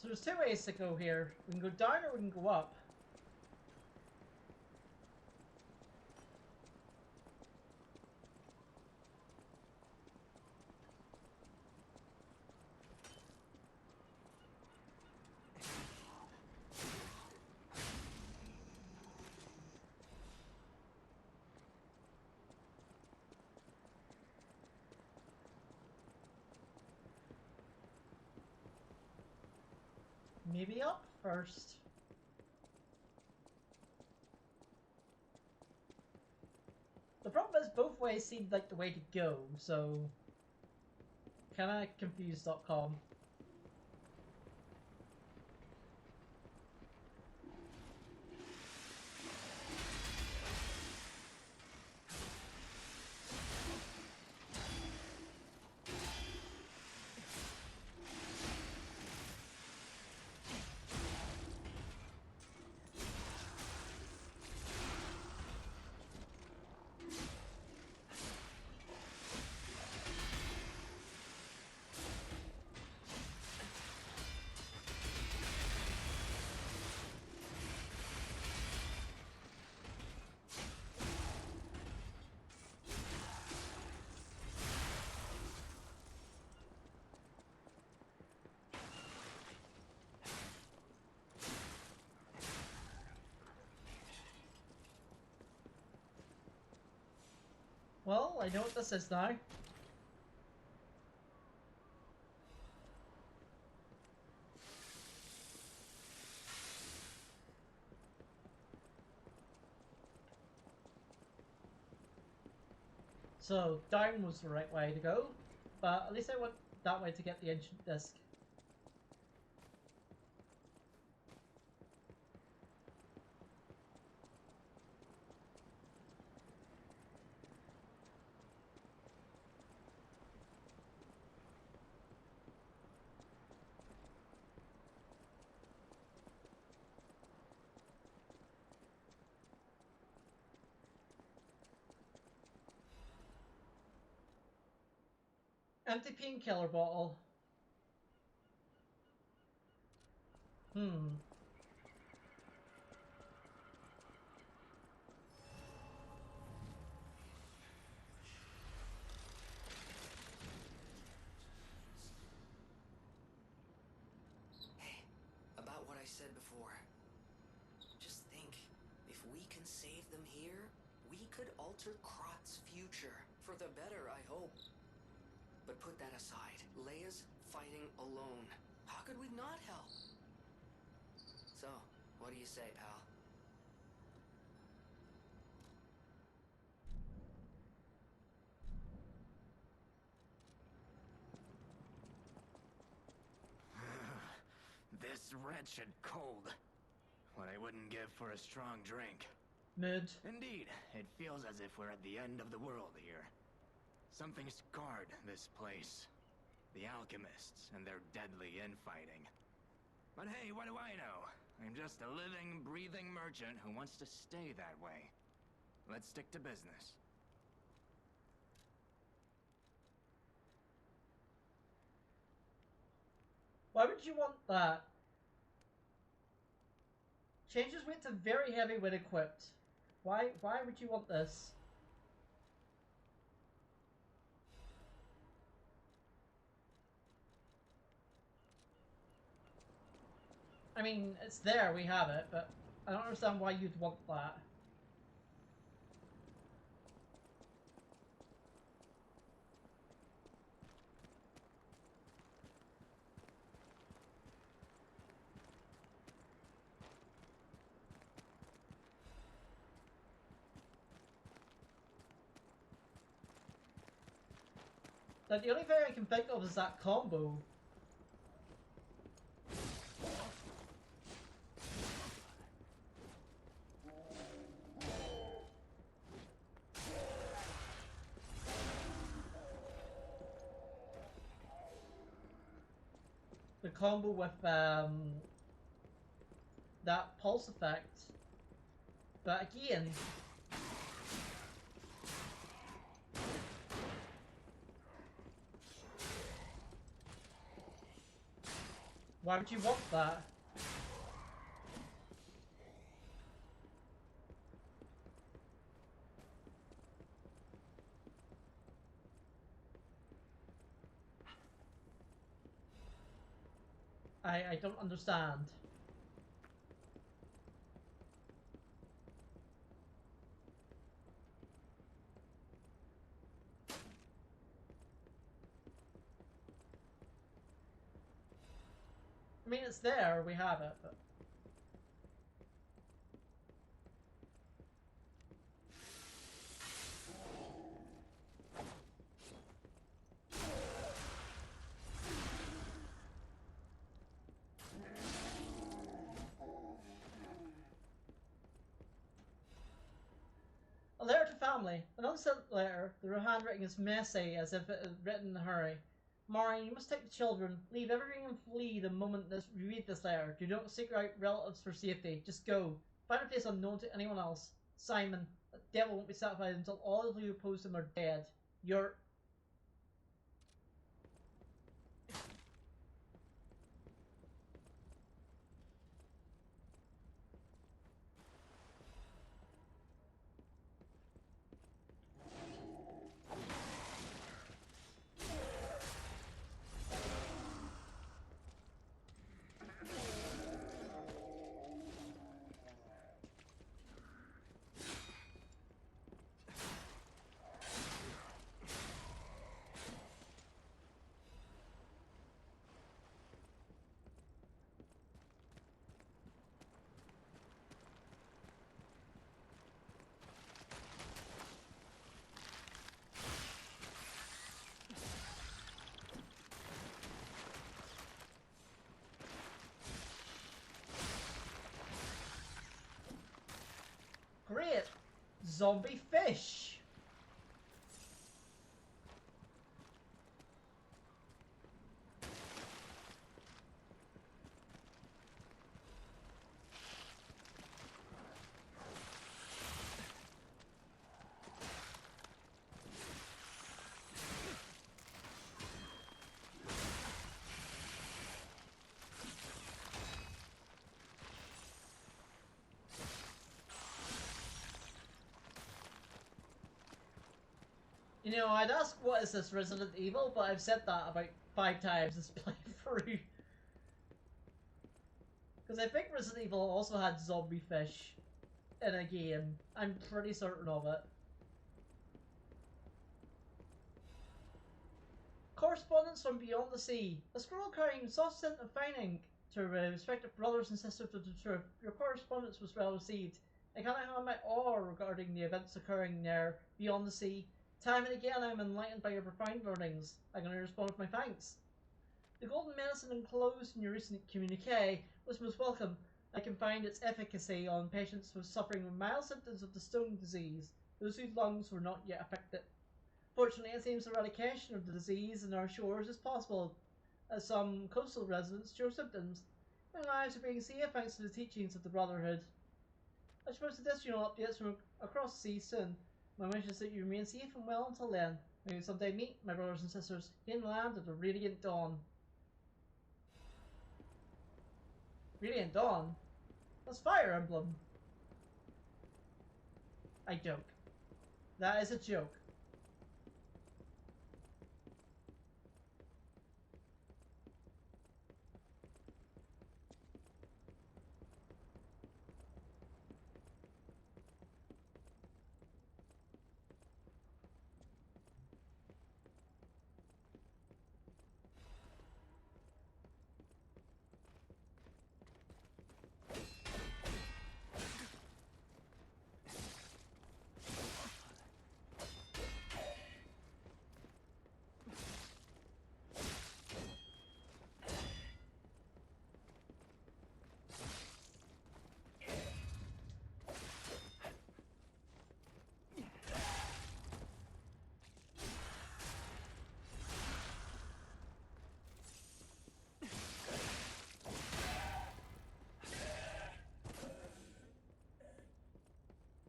So there's two ways to go here. We can go down or we can go up. Maybe up first. The problem is both ways seemed like the way to go, so kinda confused.com. Well, I know what this is now. So, down was the right way to go, but at least I went that way to get the ancient disc. Empty painkiller bottle. Hey, about what I said before. Just think, if we can save them here, we could alter Krot's future. For the better, I hope. But put that aside. Leia's fighting alone. How could we not help? So, what do you say, pal? This wretched cold. What I wouldn't give for a strong drink. Mid. Indeed, it feels as if we're at the end of the world here. Something scarred this place. The alchemists and their deadly infighting. But hey, what do I know? I'm just a living, breathing merchant who wants to stay that way. Let's stick to business. Why would you want that? Changes weight to very heavy when equipped. Why would you want this? I mean, it's there, we have it, but I don't understand why you'd want that. Like, the only thing I can think of is that combo. The combo with that pulse effect. But again, Why would you want that? I don't understand. I mean, it's there, we have it, but... A letter to family. An unsent letter. The handwriting is messy, as if it is written in a hurry. Maureen, you must take the children. Leave everything and flee the moment you read this letter. Do not seek out relatives for safety. Just go. Find a place unknown to anyone else. Simon, the devil won't be satisfied until all of you who oppose him are dead. You're... Great! Zombie fish! You know, I'd ask what is this Resident Evil, but I've said that about 5 times this playthrough. Because I think Resident Evil also had zombie fish in a game. I'm pretty certain of it. Correspondence from Beyond the Sea. A scroll carrying soft scent of fine ink to respective brothers and sisters of the truth. Your correspondence was well received. I cannot hide my awe regarding the events occurring there beyond the sea. Time and again I am enlightened by your profound learnings. I can only respond with my thanks. The golden medicine enclosed in your recent communique was most welcome. I can find its efficacy on patients who are suffering with mild symptoms of the stone disease, those whose lungs were not yet affected. Fortunately, it seems eradication of the disease in our shores is possible, as some coastal residents show symptoms. Their lives are being saved thanks to the teachings of the Brotherhood. I suppose additional updates from across the sea soon. My wish is that you remain safe and well until then. Maybe someday meet my brothers and sisters in land of the Radiant Dawn. Radiant Dawn? That's Fire Emblem. I joke. That is a joke.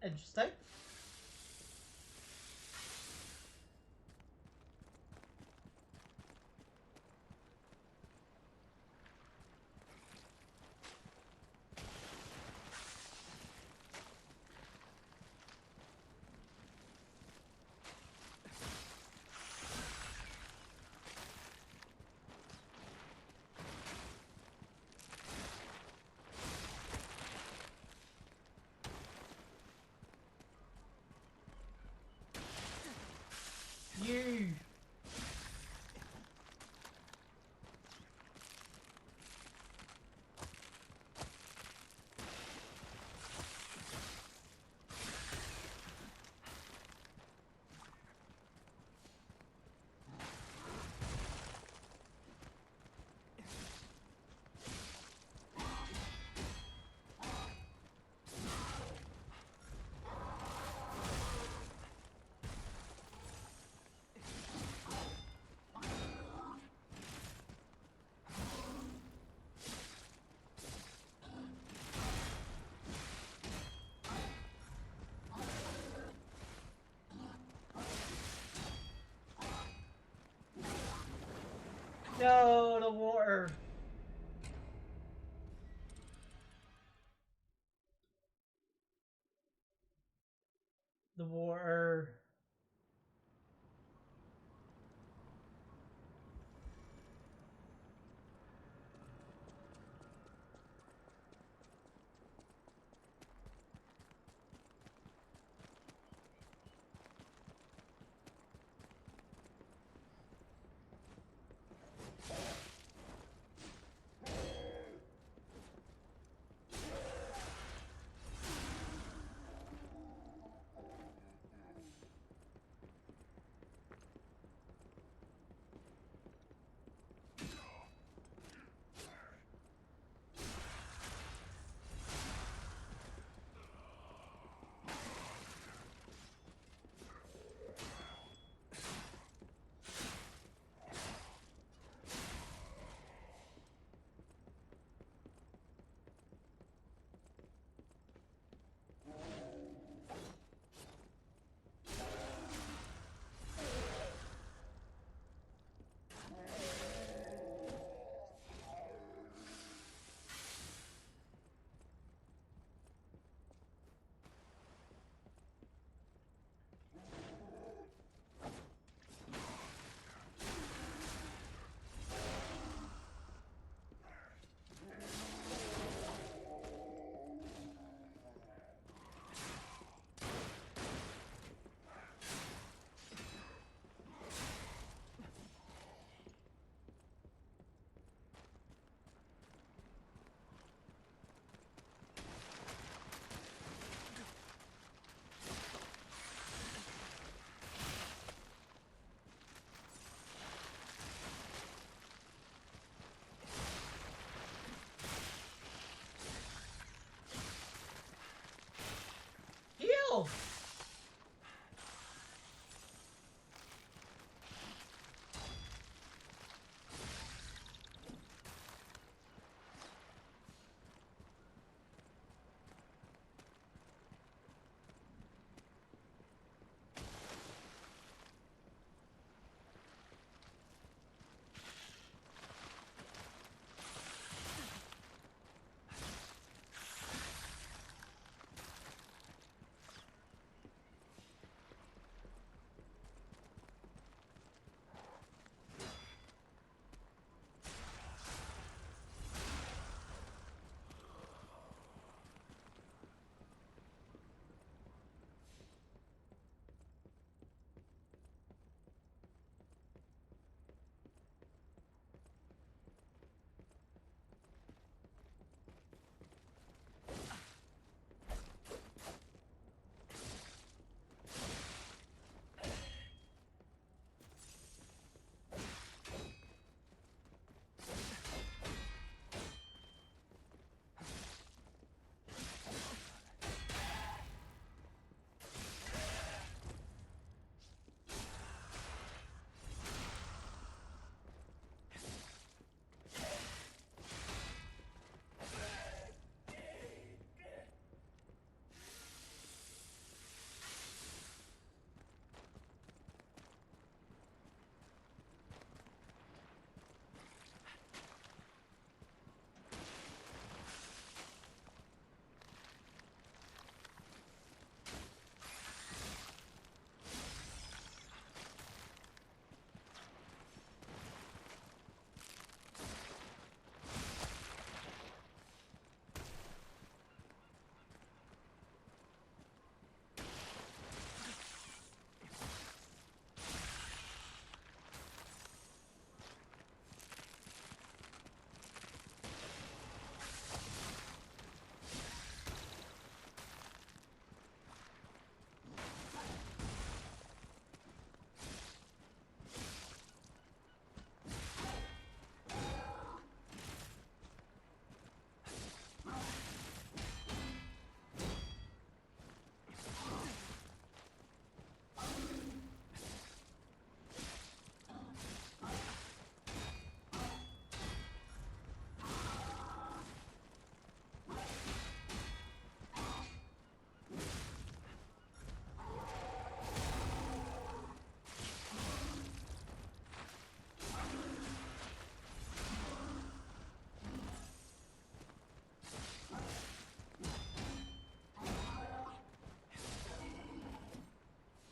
Interesting. No, the water. The water.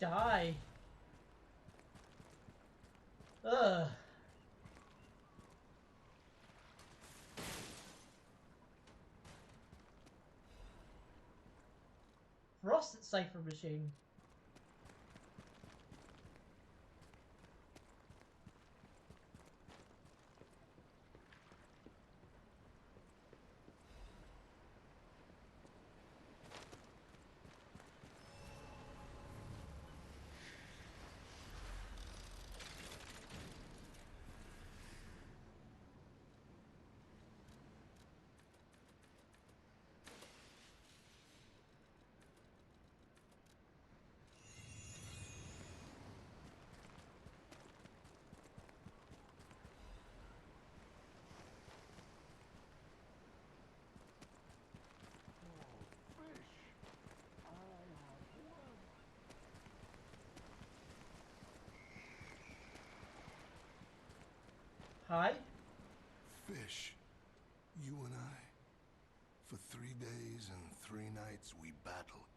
die. Ugh. Frosted cipher machine. Hi. Fish, you and I. For 3 days and 3 nights we battled.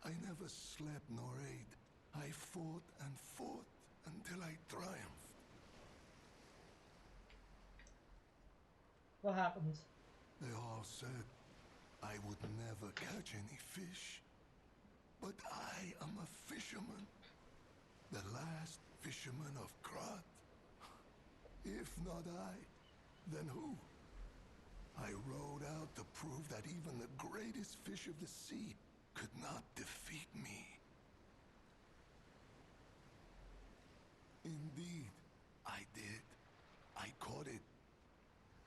I never slept nor ate. I fought and fought until I triumphed. What happened? They all said I would never catch any fish. But I am a fisherman. The last fisherman of Krat. If not I, then who? I rowed out to prove that even the greatest fish of the sea could not defeat me. Indeed, I did. I caught it.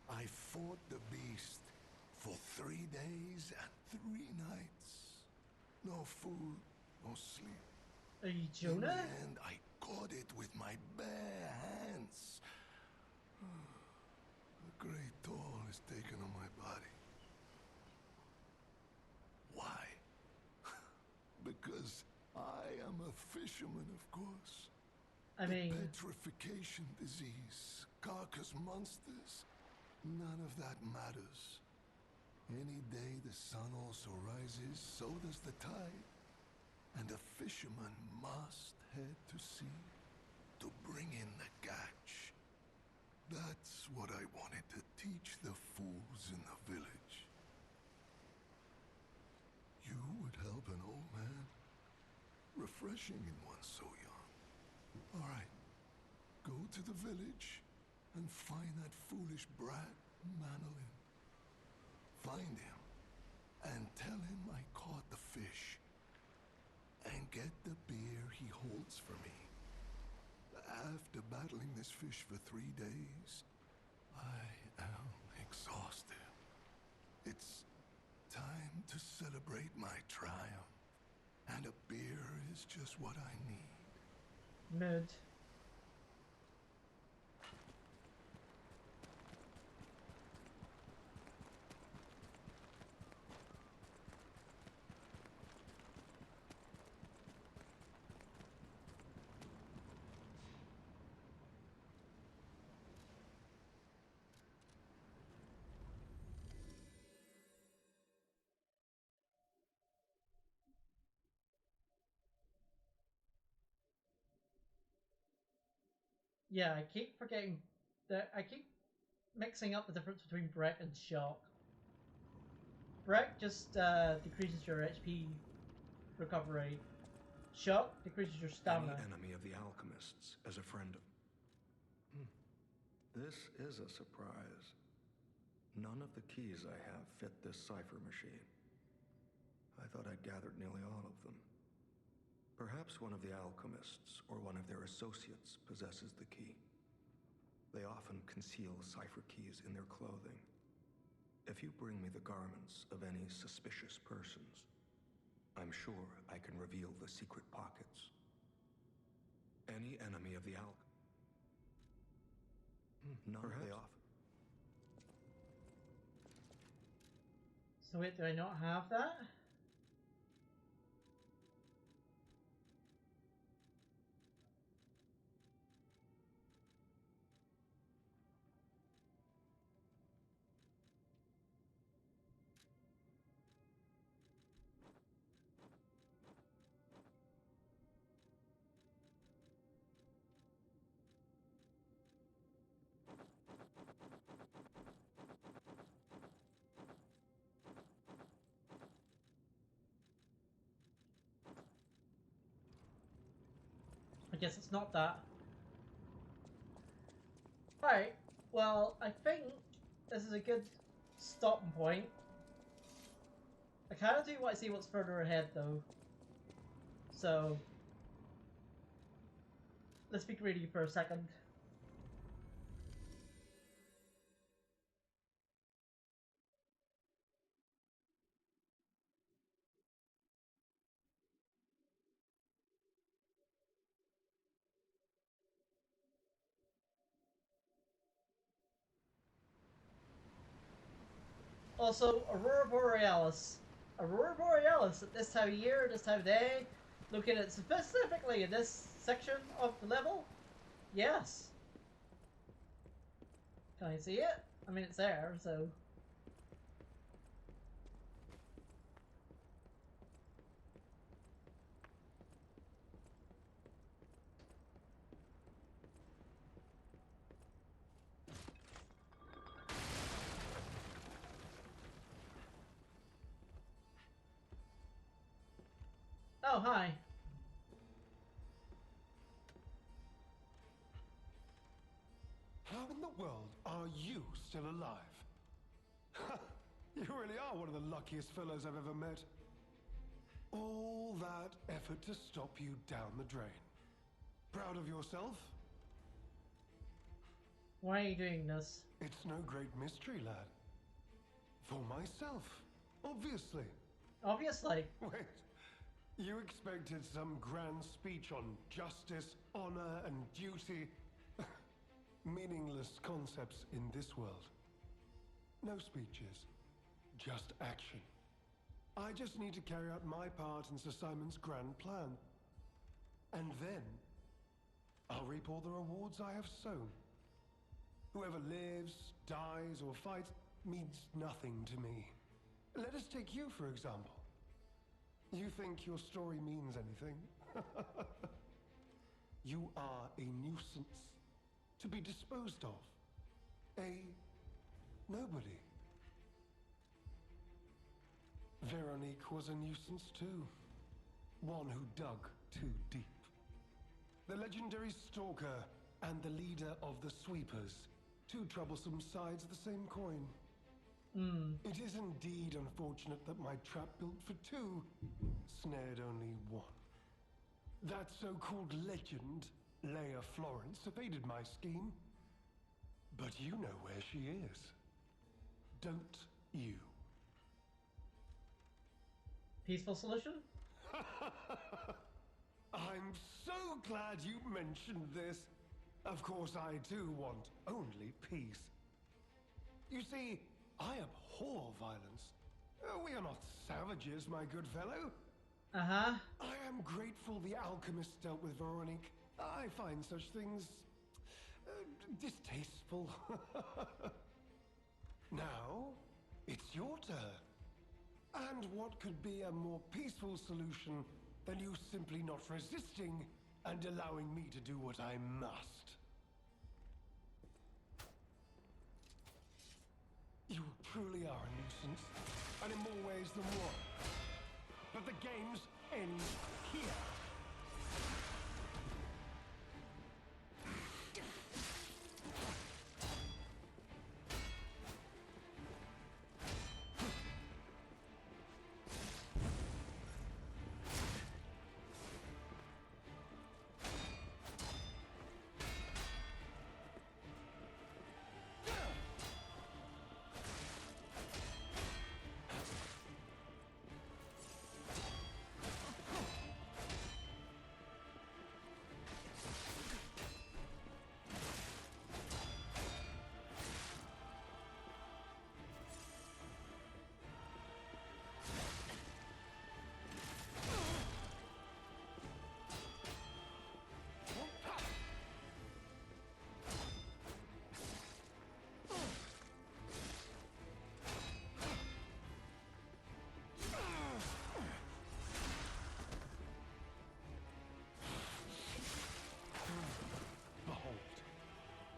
I fought the beast for 3 days and 3 nights. No food, no sleep. Are you In the Jonah? end, I caught it with my bare hands. A great toll is taken on my body. Why? Because I am a fisherman, of course. I mean, The petrification disease, carcass monsters, none of that matters. Any day the sun also rises, so does the tide. And a fisherman must head to sea to bring in the catch. That's what I wanted to teach the fools in the village. You would help an old man. Refreshing in one so young. All right, go to the village and find that foolish brat, Manolin. Find him and tell him I caught the fish. And get the beer he holds for me. After battling this fish for 3 days, I am exhausted. It's time to celebrate my triumph. And a beer is just what I need. mid. Yeah, I keep forgetting that I keep mixing up the difference between Breck and Shock. Breck just decreases your HP recovery. Shock decreases your stamina. Any enemy of the alchemists as a friend of... This is a surprise. None of the keys I have fit this cipher machine. I thought I'd gathered nearly all of them. Perhaps one of the alchemists or one of their associates possesses the key. They often conceal cipher keys in their clothing. If you bring me the garments of any suspicious persons, I'm sure I can reveal the secret pockets. Any enemy of the none of they often. So wait, do I not have that? guess it's not that. Right, well, I think this is a good stopping point. I kind of do want to see what's further ahead, though. So, let's be greedy for a second. Also, Aurora Borealis. Aurora Borealis at this time of year, this time of day, looking at specifically in this section of the level, yes. Can I see it? I mean, it's there, so... Oh, hi. How in the world are you still alive? You really are one of the luckiest fellows I've ever met. All that effort to stop you down the drain. Proud of yourself? Why are you doing this? It's no great mystery, lad. For myself, obviously. Obviously. Wait, you expected some grand speech on justice, honor, and duty? Meaningless concepts in this world. No speeches, just action. I just need to carry out my part in Sir Simon's grand plan. And then, I'll reap all the rewards I have sown. Whoever lives, dies, or fights means nothing to me. Let us take you, for example. You think your story means anything? You are a nuisance, to be disposed of. A nobody. Veronique was a nuisance too. One who dug too deep. The legendary stalker and the leader of the sweepers. Two troublesome sides of the same coin. It is indeed unfortunate that my trap built for two snared only one. That so-called legend, Leia Florence, evaded my scheme. But you know where she is. Don't you? Peaceful solution? I'm so glad you mentioned this. Of course, I too want only peace. You see, I abhor violence. We are not savages, my good fellow. Uh-huh. I am grateful the alchemist dealt with Veronique. I find such things distasteful. Now, it's your turn. And what could be a more peaceful solution than you simply not resisting and allowing me to do what I must? You truly are a nuisance, and in more ways than one. But the games end here.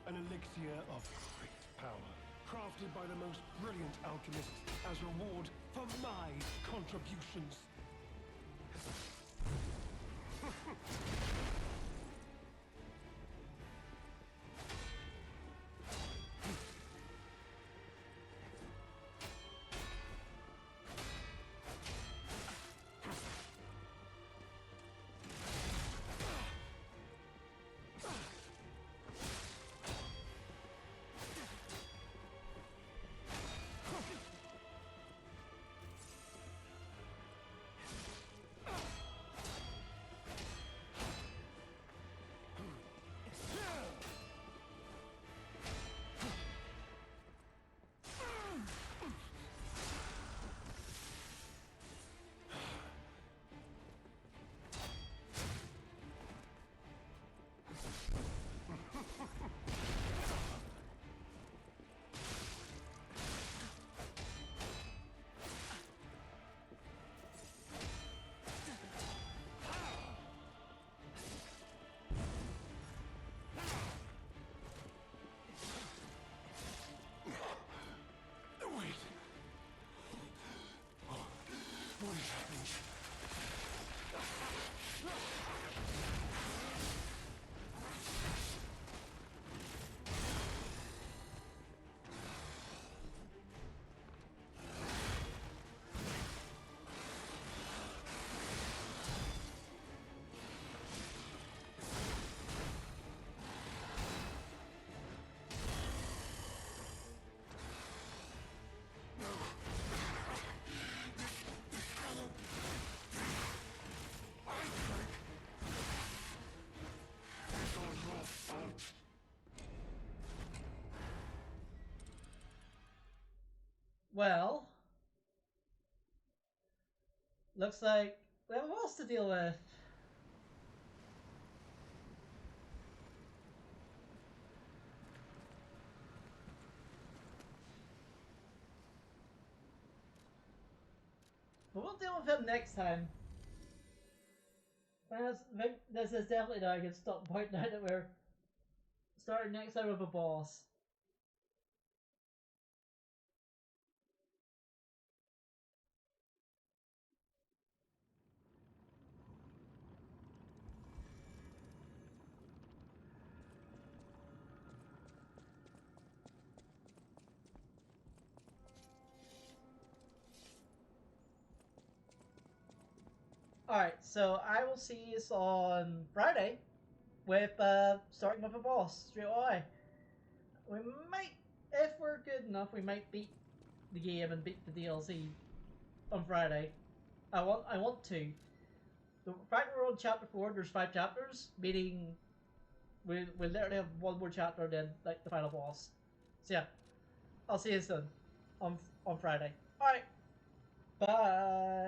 An elixir of great power, crafted by the most brilliant alchemists as reward for my contributions. Well, looks like we have a boss to deal with. But we'll deal with him next time. This is definitely now I can stop pointing out that we're starting next time with a boss. Alright, so I will see you on Friday with starting with a boss straight away. We might, if we're good enough, we might beat the game and beat the DLC on Friday. I want to. The fact we're on chapter 4, there's 5 chapters, meaning we literally have one more chapter then like the final boss. So yeah, I'll see you soon on Friday. Alright, bye.